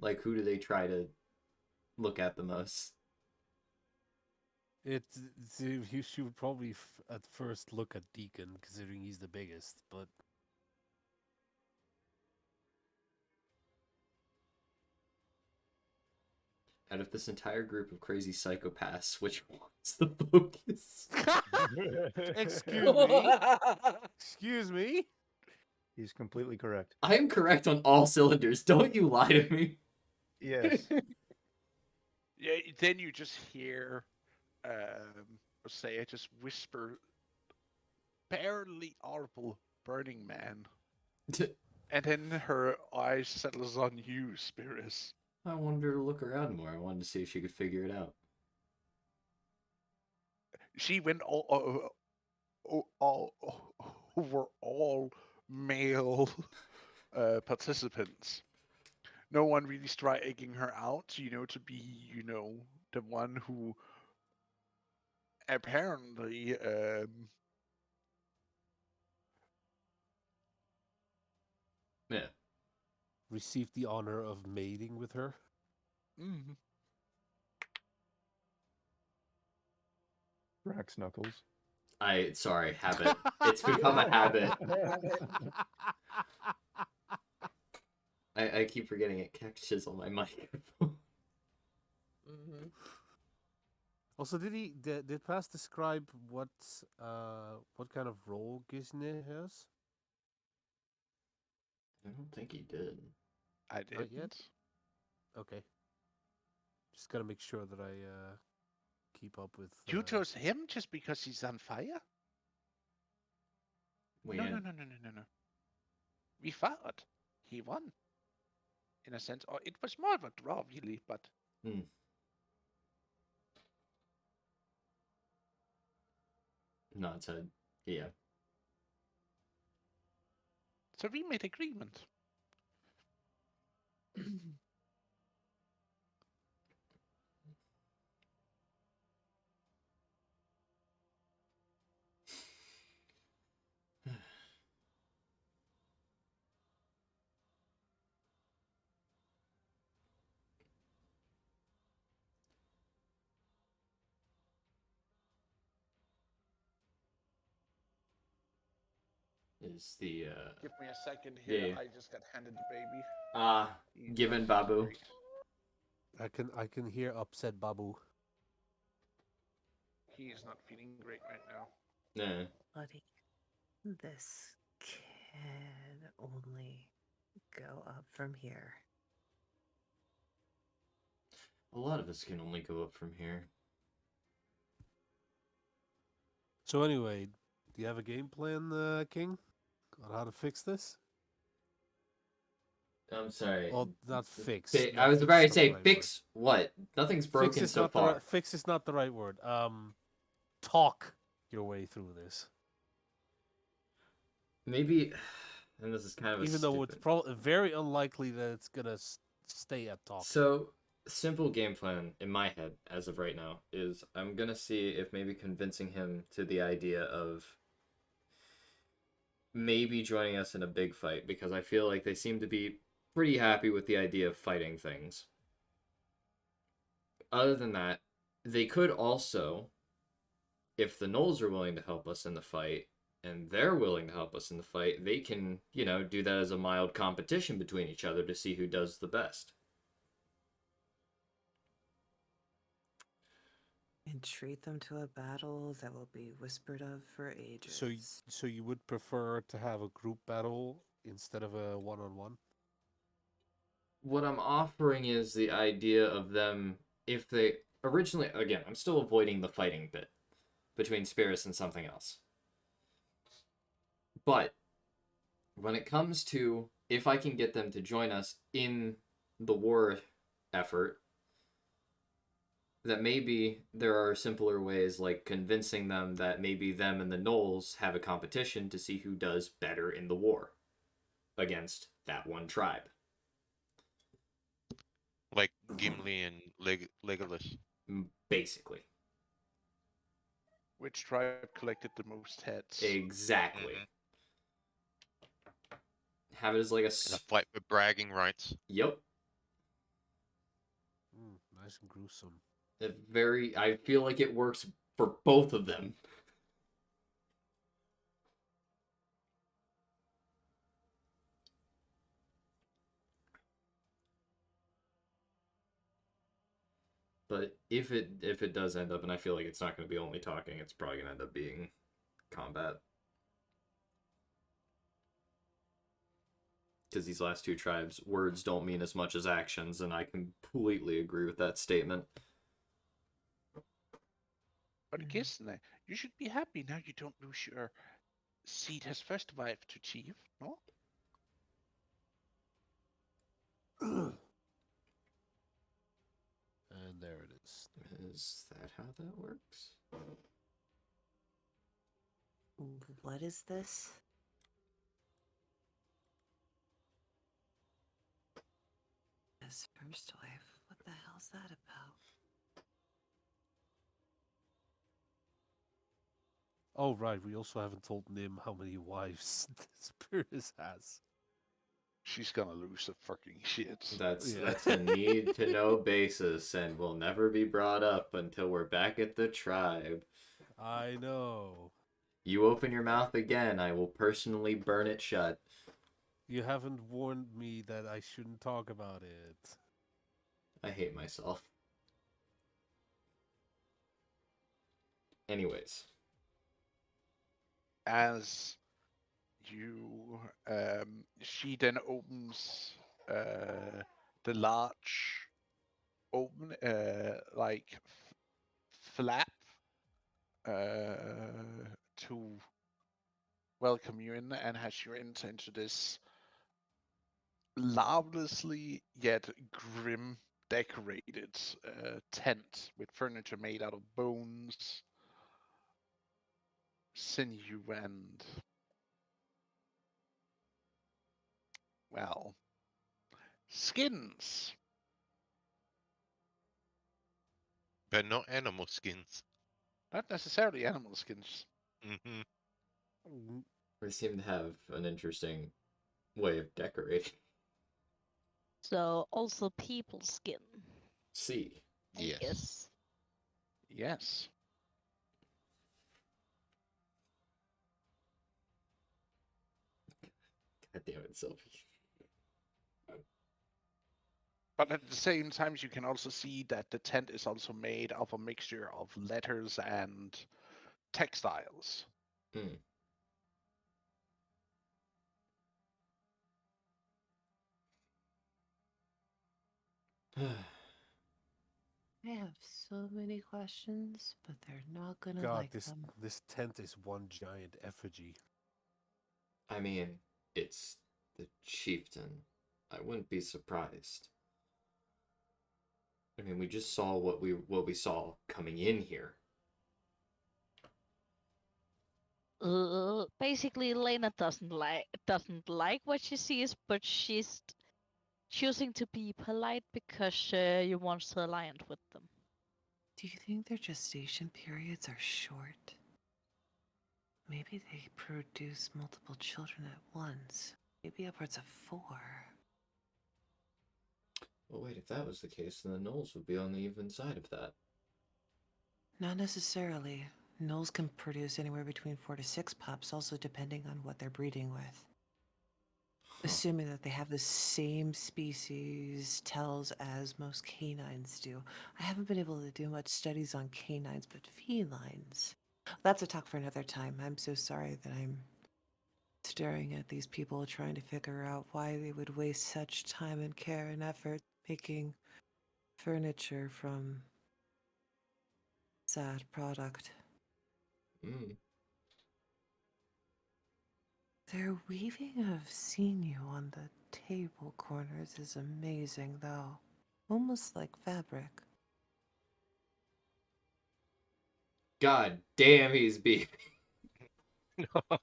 Like, who do they try to look at the most? You should probably at first look at Deacon, considering he's the biggest. But Out of this entire group of crazy psychopaths, which one's the focus? excuse me, excuse me. He's completely correct. I am correct on all cylinders. Don't you lie to me. Yes. Yeah, then you just hear Osea just whisper, barely audible, Burning Man. And then her eyes settles on you, Spirus. I wanted her to look around more. I wanted to see if she could figure it out. She went all over all male participants. No one really striking her out, to be, the one who apparently Yeah. Received the honor of mating with her. mm, Brax Knuckles. Sorry, habit. It's become a habit. I keep forgetting it catches on my microphone. Mm-hmm. Also, did Pass describe what kind of role Gisne has? I don't think he did. I Not didn't. yet? Okay. Just gotta make sure that I keep up with. You chose him just because he's on fire? We No, had- no, no, no, no, no, no. We fought. He won. In a sense, or it was more of a draw, really, but No, it's a yeah. So we made agreement. Is the Give me a second here. Yeah. I just got handed the baby. He's given not Babu. great. I can hear upset Babu. He is not feeling great right now. Nah. Buddy, this can only go up from here. A lot of us can only go up from here. So anyway, do you have a game plan, King, on how to fix this? I'm sorry. Well, not fix. I not was fix about to is not the say right fix what? Nothing's word. broken Fix is so not far. the right. Fix is not the right word. Talk your way through this. Maybe, and this is kind of Even though it's probably very unlikely that it's gonna stay at talk. So, simple game plan in my head as of right now is I'm gonna see if maybe convincing him to the idea of maybe joining us in a big fight, because I feel like they seem to be pretty happy with the idea of fighting things. Other than that, they could also, if the Knolls are willing to help us in the fight, and they're willing to help us in the fight, they can, do that as a mild competition between each other to see who does the best. Entreat them to a battle that will be whispered of for ages. So you would prefer to have a group battle instead of a one-on-one? What I'm offering is the idea of them, if they originally, again, I'm still avoiding the fighting bit between spirits and something else. But when it comes to if I can get them to join us in the war effort, that maybe there are simpler ways, like convincing them that maybe them and the Knolls have a competition to see who does better in the war against that one tribe. Like Gimli and Legolas. Basically. Which tribe collected the most heads? Exactly. Mhm. Have it as like a... In a fight for bragging rights. Yep. Nice and gruesome. I feel like it works for both of them. But if it does end up, and I feel like it's not going to be only talking, it's probably going to end up being combat. Because these last two tribes, words don't mean as much as actions, and I completely agree with that statement. But Gisne, you should be happy now you don't lose your seat as first wife to chief, no? And there it is. Is that how that works? What is this? His first wife. What the hell's that about? Oh, right. We also haven't told Nim how many wives Spears has. She's gonna lose the fucking shit. That's Yeah. a need to know basis, and will never be brought up until we're back at the tribe. I know. You open your mouth again, I will personally burn it shut. You haven't warned me that I shouldn't talk about it. I hate myself. Anyways. As you, she then opens the large open, like flap, to welcome you in and has you enter into this marvelously yet grim decorated tent with furniture made out of bones, sinew, and Well, skins. But not animal skins. Not necessarily animal skins. Hmm. They seem to have an interesting way of decorating. So also people skin. See. I Yes. guess. Yes. God damn it, Sylvie. But at the same time, you can also see that the tent is also made of a mixture of letters and textiles. Mm. I have so many questions, but they're not gonna God, like this them. this tent is one giant effigy. I mean, it's the chieftain. I wouldn't be surprised. I mean, we just saw what we saw coming in here. Basically, Lena doesn't like what she sees, but she's choosing to be polite because she wants to align with them. Do you think their gestation periods are short? Maybe they produce multiple children at once. Maybe upwards of 4. Well, wait, if that was the case, then the Knolls would be on the even side of that. Not necessarily. Gnolls can produce anywhere between 4 to 6 pups, also depending on what they're breeding with. Huh. Assuming that they have the same species tells as most canines do. I haven't been able to do much studies on canines, but felines. That's a talk for another time. I'm so sorry that I'm staring at these people trying to figure out why they would waste such time and care and effort making furniture from sad product. Mm. Their weaving of sinew on the table corners is amazing, though. Almost like fabric. God damn, he's beefy. Fuck.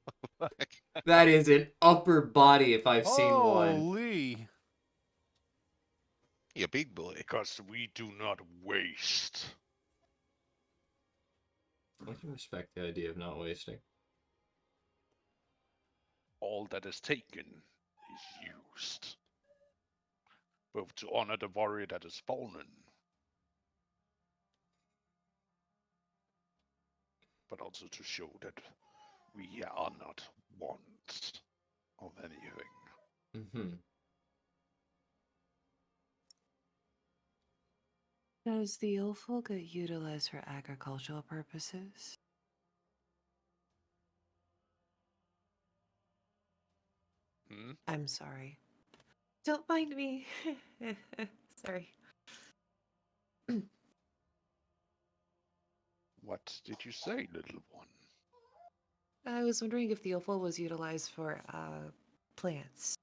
That is an upper body if I've seen one. Holy! You big boy. Because we do not waste. I can respect the idea of not wasting. All that is taken is used. Both to honor the warrior that is fallen, but also to show that we are not want of anything. Mm-hmm. Does the Ilful get utilized for agricultural purposes? Hmm? I'm sorry. Don't mind me. Sorry. What did you say, little one? I was wondering if the Ilful was utilized for plants.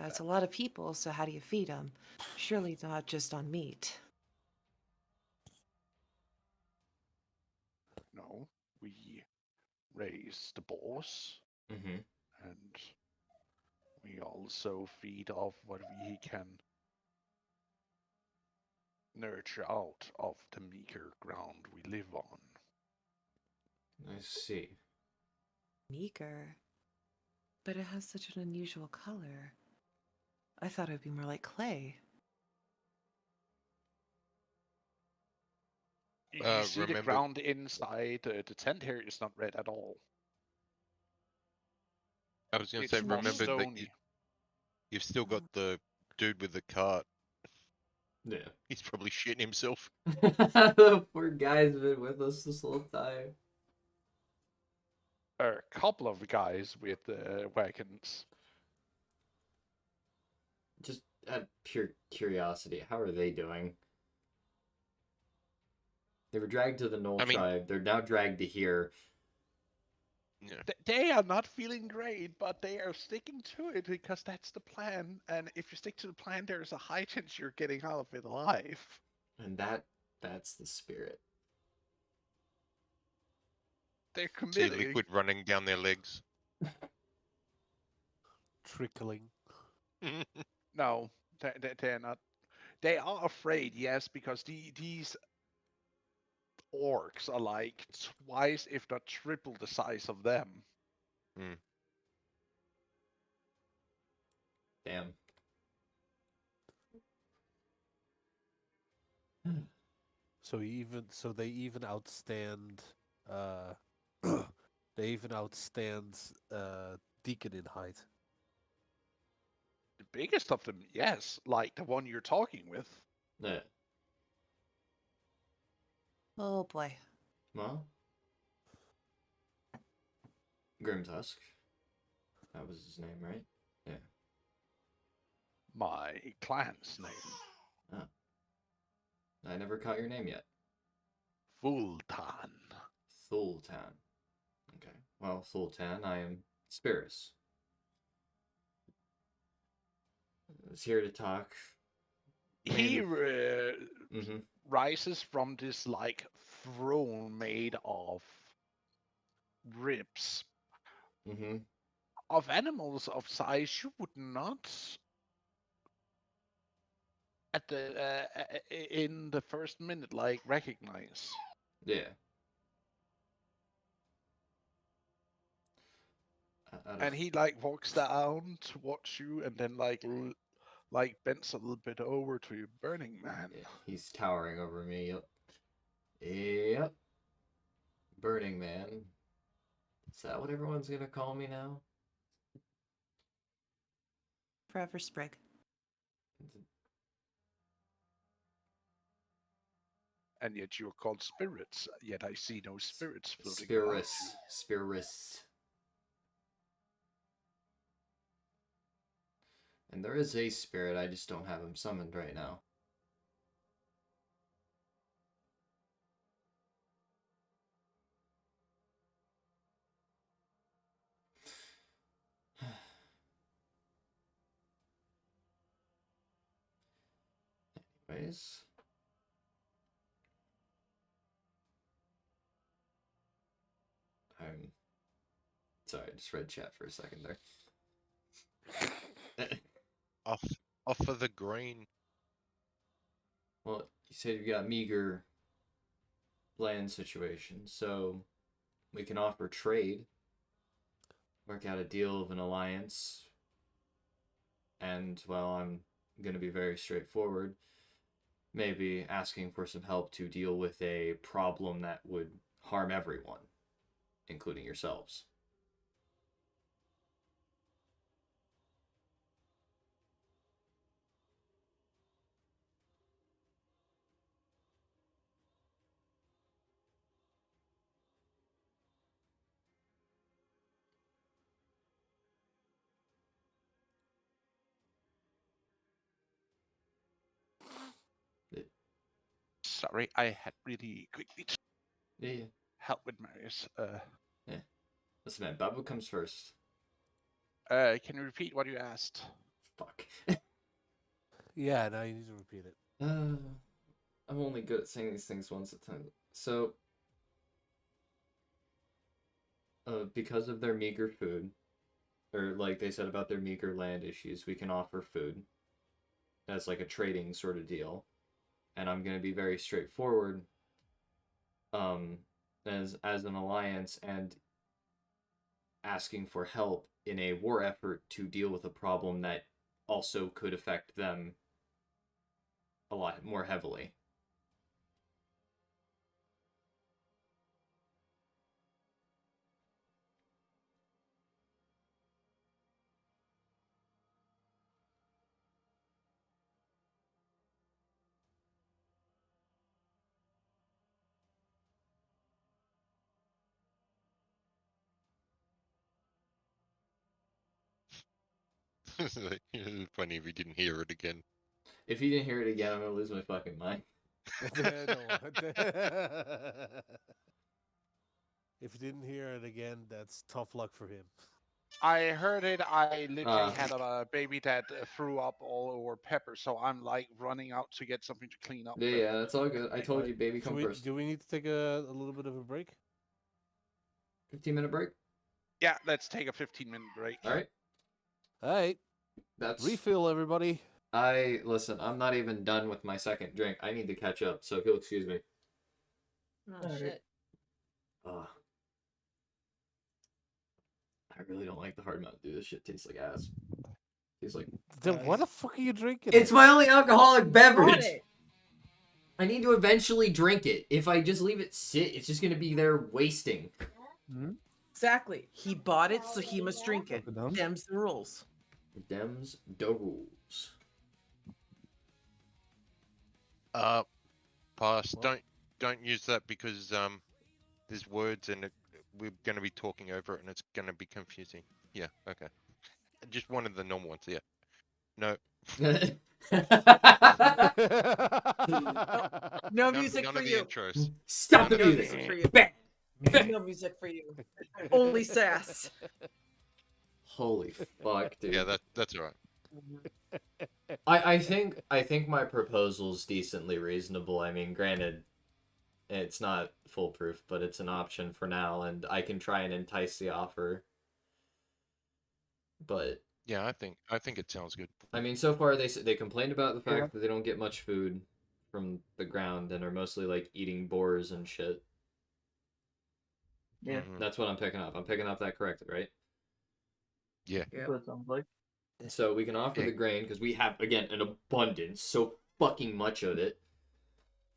It's a lot of people, so how do you feed them? Surely not just on meat. No, we raise the boars, Mm-hmm. and we also feed off what we can nurture out of the meager ground we live on. I see. Meager. But it has such an unusual color. I thought it would be more like clay. You see the Remember, ground inside the tent here is not red at all. I was gonna It's say, more remember that stony. you've still got the dude with the cart. Yeah. He's probably shitting himself. The poor guy's been with us this whole time. A couple of guys with wagons. Just out of pure curiosity, how are they doing? They were dragged to the Knoll I mean- tribe. They're now dragged to here. Yeah. They are not feeling great, but they are sticking to it because that's the plan. And if you stick to the plan, there's a high chance you're getting out of it alive. And that's the spirit. They're See committing. liquid running down their legs. Trickling. No, they're not. They are afraid, yes, because these orcs are like twice, if not triple, the size of them. Damn. So they even outstand uh they even outstand Deacon in height. The biggest of them, yes, like the one you're talking with. Yeah. Oh boy. Well, Grimtusk. That was his name, right? Yeah. My clan's name. Oh. I never caught your name yet. Fultan. Thultan. Okay. Well, Thultan, I am Spirus. I was here to talk. He Mm-hmm. rises from this like throne made of ribs Mm-hmm. of animals of size you would not at the in the first minute like recognize. Yeah. And he like walks down towards you and then like bends a little bit over to you, Burning Man. Yeah, he's towering over me. Yep. Yep. Burning Man. Is that what everyone's gonna call me now? Forever Sprig. And yet you are called spirits. Yet I see no spirits floating around Spirus. you. Spirus. And there is a spirit, I just don't have him summoned right now. Anyways. I'm sorry, I just read chat for a second there. Offer the green. Well, you said you've got meager land situation, so we can offer trade, work out a deal of an alliance, and, well, I'm going to be very straightforward. Maybe asking for some help to deal with a problem that would harm everyone, including yourselves. Sorry, I had really quickly to Yeah. help with Marius. Yeah. Listen, man, Babu comes first. Can you repeat what you asked? Fuck. Yeah, now you need to repeat it. I'm only good at saying these things once at a time. So, because of their meager food, or like they said about their meager land issues, we can offer food as like a trading sort of deal. And I'm going to be very straightforward as an alliance and asking for help in a war effort to deal with a problem that also could affect them a lot more heavily. It's funny if you didn't hear it again. If you didn't hear it again, I'm going to lose my fucking mind. If you didn't hear it again, that's tough luck for him. I heard it. I literally had a baby that threw up all over Pepper, so I'm like running out to get something to clean up. Yeah, but yeah, that's all good. I told you, baby, Do come first. do we need to take a little bit of a break? 15-minute break? yeah, let's take a 15-minute break. All right. All right. That's Refill, everybody. listen. I'm not even done with my second drink. I need to catch up. So if you'll excuse me. Oh, Alright. shit. I really don't like the hard Mountain Dew. This shit tastes like ass. Tastes like. Then why the fuck are you drinking It's it? my only alcoholic Bought beverage. it. I need to eventually drink it. If I just leave it sit, it's just gonna be there wasting. Exactly. He bought it, so he must drink it. Dumb. Them's the rules. Dems the rules. Pass. Well- Don't use that because there's words and we're going to be talking over it and it's going to be confusing. Yeah. Okay. Just one of the normal ones. Yeah. No. No None, music none for of the you. intros. Stop the None of No the music. music for you. Bam. No music for you. Only sass. Holy fuck, dude. Yeah, that's all right. I think my proposal's decently reasonable. I mean, granted, it's not foolproof, but it's an option for now, and I can try and entice the offer. But Yeah, I think it sounds good. I mean, so far they complained about the fact Yeah. that they don't get much food from the ground and are mostly like eating boars and shit. Yeah, Mhm. That's what I'm picking up. I'm picking up that correctly, right? Yeah. that's what it sounds like. So we can offer Yeah. the grain because we have again an abundance, so fucking much of it.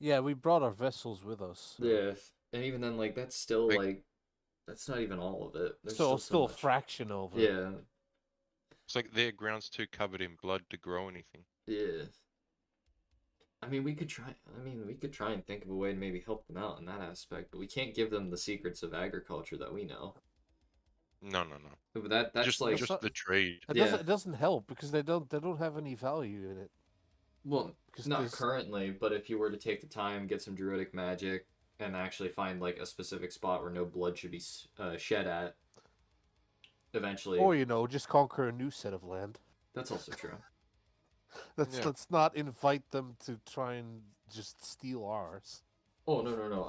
Yeah, we brought our vessels with us. So. Yeah, and even then, like that's still Like- like that's not even all of it. There's So still a so much. fraction of it. Yeah, It's like their ground's too covered in blood to grow anything. yeah. I mean, we could try. I mean, we could try and think of a way to maybe help them out in that aspect, but we can't give them the secrets of agriculture that we know. No. But that's Just like just the trade. It doesn't help because they don't have any value in it. well, Because not there's- currently, but if you were to take the time, get some druidic magic, and actually find like a specific spot where no blood should be shed at, eventually. Or just conquer a new set of land. That's also true. Yeah. Let's not invite them to try and just steal ours. Oh no!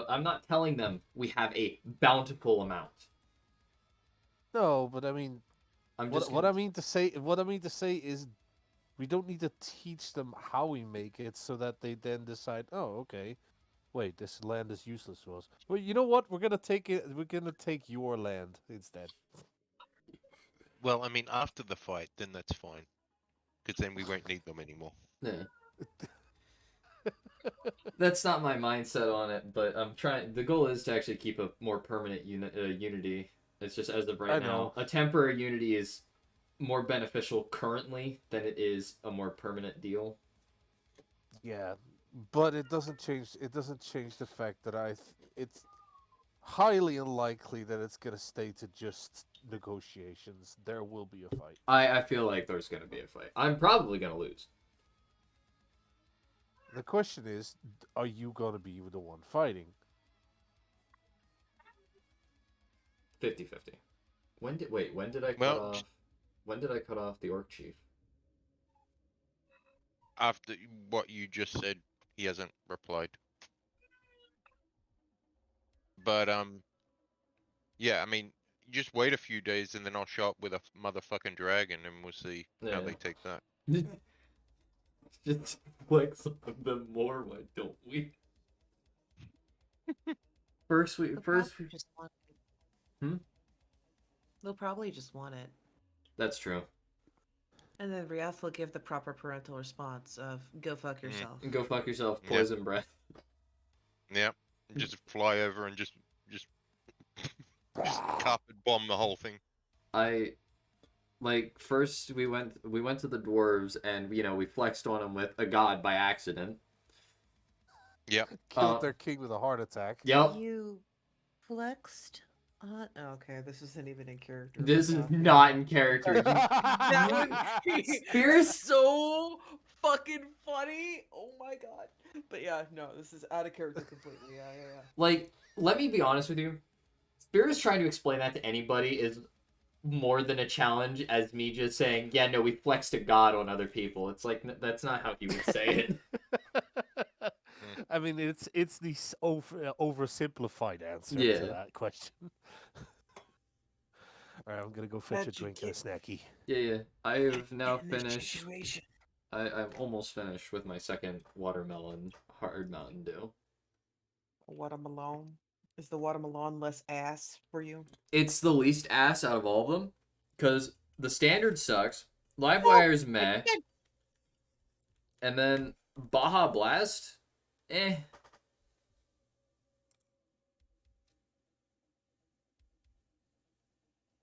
I'm not telling them we have a bountiful amount. No, but I mean, I'm what just what I mean to say is, we don't need to teach them how we make it so that they then decide, oh, okay, wait, this land is useless to us. Well, you know what? We're gonna take it. We're gonna take your land instead. Well, I mean, after the fight, then that's fine, because then we won't need them anymore. Yeah. That's not my mindset on it, but I'm trying. The goal is to actually keep a more permanent unity. It's just as of right I now, know. a temporary unity is more beneficial currently than it is a more permanent deal. Yeah, but it doesn't change. It doesn't change the fact that it's highly unlikely that it's gonna stay to just negotiations. There will be a fight. I feel like there's gonna be a fight. I'm probably gonna lose. The question is, are you gonna be the one fighting? 50-50. When did I cut Well, off? When did I cut off the orc chief? After what you just said, he hasn't replied. But yeah, I mean, just wait a few days and then I'll show up with a motherfucking dragon and we'll see how Yeah. they take that. Just flex on them more, why don't we? First we Just want it. Hmm? They'll probably just want it. That's true. And then Riath will give the proper parental response of "Go fuck yourself." Go fuck yourself, Yeah. poison breath. Yeah, just fly over and just carpet bomb the whole thing. I like first we went to the dwarves and we flexed on them with a god by accident. Yep. Killed their king with a heart attack. Yep. You flexed on. Oh, okay, this isn't even in character. This is Yeah. not in character. You- That would be Spears- so fucking funny. Oh my god. But yeah, no, this is out of character completely. Yeah. Like, let me be honest with you. Spears trying to explain that to anybody is more than a challenge as me just saying, yeah, no, we flexed a god on other people. It's like, that's not how you would say it. I mean, it's the oversimplified answer Yeah. to that question. Alright, I'm gonna go fetch a How'd you drink and a get- snacky. Yeah. I have now in this finished. situation? I'm almost finished with my second watermelon hard Mountain Dew. Watermelon. Is the watermelon less ass for you? It's the least ass out of all of them, because the standard sucks, Livewire's meh, and then Baja Blast, eh.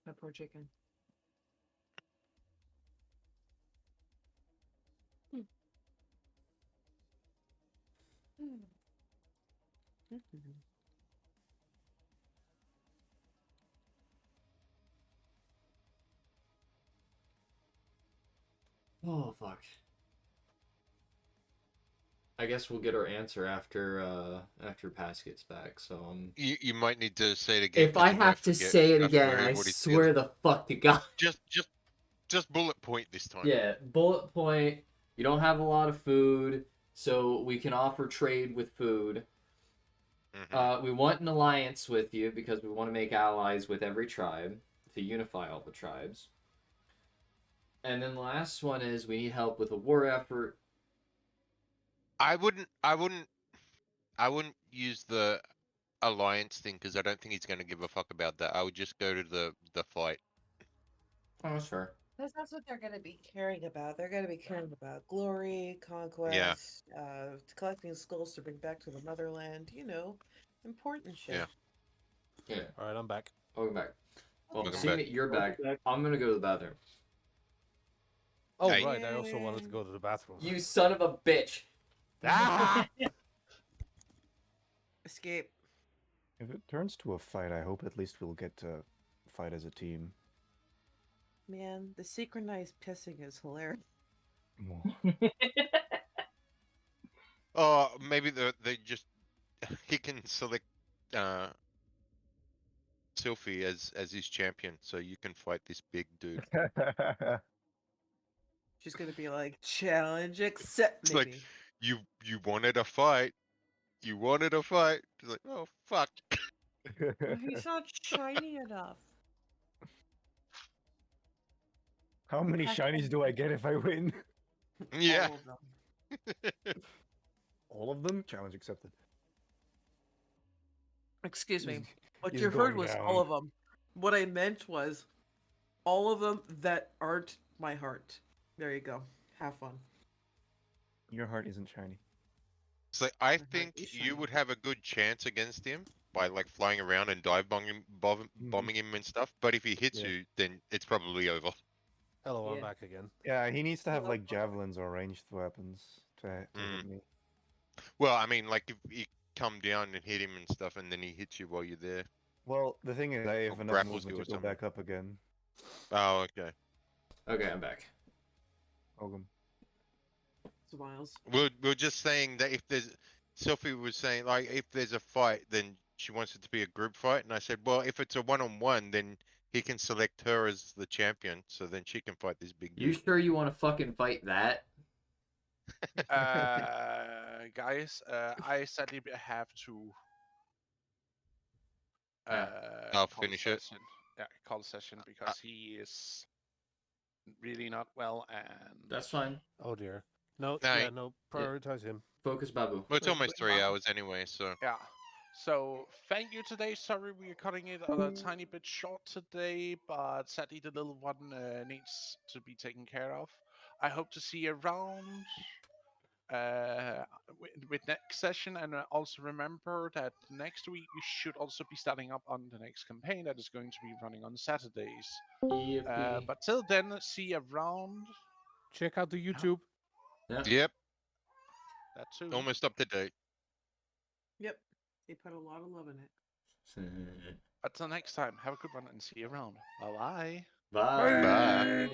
My poor chicken. Oh fuck. I guess we'll get our answer after Pass gets back. So You might need to say it again. if 'Cause I you might have to forget say it after again, I everybody says swear it. the fuck to God. Just bullet point this time. Yeah, bullet point. You don't have a lot of food, so we can offer trade with food. We want an alliance with you because we want to make allies with every tribe to unify all the tribes. And then the last one is we need help with a war effort. I wouldn't use the alliance thing because I don't think he's going to give a fuck about that. I would just go to the fight. Oh, sure. Because that's what they're going to be caring about. They're going to be caring about glory, conquest, collecting skulls to bring back to the motherland. You know, important shit. Yeah. Yeah. Alright, I'm back. Welcome back. Well, Welcome seeing back. that you're Welcome back, back. I'm gonna go to the bathroom. Oh, Hey. right, I also wanted to go to the bathroom. You son of a bitch! Ah! Escape. If it turns to a fight, I hope at least we'll get to fight as a team. Man, the synchronized pissing is hilarious. Oh, maybe they just he can select Sylphie as his champion, so you can fight this big dude. She's going to be like, challenge accept, It's maybe. like you wanted a fight. You wanted a fight. It's like, oh fuck. Well, he's not shiny enough. How many shinies do I get if I win? Yeah. All of them. All of them? Challenge accepted. Excuse me. He's- What he's you heard going was down. all of them. What I meant was all of them that aren't my heart. There you go. Have fun. Your heart isn't shiny. It's like I heart think is you shiny. would have a good chance against him by like flying around and dive bombing him and stuff. But if he hits Yeah. you, then it's probably over. Hello, I'm Yeah. back again. Yeah, he needs to have like javelins or ranged weapons to hit me. Well, I mean, like if you come down and hit him and stuff, and then he hits you while you're there. Well, the thing is, I have Or enough grapples movement you to or go something. back up again. Oh, okay. Okay, I'm back. Ogum. Smiles. We're just saying that if there's Sophie was saying like if there's a fight, then she wants it to be a group fight, and I said, well, if it's a one-on-one, then he can select her as the champion, so then she can fight this big You dude. sure you want to fucking fight that? Guys, I sadly have to I'll call finish it. session. Yeah, call session because he is really not well, and That's fine. Oh dear. No, No, yeah, no, prioritize him. Focus, Babu. well, it's almost 3 hours anyway, so yeah. So thank you today. Sorry we are cutting it a tiny bit short today, but sadly the little one needs to be taken care of. I hope to see you around with next session, and also remember that next week we should also be starting up on the next campaign that is going to be running on Saturdays. Yippee. But till then, see you around. Check out the YouTube. Yeah. yep, That too. almost up to date. Yep. They put a lot of love in it. But till next time, have a good one and see you around. Bye bye. Bye. Bye.